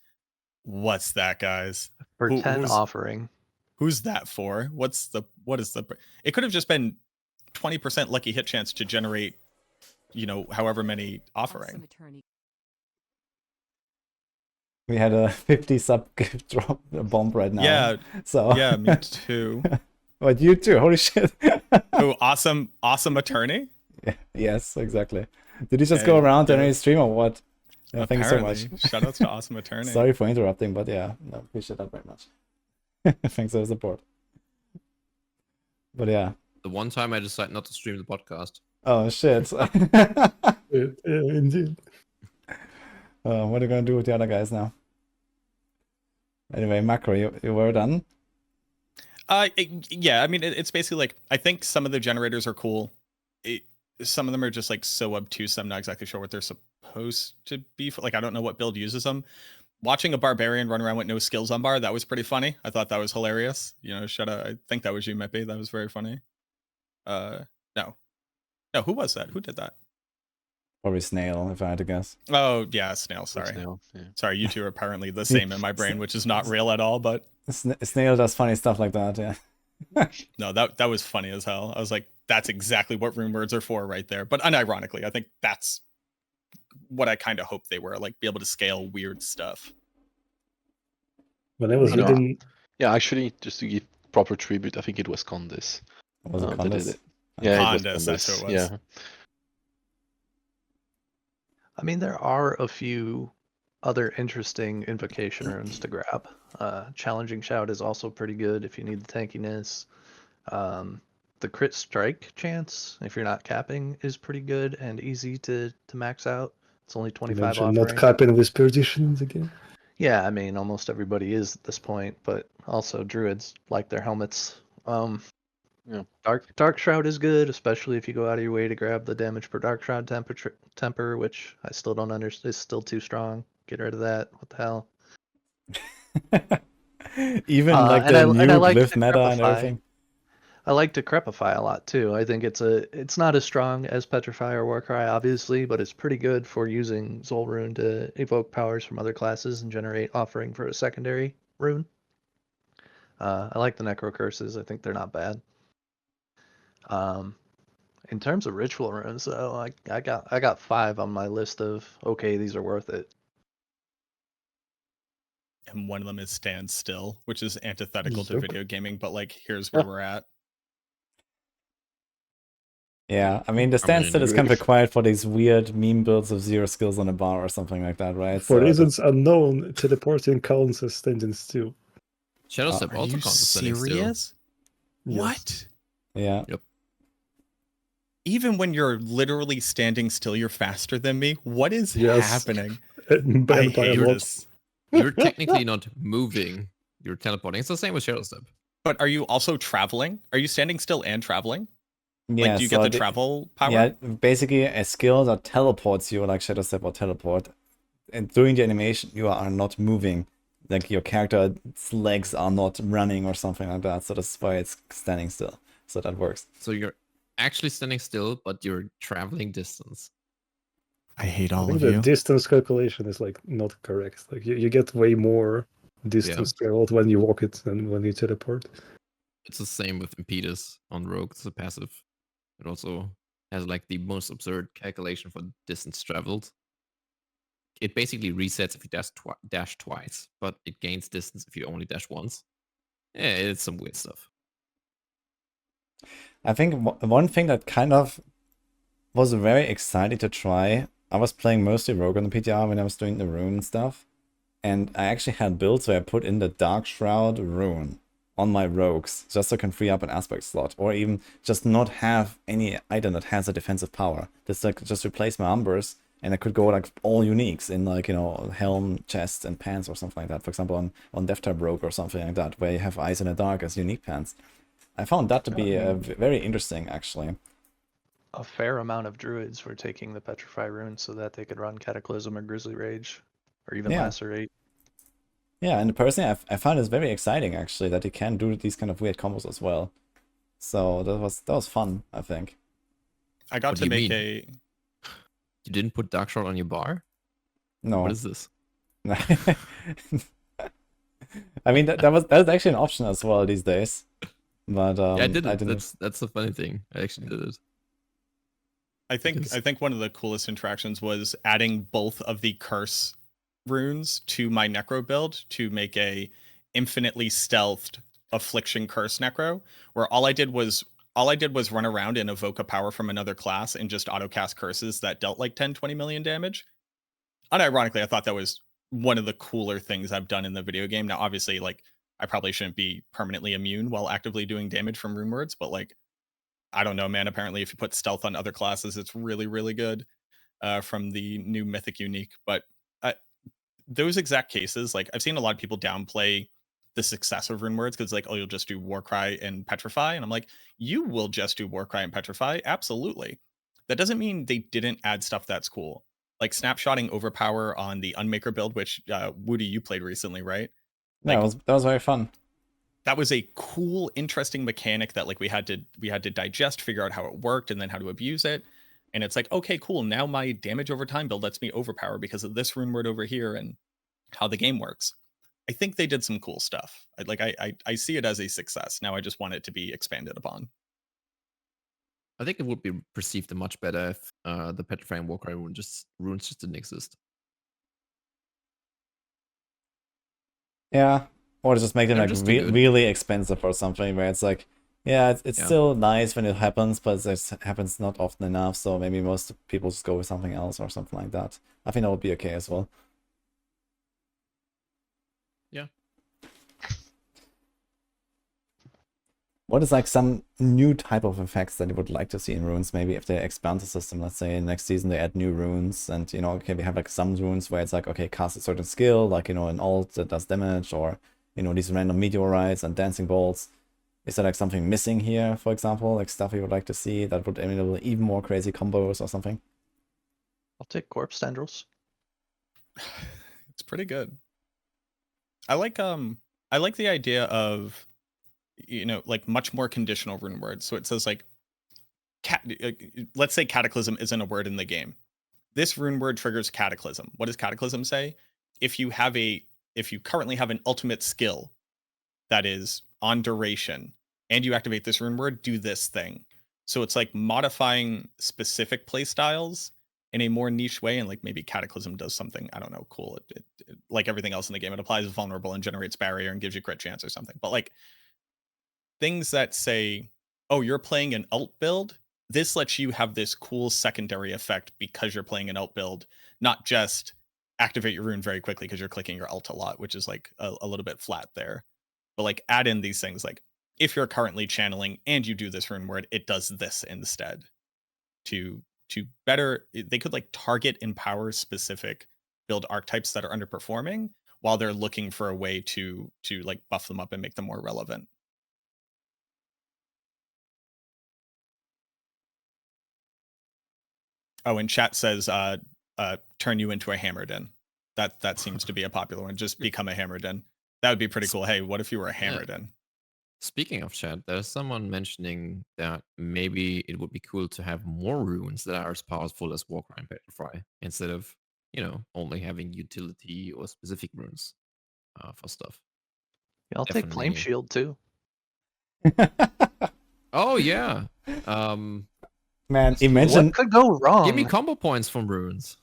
What's that, guys? For 10 offering. Who's that for? What is the... It could have just been 20% lucky hit chance to generate, however many offering. We had a 50 sub drop bomb right now. Yeah. So yeah, me too. But you too. Holy shit. Oh, awesome attorney. Yeah, yes, exactly. Did you just go around during your stream or what? Yeah, thank you so much. Shout outs to awesome attorney. Sorry for interrupting, but yeah, no, appreciate that very much. Thanks for the support. But yeah. The one time I decided not to stream the podcast. Oh shit. Indeed. What are you gonna do with the other guys now? Anyway, macro, you were done? Yeah, I mean, it's basically like, I think some of the generators are cool. Some of them are just like so obtuse, I'm not exactly sure what they're supposed to be for. Like, I don't know what build uses them. Watching a barbarian run around with no skills on bar, that was pretty funny. I thought that was hilarious. You know, I think that was you, Mippy. That was very funny. No, who was that? Who did that? Probably Snail, if I had to guess. Oh yeah, Snail. Sorry, Snail, yeah. sorry. You two are apparently the same in my brain, which is not real at all. But Snail does funny stuff like that, yeah. no, that was funny as hell. I was like, that's exactly what rune words are for right there. But unironically, I think that's what I kind of hoped they were, like, be able to scale weird stuff. When I was You know, reading, Yeah, actually, just to give proper tribute, I think it was Condis. Was it that did Condis? it. Yeah, Condis, it was that's who it was. Yeah. I mean, there are a few other interesting invocation runes to grab. Challenging Shout is also pretty good if you need the tankiness. The crit strike chance, if you're not capping, is pretty good and easy to max out. It's only 25 mentioned not offering. capping with perditions again. Yeah, I mean, almost everybody is at this point, but also druids like their helmets. Yeah. Dark Shroud is good, especially if you go out of your way to grab the damage per Dark Shroud temper, which I still don't understand. It's still too strong. Get rid of that. What the hell? Even like the new Glyph meta and everything. I like Decrepify a lot too. I think it's not as strong as Petrify or Warcry, obviously, but it's pretty good for using Zol Rune to evoke powers from other classes and generate offering for a secondary rune. I like the Necro Curses. I think they're not bad. In terms of ritual runes, though, I got 5 on my list of okay, these are worth it. And one of them is Stand Still, which is antithetical to Yep. video gaming, but like, here's where we're at. Yeah, I mean, the standstill is kind of required for these weird meme builds of 0 skills on a bar or something like that, right? For reasons unknown, teleporting counts as standing still. Shadow Step Are also you counts as standing still. serious? Yes. What? Yeah. Yep. Even when you're literally standing still, you're faster than me? What is Yes. happening? Banned I by a hate lot. this. You're technically not moving. You're teleporting. It's the same with Shadow Step. But are you also traveling? Are you standing still and traveling? Yeah, Like, do you so get the travel power? Yeah, basically a skill that teleports you, like Shadow Step or Teleport. And during the animation, you are not moving. Like, your character's legs are not running or something like that. So that's why it's standing still. So that works. So you're actually standing still, but you're traveling distance. I hate I all think of the you. distance calculation is like not correct. Like you get way more distance traveled when you walk it than when you teleport. It's the same with Impetus on Rogue. It's a passive. It also has like the most absurd calculation for distance traveled. It basically resets if you dash twice, but it gains distance if you only dash once. Yeah, it's some weird stuff. I think one thing that kind of was very exciting to try, I was playing mostly Rogue on the PTR when I was doing the Rune stuff. And I actually had builds where I put in the Dark Shroud Rune on my rogues, just so I can free up an aspect slot, or even just not have any item that has a defensive power. Just replace my Umbers, and I could go like all uniques in, like, you know, helm, chest, and pants or something like that. For example, on Death Type Rogue or something like that, where you have Eyes in the Dark as unique pants. I found that to be very interesting, actually. A fair amount of druids were taking the Petrify rune so that they could run Cataclysm or Grizzly Rage, or even Lacerate. Yeah, and personally, I found this very exciting, actually, that you can do these kind of weird combos as well. So that was fun, I think. I got to make You didn't put Dark Shroud on your bar? No. What is this? I mean, that's actually an option as well these days. But yeah, I did it. I didn't. That's the funny thing. I actually did it. I think one of the coolest interactions was adding both of the curse runes to my necro build to make a infinitely stealthed affliction curse necro, where all I did was run around and evoke a power from another class and just autocast curses that dealt like 10-20 million damage. Unironically, I thought that was one of the cooler things I've done in the video game. Now, obviously, like, I probably shouldn't be permanently immune while actively doing damage from rune words, but like, I don't know, man. Apparently, if you put stealth on other classes, it's really, really good from the new Mythic Unique. But those exact cases, like I've seen a lot of people downplay the success of rune words because like, oh, you'll just do Warcry and Petrify. And I'm like, you will just do Warcry and Petrify. Absolutely. That doesn't mean they didn't add stuff that's cool. Like snapshotting Overpower on the Unmaker build, which Woody, you played recently, right? Yeah, Like, that was very fun. That was a cool, interesting mechanic that like we had to digest, figure out how it worked, and then how to abuse it. And it's like, okay, cool. Now my damage over time build lets me overpower because of this rune word over here and how the game works. I think they did some cool stuff. I see it as a success. Now I just want it to be expanded upon. I think it would be perceived much better if the Petrify and Warcry runes just didn't exist. Yeah, or just make them They're like just too good. really expensive or something where it's like, yeah, it's Yeah. still nice when it happens, but it happens not often enough. So maybe most people just go with something else or something like that. I think that would be okay as well. Yeah. What is like some new type of effects that you would like to see in runes? Maybe if they expand the system, let's say next season they add new runes, and you know, okay, we have like some runes where it's like, okay, cast a certain skill, like you know, an ult that does damage, or you know, these random meteorites and dancing bolts. Is there like something missing here, for example, like stuff you would like to see that would enable even more crazy combos or something? I'll take corpse tendrils. It's pretty good. I like the idea of, you know, like much more conditional rune words. So it says like let's say cataclysm isn't a word in the game. This rune word triggers cataclysm. What does cataclysm say? If you currently have an ultimate skill that is on duration and you activate this rune word, do this thing. So it's like modifying specific play styles in a more niche way, and like maybe cataclysm does something, I don't know, cool. It like everything else in the game, it applies vulnerable and generates barrier and gives you crit chance or something. But like things that say, oh, you're playing an ult build, this lets you have this cool secondary effect because you're playing an ult build, not just activate your rune very quickly because you're clicking your ult a lot, which is like a little bit flat there. But like add in these things like if you're currently channeling and you do this rune word, it does this instead. To better, they could like target empower specific build archetypes that are underperforming while they're looking for a way to like buff them up and make them more relevant. Oh, and chat says turn you into a Hammerden. That seems to be a popular one. Just become a Hammerden. That would be pretty cool. Hey, what if you were a Hammerden? Speaking of chat, there's someone mentioning that maybe it would be cool to have more runes that are as powerful as Warcry and Petrify instead of, you know, only having utility or specific runes for stuff. Yeah, I'll take flame Definitely. shield too. Oh yeah. Man, That's cool. imagine. What could go wrong? Give me combo points from runes.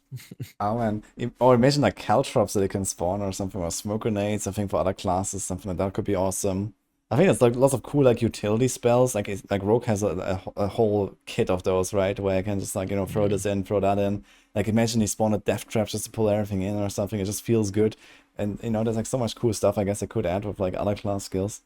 Oh man, or imagine like caltrops that they can spawn or something, or smoke grenades. I think for other classes, something like that could be awesome. I think it's like lots of cool like utility spells. Like like Rogue has a whole kit of those, right? Where I can just like, you know, throw this in, throw that in. Like imagine you spawn a death trap just to pull everything in or something. It just feels good. And you know, there's like so much cool stuff I guess I could add with like other class skills.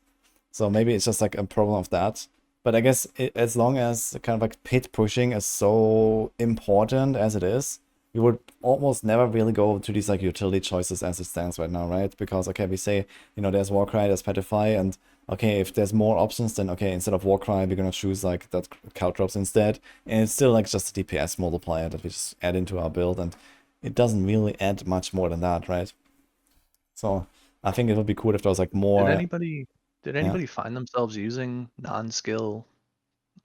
So maybe it's just like a problem of that. But I guess as long as kind of like pit pushing is so important as it is, you would almost never really go to these like utility choices as it stands right now, right? Because okay, we say, you know, there's Warcry, there's Petrify, and okay, if there's more options, then okay, instead of Warcry, we're gonna choose like that caltrops instead, and it's still like just a DPS multiplier that we just add into our build, and it doesn't really add much more than that, right? So I think it would be cool if there was like more. Did anybody find themselves using non-skill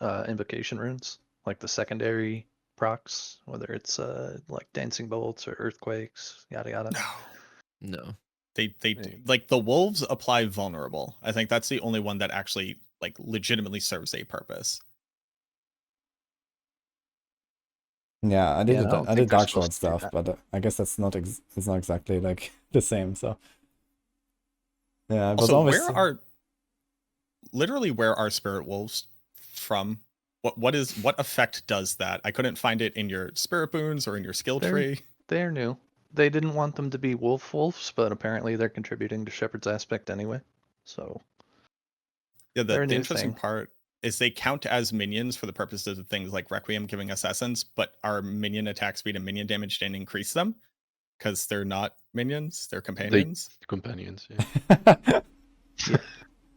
invocation runes, like the secondary procs, whether it's like dancing bolts or earthquakes, yada yada? No. They do. Like the wolves apply vulnerable. I think that's the only one that actually like legitimately serves a purpose. Yeah, I did Yeah, I don't I think did they're Dark Short supposed to do stuff, that. but I guess that's not it's not exactly like the same. So yeah, it was Also, always where are spirit wolves from? What effect does that? I couldn't find it in your spirit boons or in your skill tree. They're new. They didn't want them to be wolves, but apparently they're contributing to Shepherd's aspect anyway. So Yeah, they're the a new interesting thing. part is they count as minions for the purposes of things like Requiem giving us essence, but our minion attack speed and minion damage didn't increase them because they're not minions, they're companions. Companions, yeah.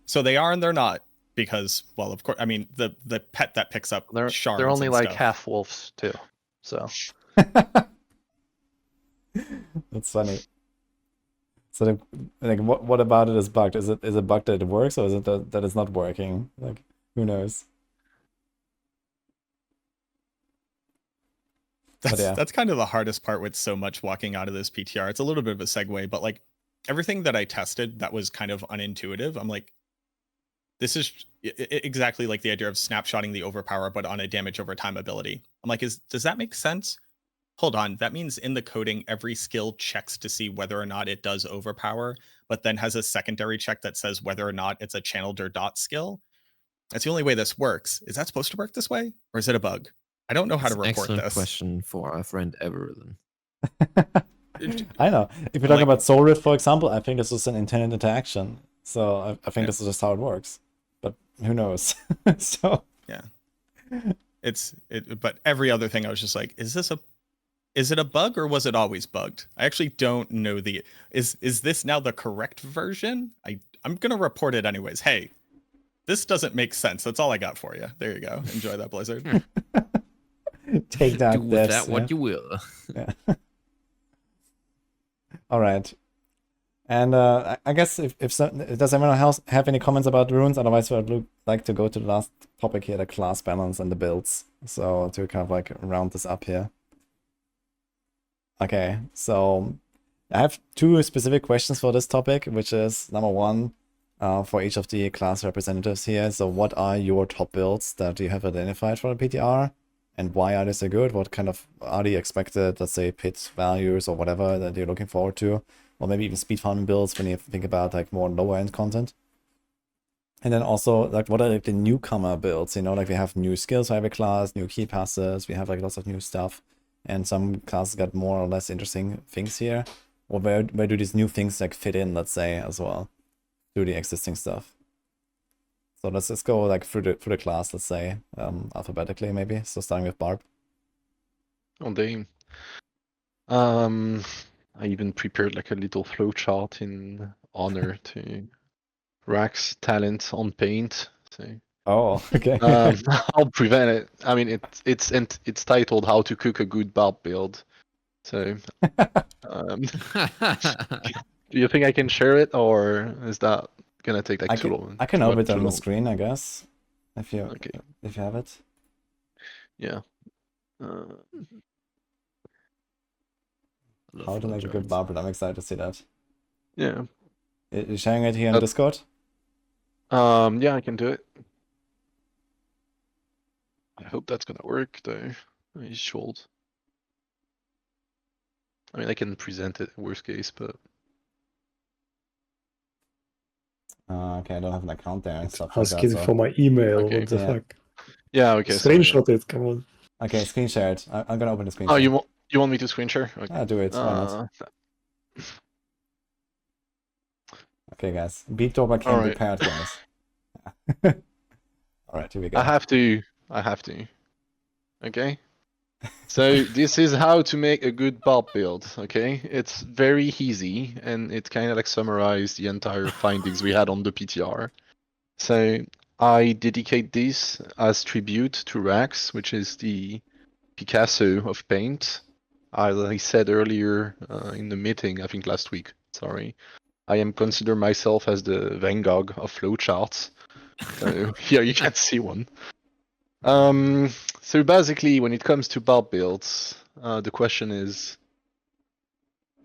So they are and they're not, because, well, of course, I mean, the pet that picks up shards. They're only and like stuff. half wolves too. So That's funny. So, like, what about it is bugged? Is it bugged that it works, or is it that it's not working? Like, who knows? That's kind of the hardest part with so much walking out of this PTR. It's a little bit of a segue, but like everything that I tested that was kind of unintuitive, I'm like, this is exactly like the idea of snapshotting the Overpower, but on a damage over time ability. I'm like, does that make sense? Hold on, that means in the coding, every skill checks to see whether or not it does Overpower, but then has a secondary check that says whether or not it's a channeled or dot skill. That's the only way this works. Is that supposed to work this way? Or is it a bug? I don't know how to report excellent this. question for our friend Everton. I know. If you're talking about Soul Rift, for example, I think this is an intended interaction. So I think this is just how it works. But who knows? So yeah, but every other thing I was just like, is it a bug or was it always bugged? I actually don't know is this now the correct version? I'm gonna report it anyways. Hey, this doesn't make sense. That's all I got for you. There you go. Enjoy that, Blizzard. take that. Do with that what you will. Yeah. All right. And I guess if does anyone else have any comments about runes? Otherwise, I'd like to go to the last topic here, the class balance and the builds. So to kind of like round this up here. Okay, so I have two specific questions for this topic, which is number one, for each of the class representatives here. So what are your top builds that you have identified for the PTR? And why are they so good? What kind of are the expected, let's say, pit values or whatever that you're looking forward to? Or maybe even speed farming builds when you think about like more lower end content. And then also, like, what are like the newcomer builds? You know, like we have new skills for every class, new key passes, we have like lots of new stuff. And some classes got more or less interesting things here. Or where do these new things like fit in, let's say, as well, to the existing stuff? So let's just go like through the class, let's say, alphabetically maybe. So starting with Barb. Oh damn. I even prepared like a little flowchart in honor to Rack's talent on paint. So Oh, okay. I'll prevent it. I mean, it's titled "How to Cook a Good Barb Build." So, do you think I can share it, or is that gonna take like too long? I can open it on the screen, I guess, if you have it. Yeah. How to make a good barb build. I'm excited to see that. Yeah. You're sharing it here in Discord? Yeah, I can do it. I hope that's gonna work though. I should. I mean, I can present it worst case, but okay, I don't have an account there and stuff. Asking for my email. Okay. What the fuck? Yeah. Okay. Screenshot it. Come on. Okay, screen share it. I'm gonna open the screen. Oh, you want me to screen share? Okay. Yeah, do it. Why not? Okay, guys. Beat Dober can be paired, guys. Alright, here we go. I have to. Okay. So this is how to make a good barb build. Okay, it's very easy, and it kind of like summarized the entire findings we had on the PTR. So I dedicate this as tribute to Rax, which is the Picasso of paint. As I said earlier in the meeting, I think last week. Sorry, I am consider myself as the Van Gogh of flowcharts. So here you can see one. So basically, when it comes to barb builds, the question is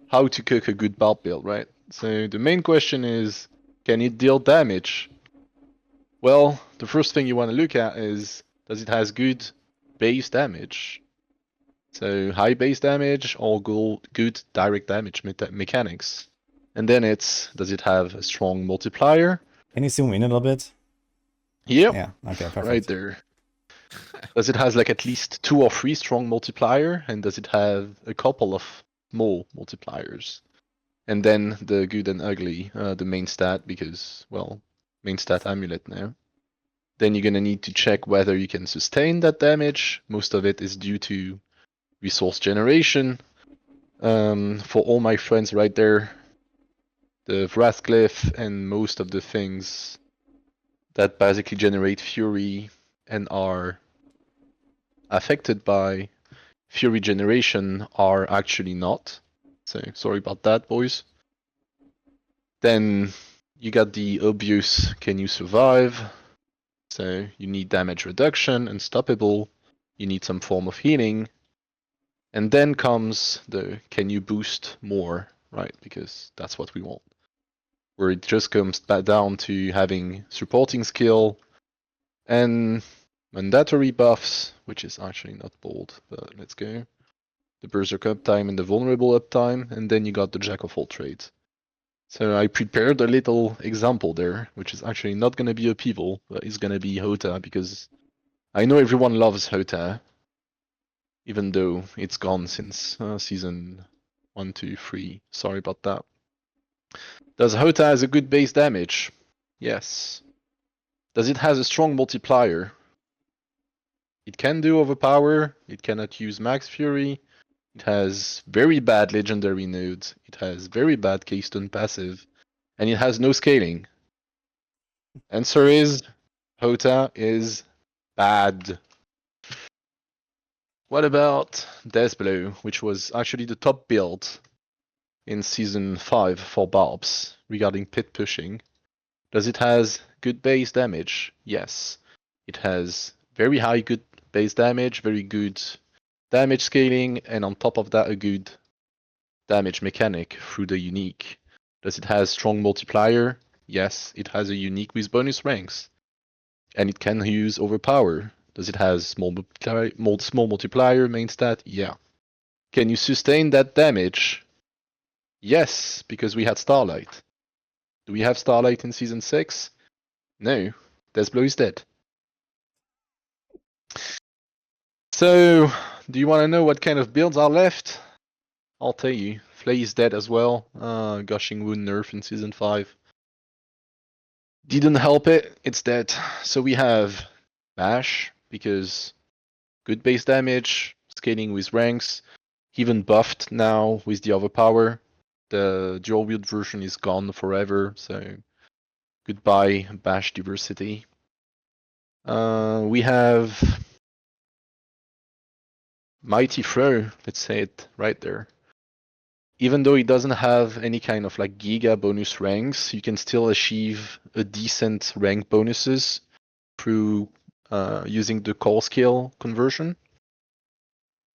how to cook a good barb build, right? So the main question is, can it deal damage? Well, the first thing you want to look at is, does it has good base damage? So high base damage or good direct damage mechanics? And then does it have a strong multiplier? Can you zoom in a little bit? Yep. Yeah, okay, perfect. Right there. Does it has like at least 2 or 3 strong multiplier, and does it have a couple of more multipliers? And then the good and ugly, the main stat, because, well, main stat amulet now. Then you're gonna need to check whether you can sustain that damage. Most of it is due to resource generation. For all my friends right there, the Wrath Glyph and most of the things that basically generate fury and are affected by fury generation are actually not. So sorry about that, boys. Then you got the obvious can you survive? So you need damage reduction, unstoppable, you need some form of healing. And then comes the can you boost more, right? Because that's what we want. Where it just comes back down to having supporting skill and mandatory buffs, which is actually not bold, but let's go. The Berserk uptime and the vulnerable uptime, and then you got the Jack of all trades. So I prepared a little example there, which is actually not going to be upheaval, but it's going to be Hota, because I know everyone loves Hota, even though it's gone since season 1, 2, 3. Sorry about that. Does Hota has a good base damage? Yes. Does it has a strong multiplier? It can do Overpower, it cannot use Max Fury, it has very bad legendary nodes, it has very bad Keystone passive, and it has no scaling. Answer is, Hota is bad. What about Deathblow, which was actually the top build in Season 5 for Barbs regarding pit pushing? Does it has good base damage? Yes. It has very high good base damage, very good damage scaling, and on top of that a good damage mechanic through the unique. Does it has strong multiplier? Yes, it has a unique with bonus ranks. And it can use Overpower. Does it has small multiplier main stat? Yeah. Can you sustain that damage? Yes, because we had Starlight. Do we have Starlight in Season 6? No. Deathblow is dead. So, do you want to know what kind of builds are left? I'll tell you. Flay is dead as well. Gushing Wound nerf in Season 5. Didn't help it, it's dead. So we have Bash, because good base damage, scaling with ranks, even buffed now with the Overpower. The dual wield version is gone forever, so goodbye Bash diversity. We have Mighty Throw, let's say it right there. Even though it doesn't have any kind of like giga bonus ranks, you can still achieve a decent rank bonuses through using the core skill conversion.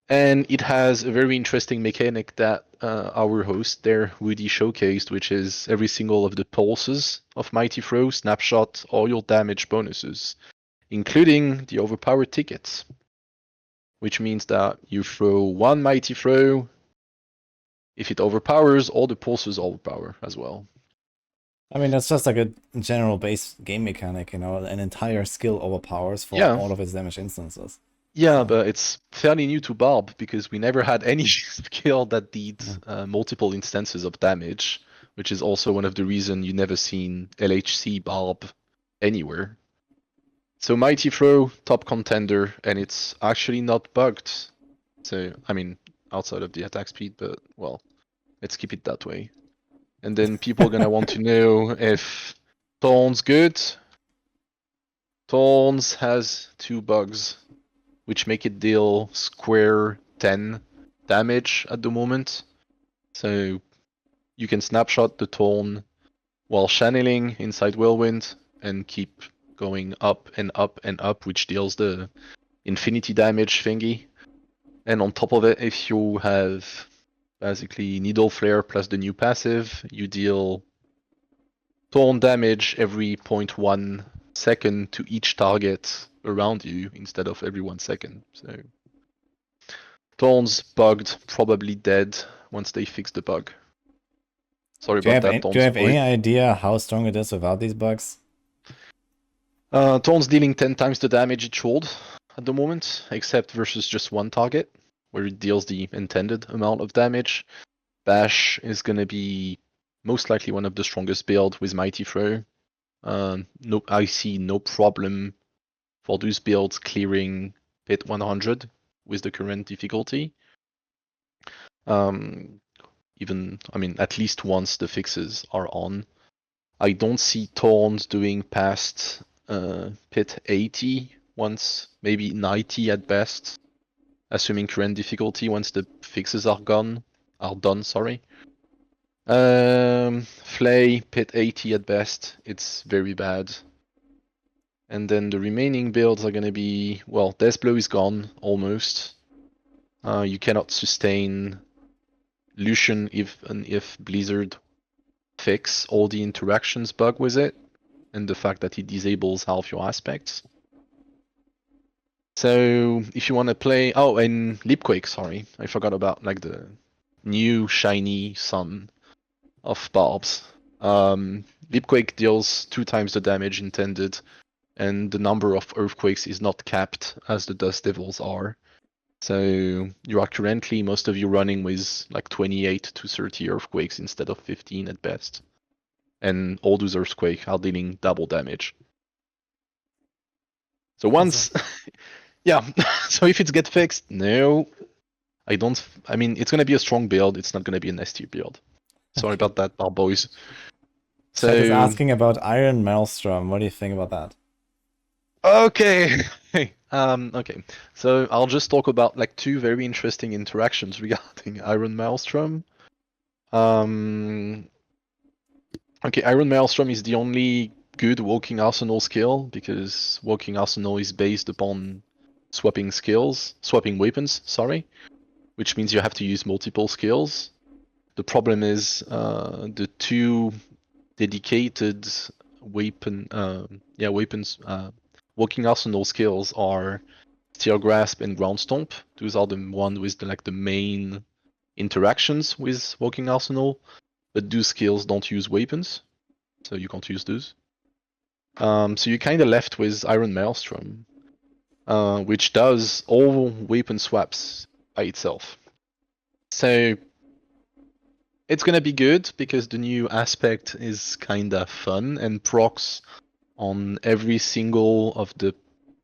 And it has a very interesting mechanic that our host there, Woody, showcased, which is every single of the pulses of Mighty Throw snapshot all your damage bonuses, including the Overpower tickets. Which means that you throw one Mighty Throw, if it overpowers, all the pulses overpower as well. I mean, that's just like a general base game mechanic, you know, an entire skill overpowers for Yeah. all of its damage instances. Yeah, but it's fairly new to Barb because we never had any skill that did multiple instances of damage, which is also one of the reasons you never seen LHC Barb anywhere. So Mighty Throw, top contender, and it's actually not bugged. So, I mean, outside of the attack speed, but well, let's keep it that way. And then people are gonna want to know if Thorn's good. Thorns has 2 bugs, which make it deal square 10 damage at the moment. So you can snapshot the Thorn while channeling inside Whirlwind and keep going up and up and up, which deals the infinity damage thingy. And on top of it, if you have basically Needle Flare plus the new passive, you deal Thorn damage every 0.1 second to each target around you instead of every 1 second. So Thorn's bugged, probably dead once they fix the bug. Sorry Do you about have, that, Thorn's do you have boy. any idea how strong it is without these bugs? Thorn's dealing 10 times the damage it should at the moment, except versus just one target, where it deals the intended amount of damage. Bash is gonna be most likely one of the strongest build with Mighty Throw. No, I see no problem for those builds clearing pit 100 with the current difficulty. Even, I mean, at least once the fixes are on. I don't see Thorns doing past pit 80 once, maybe 90 at best, assuming current difficulty once the fixes are done, sorry. Flay, pit 80 at best, it's very bad. And then the remaining builds are gonna be, well, Deathblow is gone, almost. You cannot sustain Lucian if Blizzard fix all the interactions bug with it, and the fact that it disables half your aspects. So if you want to play, oh, and Leapquake, sorry, I forgot about like the new shiny son of Barbs. Leapquake deals 2 times the damage intended, and the number of earthquakes is not capped as the Dust Devils are. So you are currently, most of you running with like 28 to 30 earthquakes instead of 15 at best. And all those earthquakes are dealing double damage. So once, yeah, so if it gets fixed, no, I mean, it's going to be a strong build, it's not going to be a nasty build. Sorry about that, our boys. So Chat is So, asking about Iron Maelstrom. What do you think about that? okay. Okay, so I'll just talk about like 2 very interesting interactions regarding Iron Maelstrom. Okay, Iron Maelstrom is the only good Walking Arsenal skill, because Walking Arsenal is based upon swapping weapons, sorry, which means you have to use multiple skills. The problem is the 2 dedicated weapons, Walking Arsenal skills are Steel Grasp and Ground Stomp. Those are the one with the main interactions with Walking Arsenal, but those skills don't use weapons, so you can't use those. So you're kind of left with Iron Maelstrom, which does all weapon swaps by itself. So it's gonna be good because the new aspect is kind of fun and procs on every single of the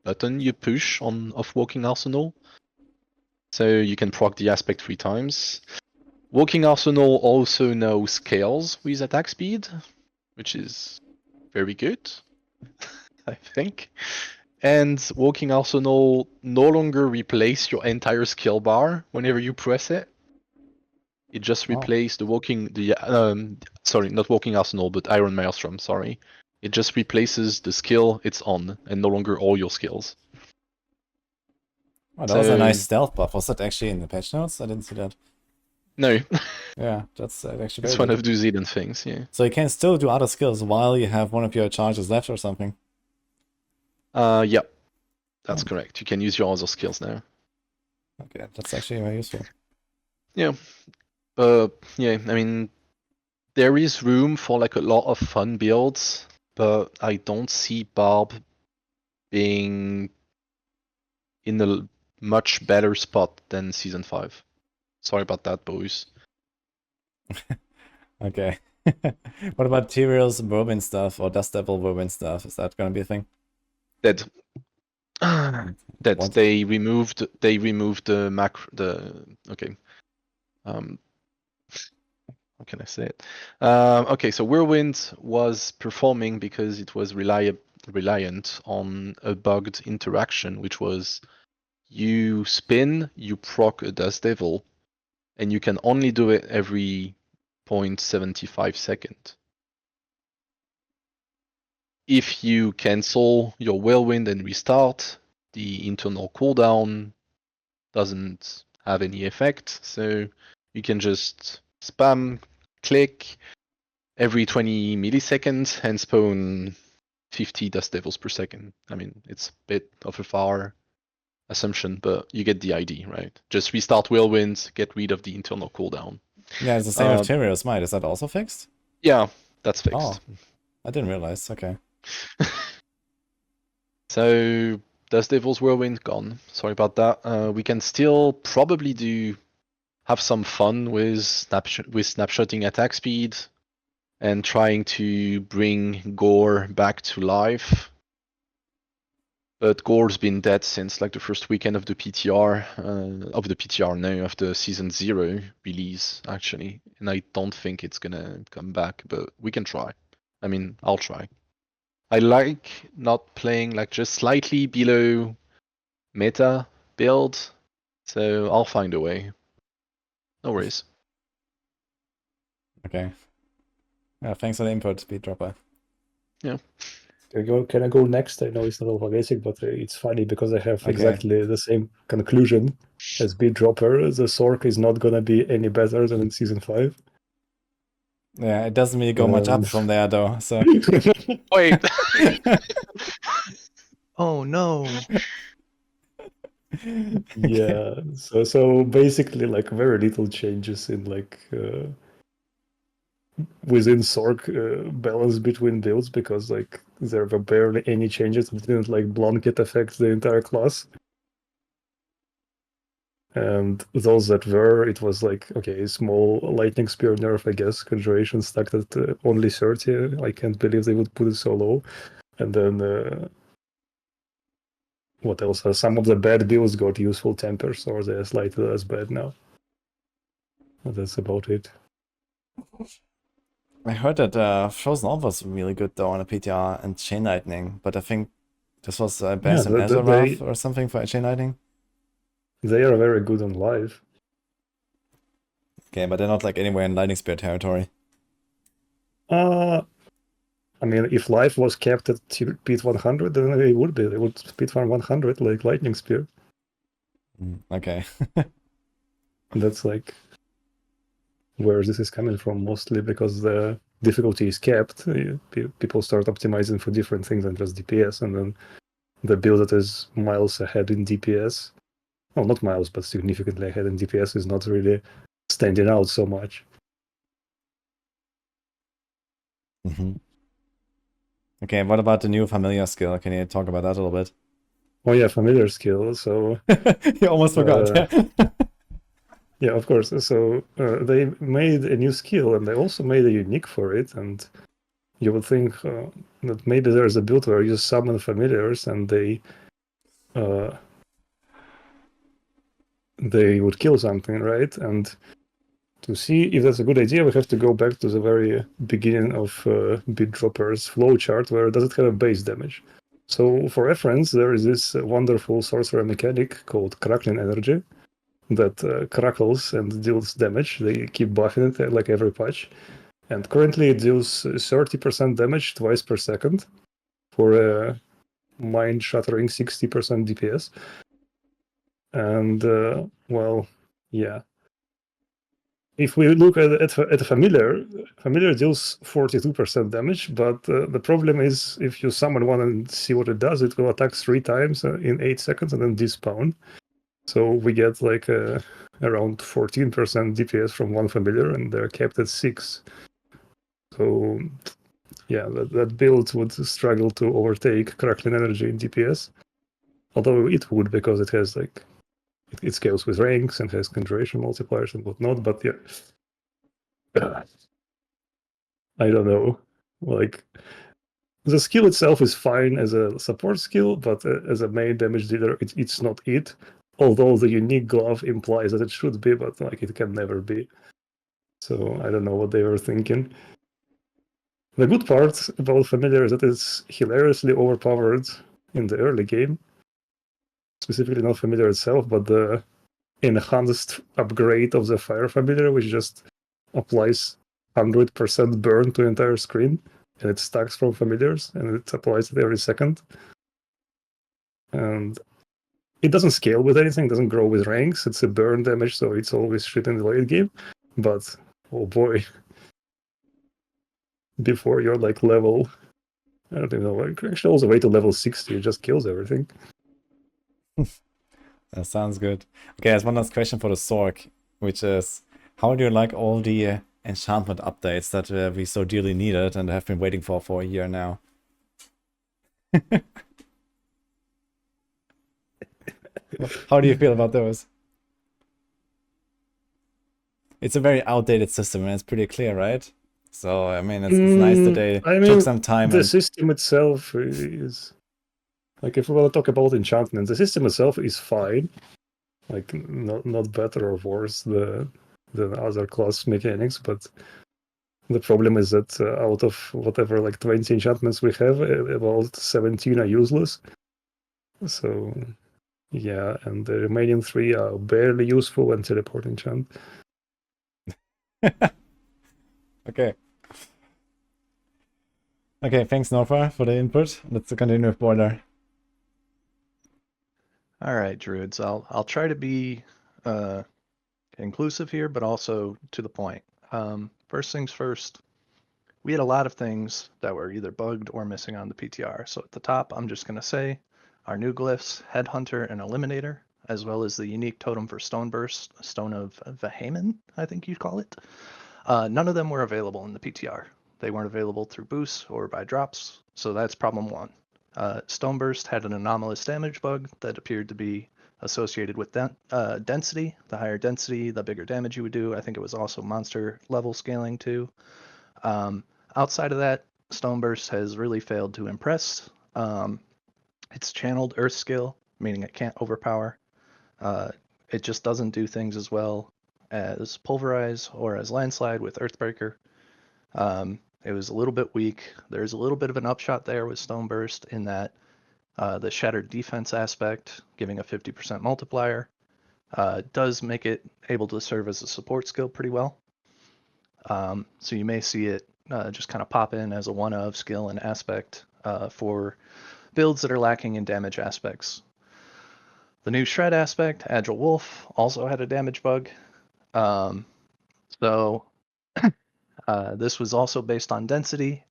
button you push of Walking Arsenal. So you can proc the aspect 3 times. Walking Arsenal also now scales with attack speed, which is very good, I think. And Walking Arsenal no longer replaces your entire skill bar whenever you press it. It just replaces sorry, not Walking Arsenal, but Iron Maelstrom, sorry. It just replaces the skill it's on, and no longer all your skills. Oh, that was a nice stealth buff. Was that actually in the patch notes? I didn't see that. No. Yeah, that's actually It's very one good. of those hidden things, yeah. So you can still do other skills while you have one of your charges left or something? Yeah. That's correct. You can use your other skills now. Okay, that's actually very useful. Yeah. Yeah, I mean, there is room for like a lot of fun builds, but I don't see Barb being in a much better spot than Season 5. Sorry about that, boys. Okay. What about Tyrell's Whirlwind stuff or Dust Devil Whirlwind stuff? Is that gonna be a thing? Dead. Dead. What? They removed the okay. How can I say it? Okay, so Whirlwind was performing because it was reliant on a bugged interaction, which was you spin, you proc a Dust Devil, and you can only do it every 0.75 second. If you cancel your Whirlwind and restart, the internal cooldown doesn't have any effect, so you can just spam, click every 20 milliseconds and spawn 50 Dust Devils per second. I mean, it's a bit of a far assumption, but you get the idea, right? Just restart Whirlwind, get rid of the internal cooldown. Yeah, it's the same with Tyrell's Might. Is that also fixed? Yeah, that's fixed. Oh, I didn't realize. Okay. So Dust Devil's Whirlwind gone. Sorry about that. We can still probably have some fun with snapshotting attack speed and trying to bring Gore back to life. But Gore's been dead since like the first weekend of the PTR, of the season 0 release actually, and I don't think it's gonna come back, but we can try. I mean, I'll try. I like not playing like just slightly below meta build, so I'll find a way. No worries. Okay. Yeah, thanks for the input, Speeddropper. Can I go next? I know it's not alphabetic, but it's funny because I have Okay. exactly the same conclusion as Beatdropper. The Sork is not gonna be any better than in season 5. Yeah, it doesn't really go much up And- from there though. So Wait. Oh no. yeah. So basically, like very little changes in like within Sork balance between builds, because like there were barely any changes. It didn't like blanket affect the entire class. And those that were, it was like, okay, small lightning spear nerf, I guess. Conjuration stuck at only 30. I can't believe they would put it so low. And then what else? Some of the bad builds got useful tempers, or they're slightly less bad now. But that's about it. I heard that Frozen Orb was really good though on a PTR and Chain Lightning, but I think this was based on Azeroth or something for Chain Lightning. They are very good on live. Okay, but they're not like anywhere in Lightning Spear territory. I mean, if life was kept at Pit 100, then it would be. They would Pit farm 100 like Lightning Spear. Okay. That's like where this is coming from, mostly because the difficulty is kept. People start optimizing for different things than just DPS, and then the build that is miles ahead in DPS, well, not miles, but significantly ahead in DPS, is not really standing out so much. Okay, what about the new familiar skill? Can you talk about that a little bit? Oh yeah, familiar skill. So you almost forgot. Yeah. yeah, of course. So they made a new skill, and they also made a unique for it. And you would think that maybe there's a build where you summon familiars, and they would kill something, right? And to see if that's a good idea, we have to go back to the very beginning of Beatdropper's flowchart, where does it have a base damage? So for reference, there is this wonderful sorcerer mechanic called Crackling Energy that crackles and deals damage. They keep buffing it like every patch. And currently it deals 30% damage twice per second for a mind-shattering 60% DPS. And, well, yeah. If we look at a familiar deals 42% damage, but the problem is if you summon one and see what it does, it will attack 3 times in 8 seconds and then despawn. So we get like around 14% DPS from one familiar, and they're kept at 6. So yeah, that build would struggle to overtake Crackling Energy in DPS. Although it would, because it has like it scales with ranks and has conjuration multipliers and whatnot, but yeah. I don't know. Like, the skill itself is fine as a support skill, but as a main damage dealer, it's not it. Although the unique glove implies that it should be, but like it can never be. So I don't know what they were thinking. The good part about Familiar is that it's hilariously overpowered in the early game. Specifically not Familiar itself, but the enhanced upgrade of the Fire Familiar, which just applies 100% burn to the entire screen, and it stacks from familiars, and it applies it every second. And it doesn't scale with anything, doesn't grow with ranks. It's a burn damage, so it's always shit in the late game. But oh boy, before you're like level, I don't even know, like actually all the way to level 60, it just kills everything. That sounds good. Okay, there's one last question for the Sork, which is, how do you like all the enchantment updates that we so dearly needed and have been waiting for a year now? How do you feel about those? It's a very outdated system, and it's pretty clear, right? So, I mean, it's nice that they took some time. The system itself is... Like if we want to talk about enchantments, the system itself is fine. Like not better or worse than other class mechanics, but the problem is that out of whatever like 20 enchantments we have, about 17 are useless. So yeah, and the remaining 3 are barely useful and teleport enchant. Okay. Okay, thanks Norfa for the input. Let's continue with Boiler. All right, Druids. I'll try to be inclusive here, but also to the point. First things first, we had a lot of things that were either bugged or missing on the PTR. So at the top, I'm just going to say our new glyphs, Headhunter and Eliminator, as well as the unique totem for Stoneburst, Stone of Vahaman, I think you'd call it. None of them were available in the PTR. They weren't available through boosts or by drops, so that's problem one. Stoneburst had an anomalous damage bug that appeared to be associated with density. The higher density, the bigger damage you would do. I think it was also monster level scaling too. Outside of that, Stoneburst has really failed to impress. It's channeled Earth skill, meaning it can't overpower. It just doesn't do things as well as Pulverize or as Landslide with Earthbreaker. It was a little bit weak. There's a little bit of an upshot there with Stoneburst in that the Shattered Defense aspect, giving a 50% multiplier, does make it able to serve as a support skill pretty well. So you may see it just kind of pop in as a one-of skill and aspect for builds that are lacking in damage aspects. The new Shred aspect, Agile Wolf, also had a damage bug. This was also based on density.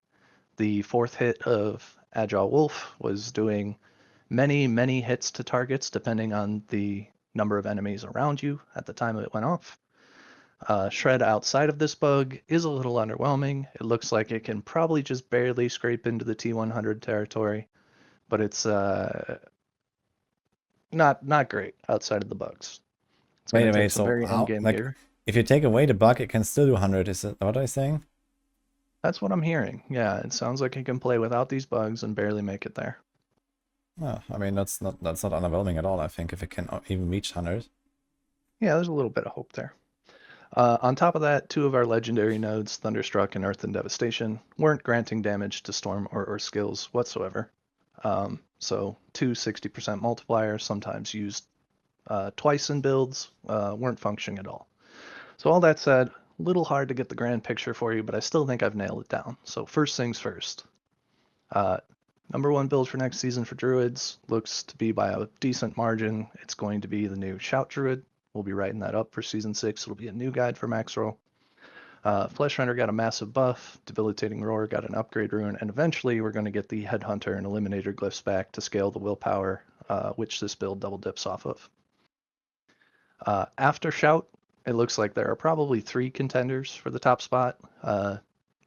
The 4th hit of Agile Wolf was doing many hits to targets depending on the number of enemies around you at the time it went off. Shred outside of this bug is a little underwhelming. It looks like it can probably just barely scrape into the T100 territory, but it's not great outside of the bugs. It's going to take some very endgame gear. If you take away the bug, it can still do 100. Is that what I'm saying? That's what I'm hearing. Yeah, it sounds like it can play without these bugs and barely make it there. Well, I mean that's not underwhelming at all. I think if it can even reach 100. Yeah, there's a little bit of hope there. On top of that, 2 of our legendary nodes, Thunderstruck and Earth and Devastation, weren't granting damage to Storm or skills whatsoever. So 2 60% multipliers, sometimes used twice in builds, weren't functioning at all. So all that said, a little hard to get the grand picture for you, but I still think I've nailed it down. So first things first. Number 1 build for next season for Druids looks to be by a decent margin. It's going to be the new Shout Druid. We'll be writing that up for Season 6. It'll be a new guide for Max Roll. Fleshrender got a massive buff. Debilitating Roar got an upgrade rune. And eventually we're going to get the Headhunter and Eliminator glyphs back to scale the willpower, which this build double dips off of. After Shout, it looks like there are probably 3 contenders for the top spot.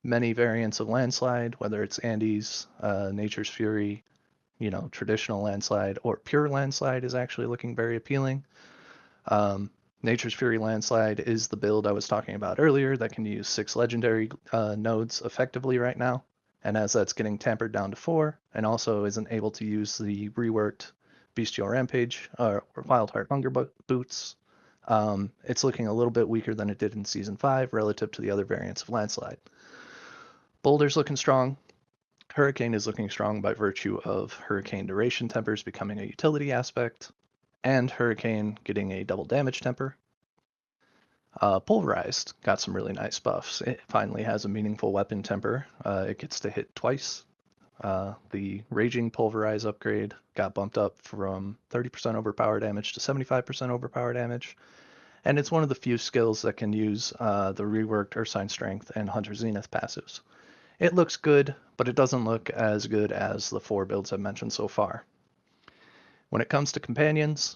Many variants of Landslide, whether it's Andes, Nature's Fury, traditional Landslide, or pure Landslide is actually looking very appealing. Nature's Fury Landslide is the build I was talking about earlier that can use 6 legendary nodes effectively right now. And as that's getting tampered down to 4, and also isn't able to use the reworked Bestial Rampage or Wildheart Hunger boots, it's looking a little bit weaker than it did in Season 5 relative to the other variants of Landslide. Boulder's looking strong. Hurricane is looking strong by virtue of Hurricane Duration Tempers becoming a utility aspect, and Hurricane getting a double damage temper. Pulverized got some really nice buffs. It finally has a meaningful weapon temper. It gets to hit twice. The Raging Pulverize upgrade got bumped up from 30% overpower damage to 75% overpower damage. And it's one of the few skills that can use the reworked Ursine Strength and Hunter Zenith passives. It looks good, but it doesn't look as good as the 4 builds I've mentioned so far. When it comes to companions,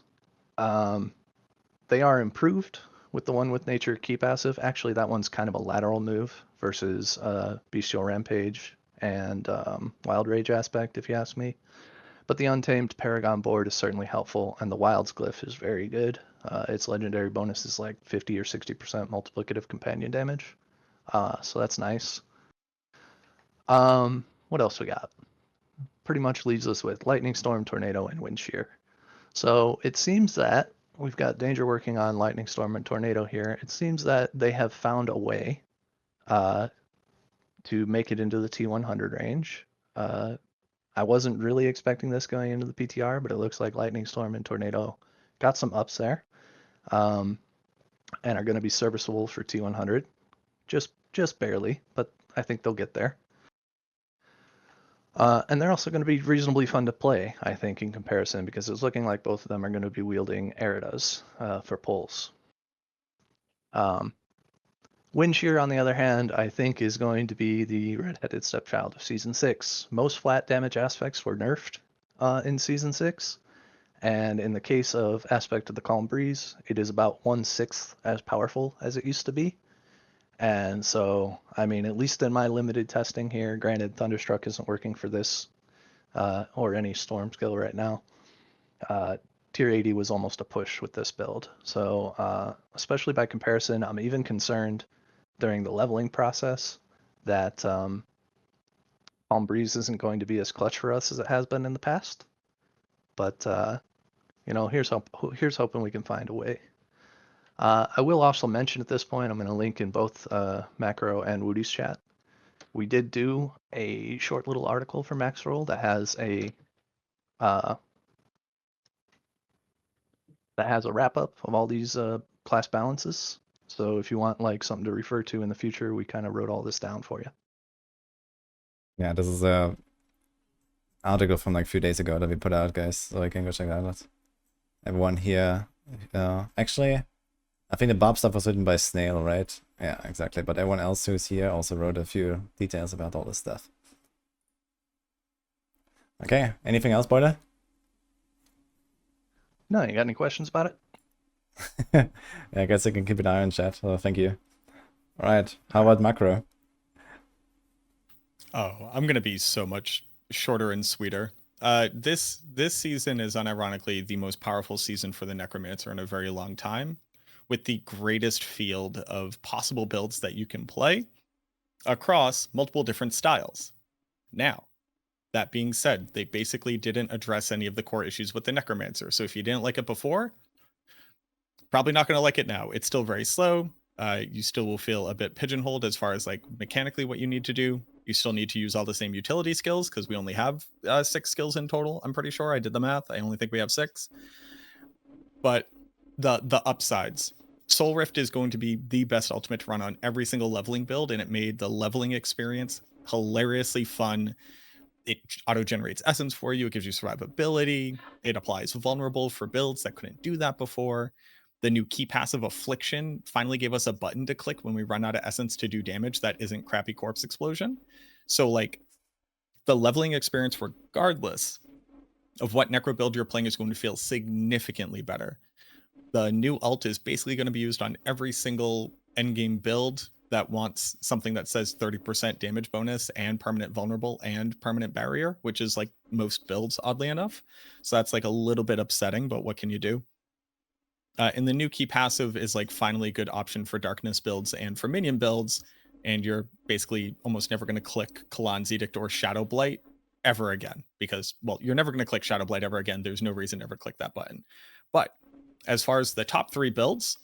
they are improved with the one with Nature Key passive. Actually, that one's kind of a lateral move versus Bestial Rampage and Wild Rage aspect, if you ask me. But the Untamed Paragon board is certainly helpful, and the Wild's Glyph is very good. Its legendary bonus is like 50 or 60% multiplicative companion damage. So that's nice. What else we got? pretty much leaves us with Lightning Storm, Tornado, and Wind Shear. So it seems that we've got Danger working on Lightning Storm and Tornado here. It seems that they have found a way to make it into the T100 range. I wasn't really expecting this going into the PTR, but it looks like Lightning Storm and Tornado got some ups there, and are going to be serviceable for T100, just barely, but I think they'll get there. And they're also going to be reasonably fun to play, I think, in comparison, because it's looking like both of them are going to be wielding Eridas for pulls. Wind Shear, on the other hand, I think is going to be the redheaded stepchild of Season 6. Most flat damage aspects were nerfed in Season 6, and in the case of Aspect of the Calm Breeze, it is about 1/6 as powerful as it used to be. And so, I mean, at least in my limited testing here, granted Thunderstruck isn't working for this or any Storm skill right now, Tier 80 was almost a push with this build. So especially by comparison, I'm even concerned during the leveling process that Calm Breeze isn't going to be as clutch for us as it has been in the past. But, you know, here's hoping we can find a way. I will also mention at this point, I'm going to link in both Macro and Woody's chat. We did do a short little article for Maxroll that has a wrap up of all these class balances. So if you want like something to refer to in the future, we kind of wrote all this down for you. Yeah, this is a article from like a few days ago that we put out, guys, so you can go check that out. Everyone here, actually, I think the Barb stuff was written by Snail, right? Yeah, exactly. But everyone else who's here also wrote a few details about all this stuff. Okay, anything else, Boiler? No, you got any questions about it? Yeah, I guess I can keep an eye on chat, so thank you. Alright, how about Macro? Oh, I'm gonna be so much shorter and sweeter. This season is unironically the most powerful season for the Necromancer in a very long time, with the greatest field of possible builds that you can play across multiple different styles. Now, that being said, they basically didn't address any of the core issues with the Necromancer. So if you didn't like it before, probably not going to like it now. It's still very slow. You still will feel a bit pigeonholed as far as like mechanically what you need to do. You still need to use all the same utility skills because we only have 6 skills in total. I'm pretty sure I did the math. I only think we have 6. But the upsides. Soul Rift is going to be the best ultimate to run on every single leveling build, and it made the leveling experience hilariously fun. It auto-generates essence for you. It gives you survivability. It applies vulnerable for builds that couldn't do that before. The new key passive Affliction finally gave us a button to click when we run out of essence to do damage that isn't crappy Corpse Explosion. So like the leveling experience, regardless of what necro build you're playing, is going to feel significantly better. The new ult is basically going to be used on every single endgame build that wants something that says 30% damage bonus and permanent vulnerable and permanent barrier, which is like most builds, oddly enough. So that's like a little bit upsetting, but what can you do? And the new key passive is like finally a good option for darkness builds and for minion builds. And you're basically almost never going to click Kalan's Edict or Shadow Blight ever again, because, well, you're never going to click Shadow Blight ever again. There's no reason to ever click that button. But as far as the top 3 builds,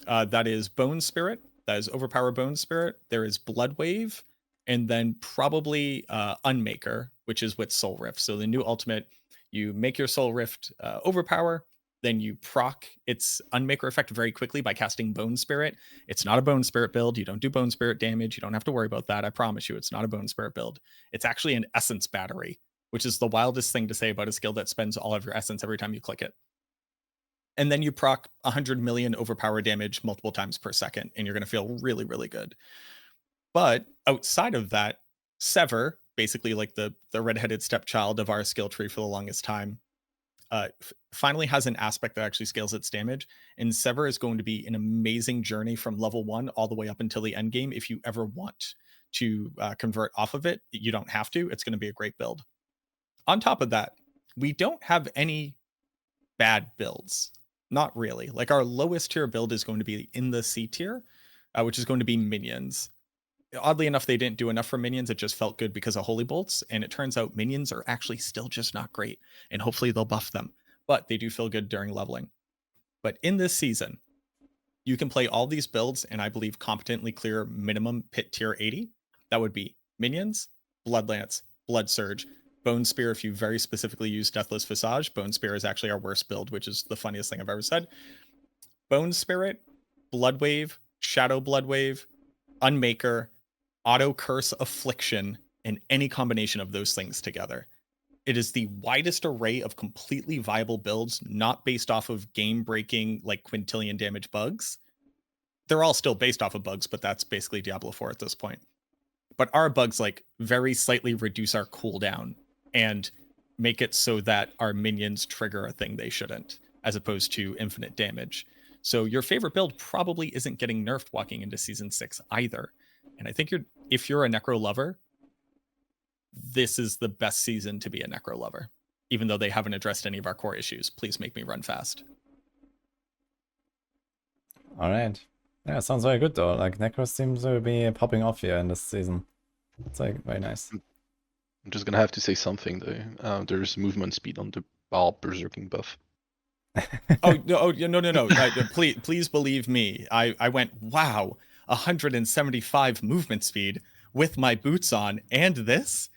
that is Bone Spirit, that is Overpower Bone Spirit, there is Blood Wave, and then probably Unmaker, which is with Soul Rift. So the new ultimate, you make your Soul Rift Overpower, then you proc its Unmaker effect very quickly by casting Bone Spirit. It's not a Bone Spirit build. You don't do Bone Spirit damage. You don't have to worry about that. I promise you, it's not a Bone Spirit build. It's actually an Essence Battery, which is the wildest thing to say about a skill that spends all of your Essence every time you click it. And then you proc 100 million overpower damage multiple times per second, and you're going to feel really, really good. But outside of that, Sever, basically like the redheaded stepchild of our skill tree for the longest time, finally has an aspect that actually scales its damage. And Sever is going to be an amazing journey from level 1 all the way up until the end game. If you ever want to convert off of it, you don't have to. It's going to be a great build. On top of that, we don't have any bad builds. Not really. Like our lowest tier build is going to be in the C tier, which is going to be minions. oddly enough, they didn't do enough for minions. It just felt good because of Holy Bolts. And it turns out minions are actually still just not great. And hopefully they'll buff them. But they do feel good during leveling. But in this season, you can play all these builds and I believe competently clear minimum pit tier 80. That would be minions, Blood Lance, Blood Surge, Bone Spear if you very specifically use Deathless Visage. Bone Spear is actually our worst build, which is the funniest thing I've ever said. Bone Spirit, Blood Wave, Shadow Blood Wave, Unmaker, Auto Curse Affliction, and any combination of those things together. It is the widest array of completely viable builds, not based off of game-breaking, like quintillion damage bugs. They're all still based off of bugs, but that's basically Diablo 4 at this point. But our bugs like very slightly reduce our cooldown and make it so that our minions trigger a thing they shouldn't, as opposed to infinite damage. So your favorite build probably isn't getting nerfed walking into Season 6 either. And I think if you're a Necro lover, this is the best season to be a Necro lover. Even though they haven't addressed any of our core issues. Please make me run fast. All right. Yeah, sounds very good though. Like Necros seems to be popping off here in this season. It's like very nice. I'm just gonna have to say something though. There's movement speed on the Barb Berserking buff. No. Please believe me. I went, wow, 175 movement speed with my boots on and this.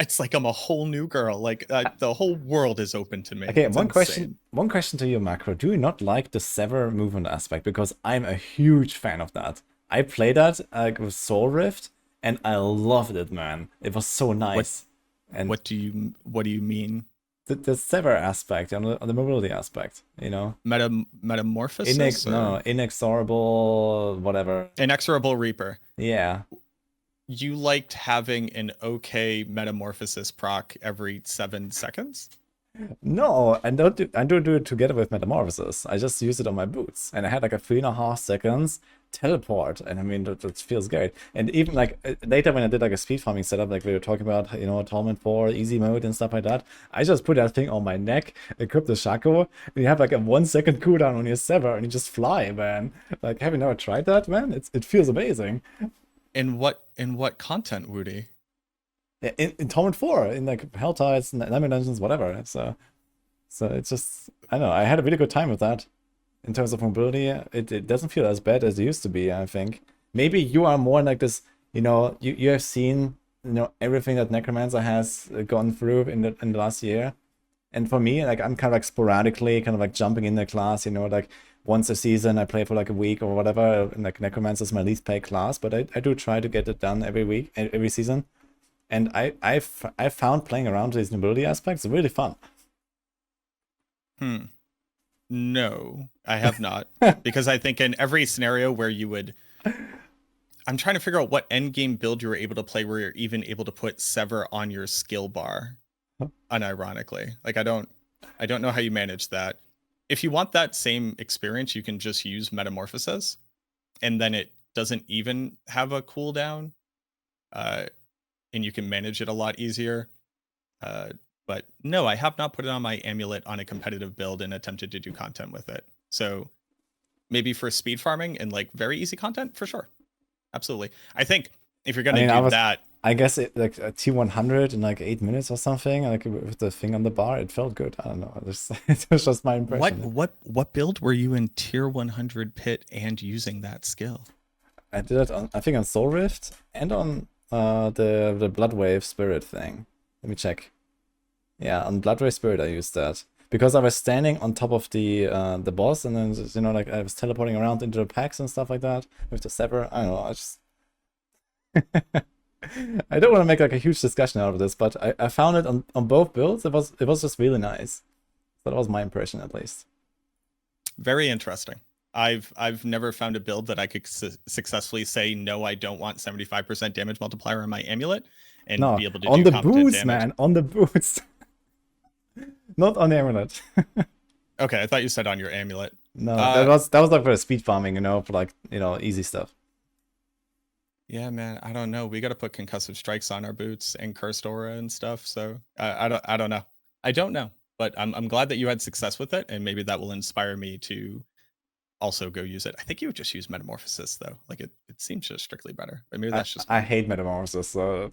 It's like I'm a whole new girl. Like the whole world is open to me. Okay, It's one insane. question to you, Macro. Do you not like the sever movement aspect? Because I'm a huge fan of that. I played that with Soul Rift, and I loved it, man. It was so nice. What do you mean? The sever aspect, on the mobility aspect, you know? Metamorphosis? Inexorable, whatever. Inexorable Reaper. Yeah. You liked having an okay metamorphosis proc every 7 seconds? No, I don't do it together with Metamorphosis. I just use it on my boots. And I had like a 3.5 seconds teleport. And I mean, that feels great. And even like later when I did like a speed farming setup, like we were talking about, you know, Torment 4, easy mode and stuff like that, I just put that thing on my neck, equip the Shaco, and you have like a 1 second cooldown on your Sever and you just fly, man. Like, have you never tried that, man? It feels amazing. In what content, Woody? In Torment 4, in like Hell Tides, Nightmare Dungeons, whatever. So it's just, I don't know, I had a really good time with that. In terms of mobility, it doesn't feel as bad as it used to be, I think. Maybe you are more like this, you know, you have seen, you know, everything that Necromancer has gone through in the last year. And for me, like, I'm kind of like sporadically kind of like jumping in the class, you know, like once a season I play for like a week or whatever, and like Necromancer is my least played class, but I do try to get it done every week, every season. And I found playing around with these mobility aspects really fun. No, I have not. Because I think in every scenario where you would... I'm trying to figure out what endgame build you were able to play where you're even able to put Sever on your skill bar. Unironically. Like, I don't know how you manage that. If you want that same experience, you can just use Metamorphosis. And then it doesn't even have a cooldown. And you can manage it a lot easier. But no, I have not put it on my amulet on a competitive build and attempted to do content with it. So maybe for speed farming and like very easy content, for sure. Absolutely. I think if you're gonna do that, I guess it like a T100 in like 8 minutes or something, like with the thing on the bar, it felt good. I don't know. It was just my impression. What build were you in tier 100 pit and using that skill? I did it on, I think, on Soul Rift and on the Bloodwave Spirit thing. Let me check. Yeah, on Bloodwave Spirit I used that because I was standing on top of the boss, and then just, you know, like I was teleporting around into the packs and stuff like that with the Sever. I don't know. I just I don't want to make like a huge discussion out of this, but I found it on both builds. It was just really nice. So that was my impression, at least. Very interesting. I've never found a build that I could successfully say no, I don't want 75% damage multiplier on my amulet and be able to on do the boots, damage. man, on the boots, not on the amulet. Okay, I thought you said on your amulet. No, that was like for speed farming, you know, for like, you know, easy stuff. Yeah, man, I don't know. We got to put concussive strikes on our boots and cursed aura and stuff. So I don't know. I don't know, but I'm glad that you had success with it, and maybe that will inspire me to also go use it. I think you would just use Metamorphosis though. Like it seems just strictly better. But maybe I, that's just I hate Metamorphosis. So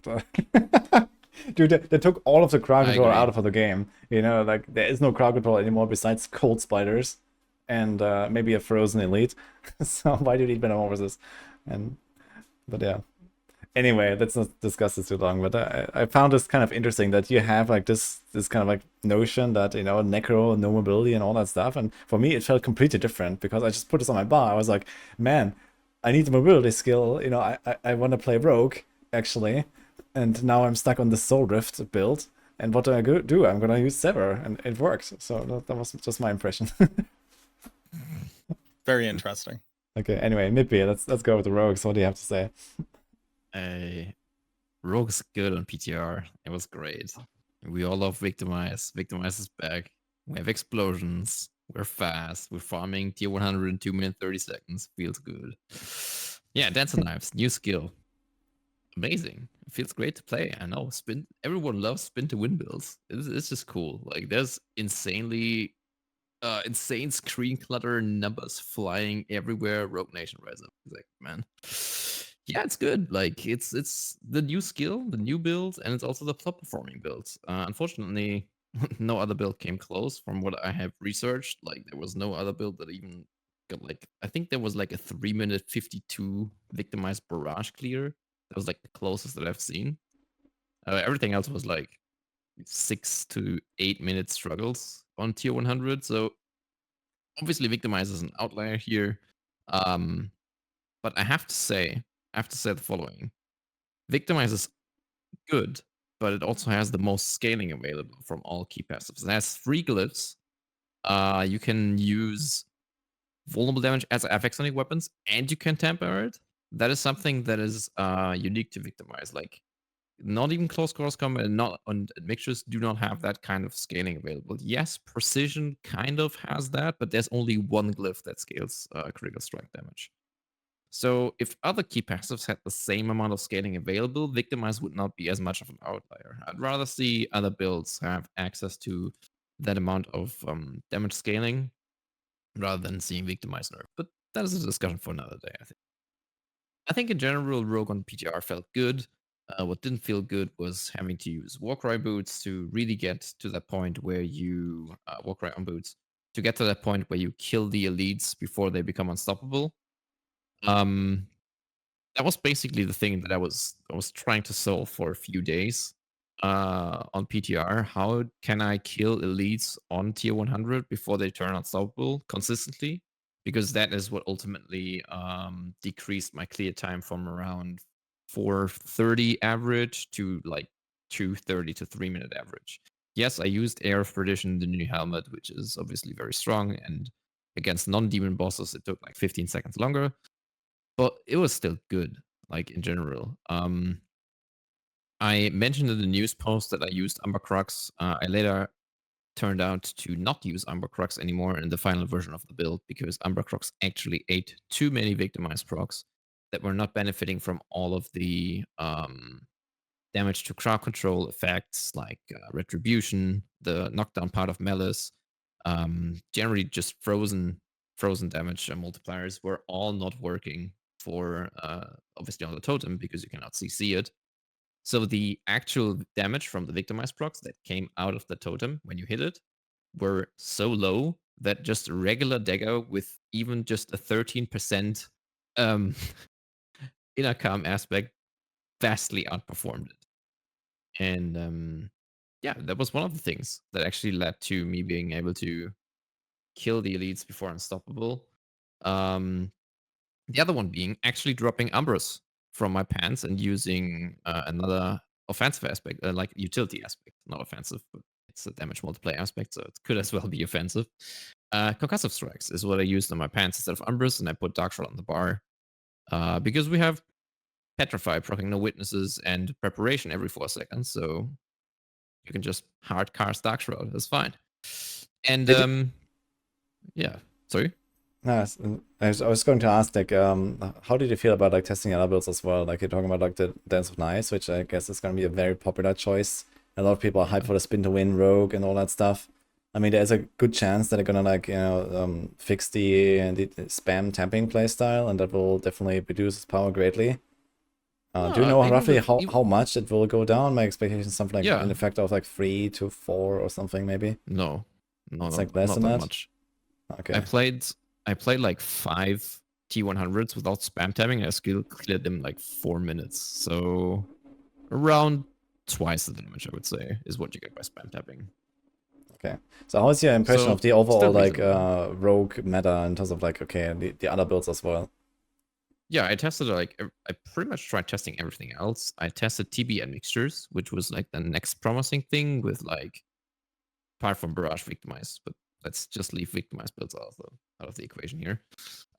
dude, they took all of the crowd I control agree. out of the game. You know, like there is no crowd control anymore besides cold spiders and maybe a frozen elite. So why do you need Metamorphosis? But yeah. Anyway, let's not discuss this too long. But I found this kind of interesting that you have like this kind of like notion that, you know, necro, no mobility and all that stuff. And for me, it felt completely different because I just put this on my bar. I was like, man, I need the mobility skill. You know, I want to play rogue actually, and now I'm stuck on the Soul Rift build. And what do I do? I'm gonna use Sever, and it works. So that was just my impression. very interesting. Okay. Anyway, Mippy, let's go with the rogues. What do you have to say? Rogue's good on PTR. It was great. We all love Victimize. Victimize is back. We have explosions. We're fast. We're farming tier 100 in 2 minutes 30 seconds. Feels good. Yeah, Dance and Knives, new skill. Amazing. It feels great to play. I know. Spin. Everyone loves spin to win builds. It's just cool. Like there's insane screen clutter numbers flying everywhere. Rogue Nation rise up. Like, man. Yeah, it's good. Like it's the new skill, the new build, and it's also the top performing build. Unfortunately, no other build came close from what I have researched. Like there was no other build that even got like I think there was like a 3-minute 52 victimized barrage clear. That was like the closest that I've seen. Everything else was like 6 to 8 minute struggles on tier 100. So obviously Victimize is an outlier here. But I have to say the following. Victimize is good, but it also has the most scaling available from all key passives. It has 3 glyphs. You can use vulnerable damage as FX on your weapons, and you can tamper it. That is something that is unique to Victimize. Like, not even close cross combat and mixtures do not have that kind of scaling available. Yes, Precision kind of has that, but there's only 1 glyph that scales critical strike damage. So if other key passives had the same amount of scaling available, Victimize would not be as much of an outlier. I'd rather see other builds have access to that amount of damage scaling rather than seeing Victimize nerf. But that is a discussion for another day, I think. I think in general, Rogue on PTR felt good. What didn't feel good was having to use Warcry boots to really get to that point where you Warcry on boots to get to that point where you kill the elites before they become unstoppable. That was basically the thing that I was trying to solve for a few days on PTR. How can I kill elites on tier 100 before they turn unstoppable consistently? Because that is what ultimately decreased my clear time from around 4:30 average to like 2:30 to 3-minute average. Yes, I used Air of Perdition, the new helmet, which is obviously very strong, and against non-demon bosses, it took like 15 seconds longer. But it was still good, like in general. I mentioned in the news post that I used Umber Crux. I later turned out to not use Umber Crux anymore in the final version of the build because Umber Crux actually ate too many victimized procs that were not benefiting from all of the damage to crowd control effects like Retribution, the knockdown part of Malice, generally just frozen damage multipliers were all not working for obviously on the totem because you cannot CC it. So the actual damage from the victimized procs that came out of the totem when you hit it were so low that just a regular dagger with even just a 13% inner calm aspect vastly outperformed it. And yeah, that was one of the things that actually led to me being able to kill the elites before unstoppable. The other one being actually dropping Umbras from my pants and using another offensive aspect, like utility aspect, not offensive, but it's a damage multiplier aspect, so it could as well be offensive. Concussive Strikes is what I used on my pants instead of Umbras, and I put Darkshroud on the bar because we have Petrify, proccing no witnesses, and Preparation every 4 seconds, so you can just hard cast Darkshroud. That's fine. And yeah, sorry. Nice. I was going to ask, like, how did you feel about like testing other builds as well? Like you're talking about like the Dance of Knives, which I guess is going to be a very popular choice. A lot of people are hyped for the spin to win rogue and all that stuff. I mean, there's a good chance that they're gonna like fix the spam tapping playstyle, and that will definitely reduce its power greatly. Do you know even roughly with- how much it will go down? My expectation is something like Yeah. in effect of like 3 to 4 or something maybe. No, It's not, like less not than that that? much. Okay. I played like 5 T100s without spam tapping. I still cleared them like 4 minutes. So around twice the damage, I would say, is what you get by spam tapping. Okay. So how's your impression So, of the overall still like reasonable. rogue meta in terms of like the other builds as well? Yeah, I tested I pretty much tried testing everything else. I tested TB and mixtures, which was like the next promising thing with like, apart from Barrage Victimize, but let's just leave Victimize builds out of the equation here.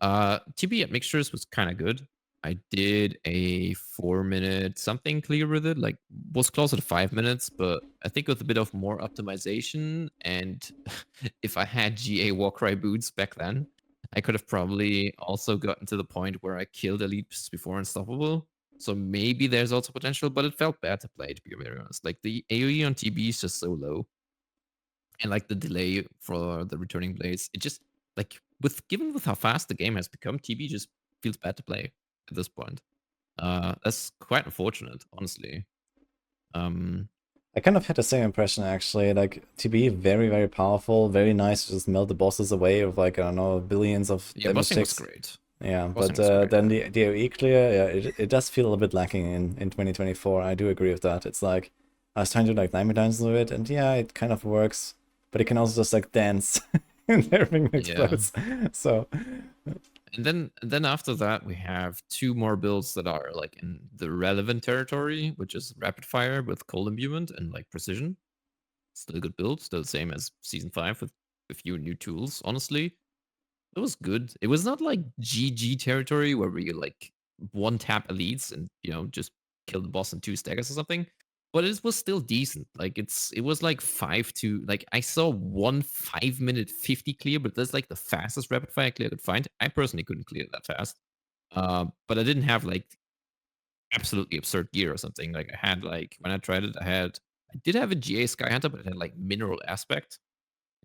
TB and mixtures was kind of good. I did a 4-minute something clear with it, like was closer to 5 minutes, but I think with a bit of more optimization, and if I had GA Warcry boots back then, I could have probably also gotten to the point where I killed elites before Unstoppable. So maybe there's also potential, but it felt bad to play, to be very honest. Like the AoE on TB is just so low. And like the delay for the returning blades, it just like given with how fast the game has become, TB just feels bad to play at this point. That's quite unfortunate, honestly. I kind of had the same impression actually, like TB very, very powerful, very nice to just melt the bosses away with like, I don't know, billions of Yeah, damage bossing was ticks. great. Yeah, Bossing but was great, then the AoE clear, yeah, it does feel a bit lacking in 2024. I do agree with that. It's like, I was trying to like 9 times of it, and yeah, it kind of works, but it can also just like dance and everything explodes. So, And then after that, we have 2 more builds that are like in the relevant territory, which is rapid fire with cold imbuement and like precision. Still a good build, still the same as season 5 with a few new tools. Honestly, it was good. It was not like GG territory where we like 1-tap elites and just kill the boss in 2 staggers or something. But it was still decent. Like it was like 5 to like I saw 1 5-minute 50 clear, but that's like the fastest rapid fire clear I could find. I personally couldn't clear it that fast. But I didn't have like absolutely absurd gear or something. Like I had like when I tried it, I did have a GA Sky Hunter, but it had like mineral aspect,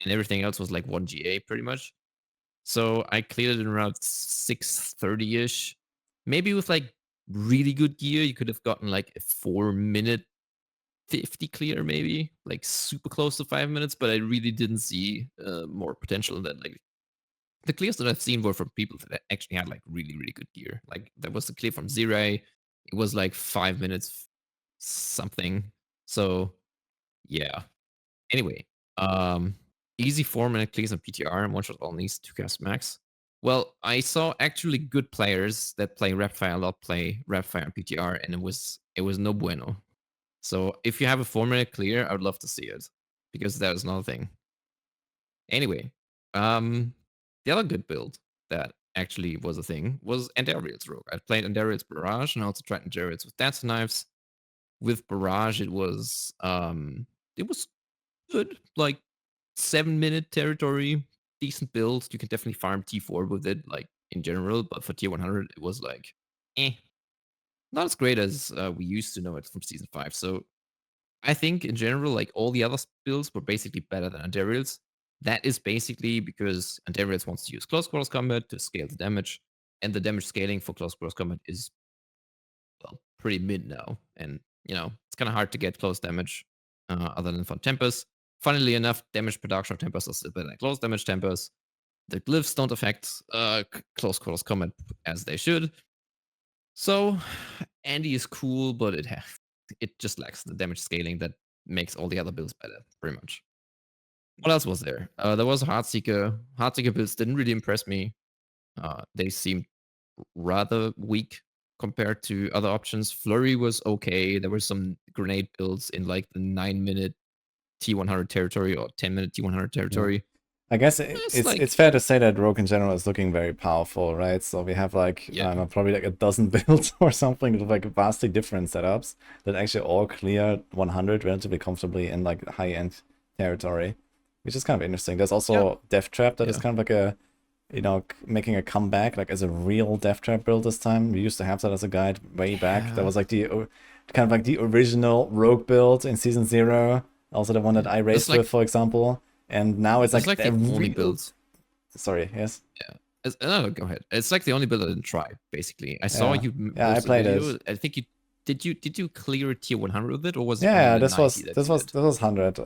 and everything else was like 1 GA pretty much. So I cleared it in around 6:30-ish. Maybe with like really good gear, you could have gotten like a 4-minute 50 clear, maybe like super close to 5 minutes. But I really didn't see more potential in that. Like the clears that I've seen were from people that actually had like really, really good gear. Like there was the clear from Zirai. It was like 5 minutes something. So yeah. Anyway, easy 4-minute clears on PTR and one shot all needs 2 cast max. Well, I saw actually good players that play Rapidfire a lot play Rapidfire on PTR, and it was no bueno. So if you have a 4-minute clear, I would love to see it, because that is another thing. Anyway, the other good build that actually was a thing was Andariel's Rogue. I played Andariel's Barrage and I also tried Andariel's with Dance Knives. With Barrage, it was good, like 7-minute territory, decent build. You can definitely farm T4 with it, like in general, but for tier 100, it was like, not as great as we used to know it from season 5. So I think in general, like all the other builds were basically better than Andariel's. That is basically because Andariel's wants to use close quarters combat to scale the damage, and the damage scaling for close quarters combat is, well, pretty mid now. And, it's kind of hard to get close damage other than from Tempest. Funnily enough, damage production of Tempest is still better than close damage Tempest. The glyphs don't affect close quarters combat as they should. So Andy is cool, but it just lacks the damage scaling that makes all the other builds better, pretty much. What else was there? There was Heartseeker. Heartseeker builds didn't really impress me. They seemed rather weak compared to other options. Flurry was okay. There were some grenade builds in like the 9-minute T100 territory or 10-minute T100 territory. I guess it's fair to say that Rogue in general is looking very powerful, right? So we have like, I don't know, probably like a dozen builds or something with like vastly different setups that actually all clear 100 relatively comfortably in like high-end territory, which is kind of interesting. There's also Death Trap that is kind of like a, making a comeback like as a real Death Trap build this time. We used to have that as a guide way back. That was like the kind of like the original Rogue build in Season 0. Also the one that I raced with, for example. And now it's It's like, like the a only real- build. Sorry, yes. No, go ahead. It's like the only build I didn't try. Basically, I saw Yeah. you. Yeah, I post a played video. it. I think you did you clear tier 100 with it, or was it Yeah, only the this was 90 that this you was did? this was 100.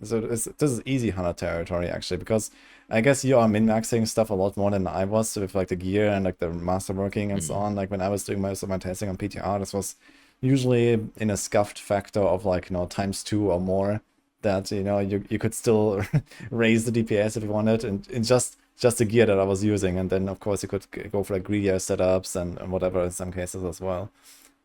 So this is easy 100 territory actually, because I guess you are min-maxing stuff a lot more than I was with like the gear and like the masterworking and so on. Like when I was doing most of my testing on PTR, this was usually in a scuffed factor of like, you know, ×2 or more, that, you know, you could still raise the DPS if you wanted, and in just the gear that I was using. And then of course you could go for like greedier setups and whatever in some cases as well.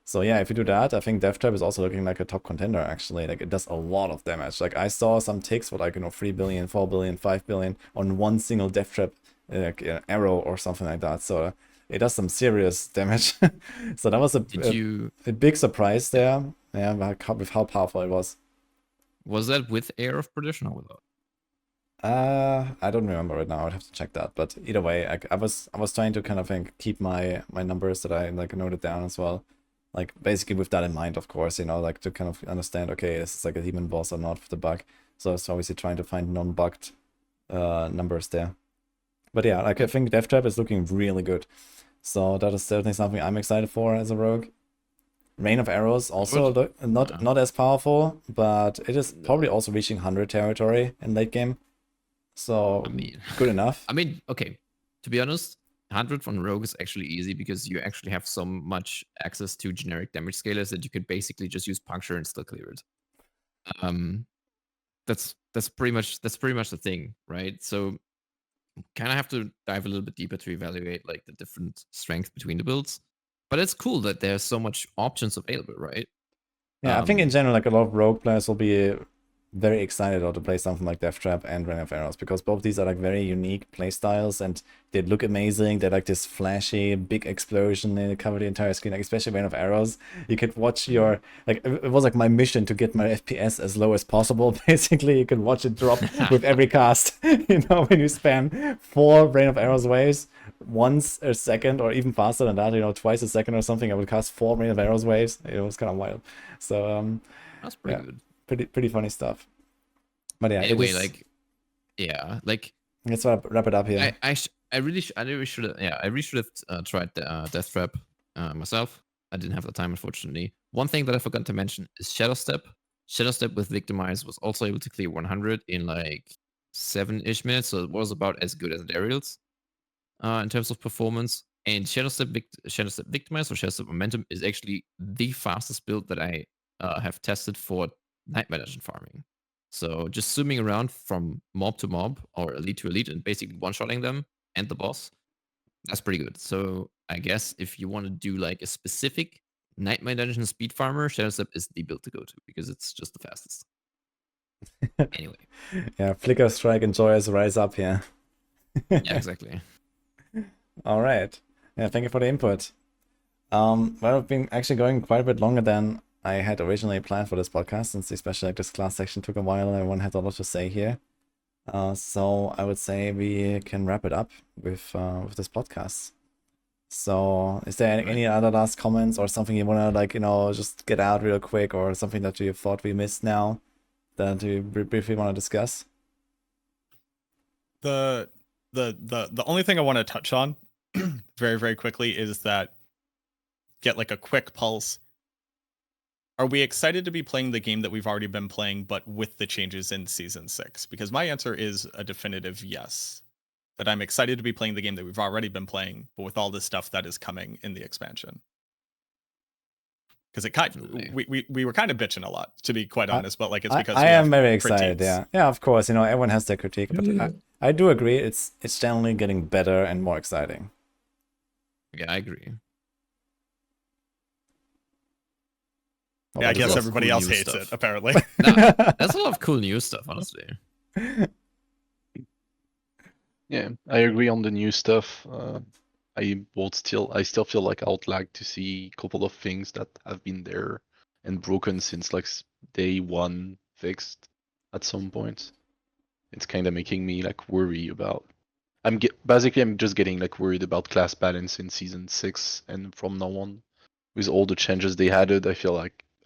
So yeah, if you do that, I think Death Trap is also looking like a top contender actually. Like it does a lot of damage. Like I saw some ticks for like, you know, 3 billion, 4 billion, 5 billion on one single Death Trap arrow or something like that. So it does some serious damage. So that was a big surprise there. Yeah, with how powerful it was. Was that with Air of Perdition or without? I don't remember right now. I'd have to check that. But either way, I was trying to kind of keep my numbers that I like noted down as well. Like basically with that in mind, of course, you know, like to kind of understand, okay, is this like a demon boss or not with the bug? So it's obviously trying to find non-bugged numbers there. But yeah, like I think Death Trap is looking really good. So that is certainly something I'm excited for as a rogue. Rain of Arrows also not as powerful, but it is probably also reaching 100 territory in late game. So I mean, good enough. I mean, okay. To be honest, 100 from Rogue is actually easy because you actually have so much access to generic damage scalers that you could basically just use puncture and still clear it. That's pretty much the thing, right? So kind of have to dive a little bit deeper to evaluate like the different strength between the builds. But it's cool that there's so much options available, right? Yeah, I think in general, like a lot of rogue players will be very excited to play something like Death Trap and Rain of Arrows, because both these are like very unique playstyles and they look amazing. They're like this flashy big explosion, and they cover the entire screen. Like especially Rain of Arrows, you could watch your like it was like my mission to get my FPS as low as possible. Basically, you can watch it drop with every cast. You know, when you spam 4 Rain of Arrows waves once a second, or even faster than that, you know, twice a second or something, I would cast 4 Rain of Arrows waves. It was kind of wild. So that's pretty good. Pretty funny stuff. But yeah, anyway, let's wrap it up here. I really should have tried Death Trap myself. I didn't have the time, unfortunately. One thing that I forgot to mention is Shadow Step. Shadow Step with Victimize was also able to clear 100 in like 7-ish minutes, so it was about as good as Dariel's in terms of performance. And Shadow Step Victimize or Shadow Step Momentum is actually the fastest build that I have tested for Nightmare Dungeon farming. So just zooming around from mob to mob or elite to elite and basically one-shotting them and the boss, that's pretty good. So I guess if you want to do like a specific Nightmare Dungeon speed farmer, Shadow Step is the build to go to because it's just the fastest. Anyway. Yeah, Flicker Strike and Joyous rise up here. Yeah, exactly. All right. Yeah, thank you for the input. Well, I've been actually going quite a bit longer than I had originally planned for this podcast, since especially like this class section took a while and everyone had a lot to say here. So I would say we can wrap it up with this podcast. So is there any other last comments or something you want to like, you know, just get out real quick, or something that you thought we missed now that you briefly want to discuss? The only thing I want to touch on very, very quickly is that get like a quick pulse. Are we excited to be playing the game that we've already been playing, but with the changes in Season 6? Because my answer is a definitive yes. That I'm excited to be playing the game that we've already been playing, but with all the stuff that is coming in the expansion. Because we were kind of bitching a lot, to be quite honest, but like it's because I am very excited. Yeah, of course. You know, everyone has their critique, but I do agree. It's generally getting better and more exciting. Yeah, I agree. Yeah, I guess everybody else hates it, apparently. Nah, that's a lot of cool new stuff, honestly. Yeah, I agree on the new stuff. I still feel like I would like to see a couple of things that have been there and broken since like day 1 fixed at some point. It's kind of making me like worry about. I'm just getting like worried about class balance in Season 6 and from now on. With all the changes they added,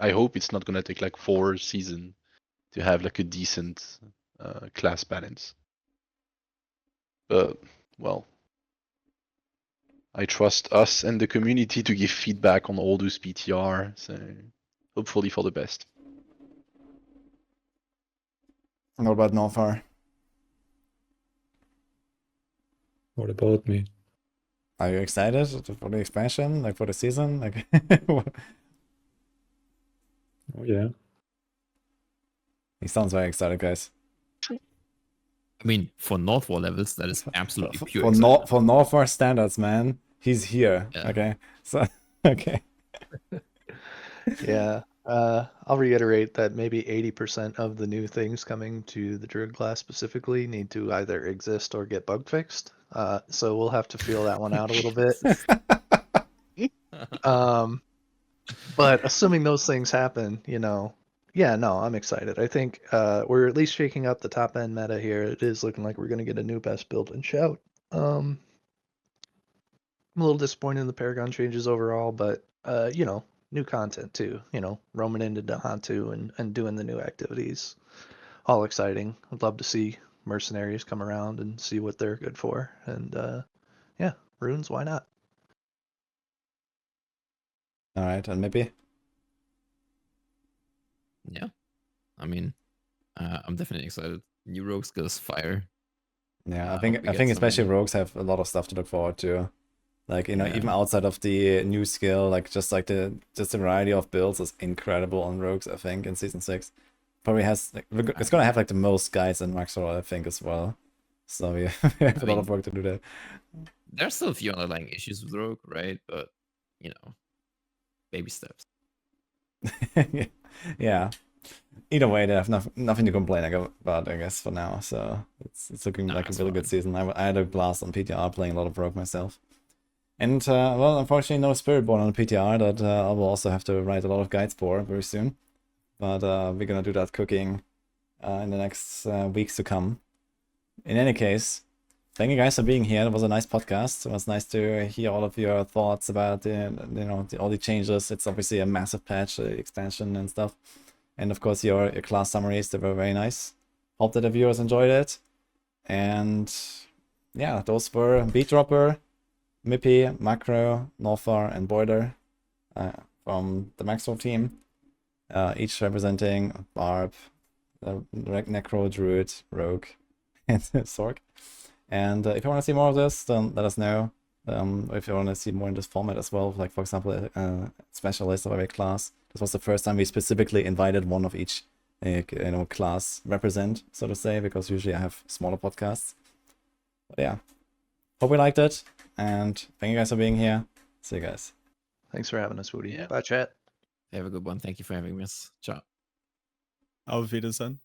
I hope it's not gonna take like 4 seasons to have like a decent class balance. But well, I trust us and the community to give feedback on all those PTR. So hopefully for the best. What about Northar? What about me? Are you excited for the expansion? Like for the season? Like Oh yeah. he sounds very excited, guys. I mean, for North War levels, that is absolutely pure For excitement. for Northar standards, man. He's here. Yeah. Okay. So okay. Yeah. I'll reiterate that maybe 80% of the new things coming to the Druid class specifically need to either exist or get bug fixed. So we'll have to feel that one out a little bit. But assuming those things happen, yeah, no, I'm excited. I think we're at least shaking up the top end meta here. It is looking like we're going to get a new best build and shout. I'm a little disappointed in the paragon changes overall, but new content too. Roaming into Dahantu and doing the new activities, all exciting. I'd love to see mercenaries come around and see what they're good for. And yeah, runes, why not? All right, and maybe. Yeah. I mean, I'm definitely excited. New rogue skills fire. Yeah, I hope think we get especially some- rogues have a lot of stuff to look forward to. Like, Yeah. even outside of the new skill, like just the variety of builds is incredible on rogues, I think, in season 6. Probably has it's gonna have like the most guys in Maxwell, I think, as well. So we have a lot of work to do there. There's still a few underlying issues with rogue, right? But baby steps. Yeah. Either way, they have nothing to complain about, I guess, for now. So it's looking like a it's really good fine. season. I had a blast on PTR playing a lot of rogue myself. And, well, unfortunately, no Spiritborn on PTR that I will also have to write a lot of guides for very soon. But we're gonna do that cooking in the next weeks to come. In any case, thank you guys for being here. It was a nice podcast. It was nice to hear all of your thoughts about all the changes. It's obviously a massive patch, expansion and stuff. And of course, your class summaries, they were very nice. Hope that the viewers enjoyed it. And yeah, those were Beatdropper, Mippy, Macro, Northar, and Boiler from the Maxwell team. Each representing Barb, Necro, Druid, Rogue, and Sorg. And if you want to see more of this, then let us know. If you want to see more in this format as well, like for example, a specialist of every class. This was the first time we specifically invited one of each class represent, so to say, because usually I have smaller podcasts. But yeah, hope you liked it, and thank you guys for being here. See you guys. Thanks for having us, Woody. Yeah. Bye, chat. Have a good one. Thank you for having us. Ciao. Auf Wiedersehen.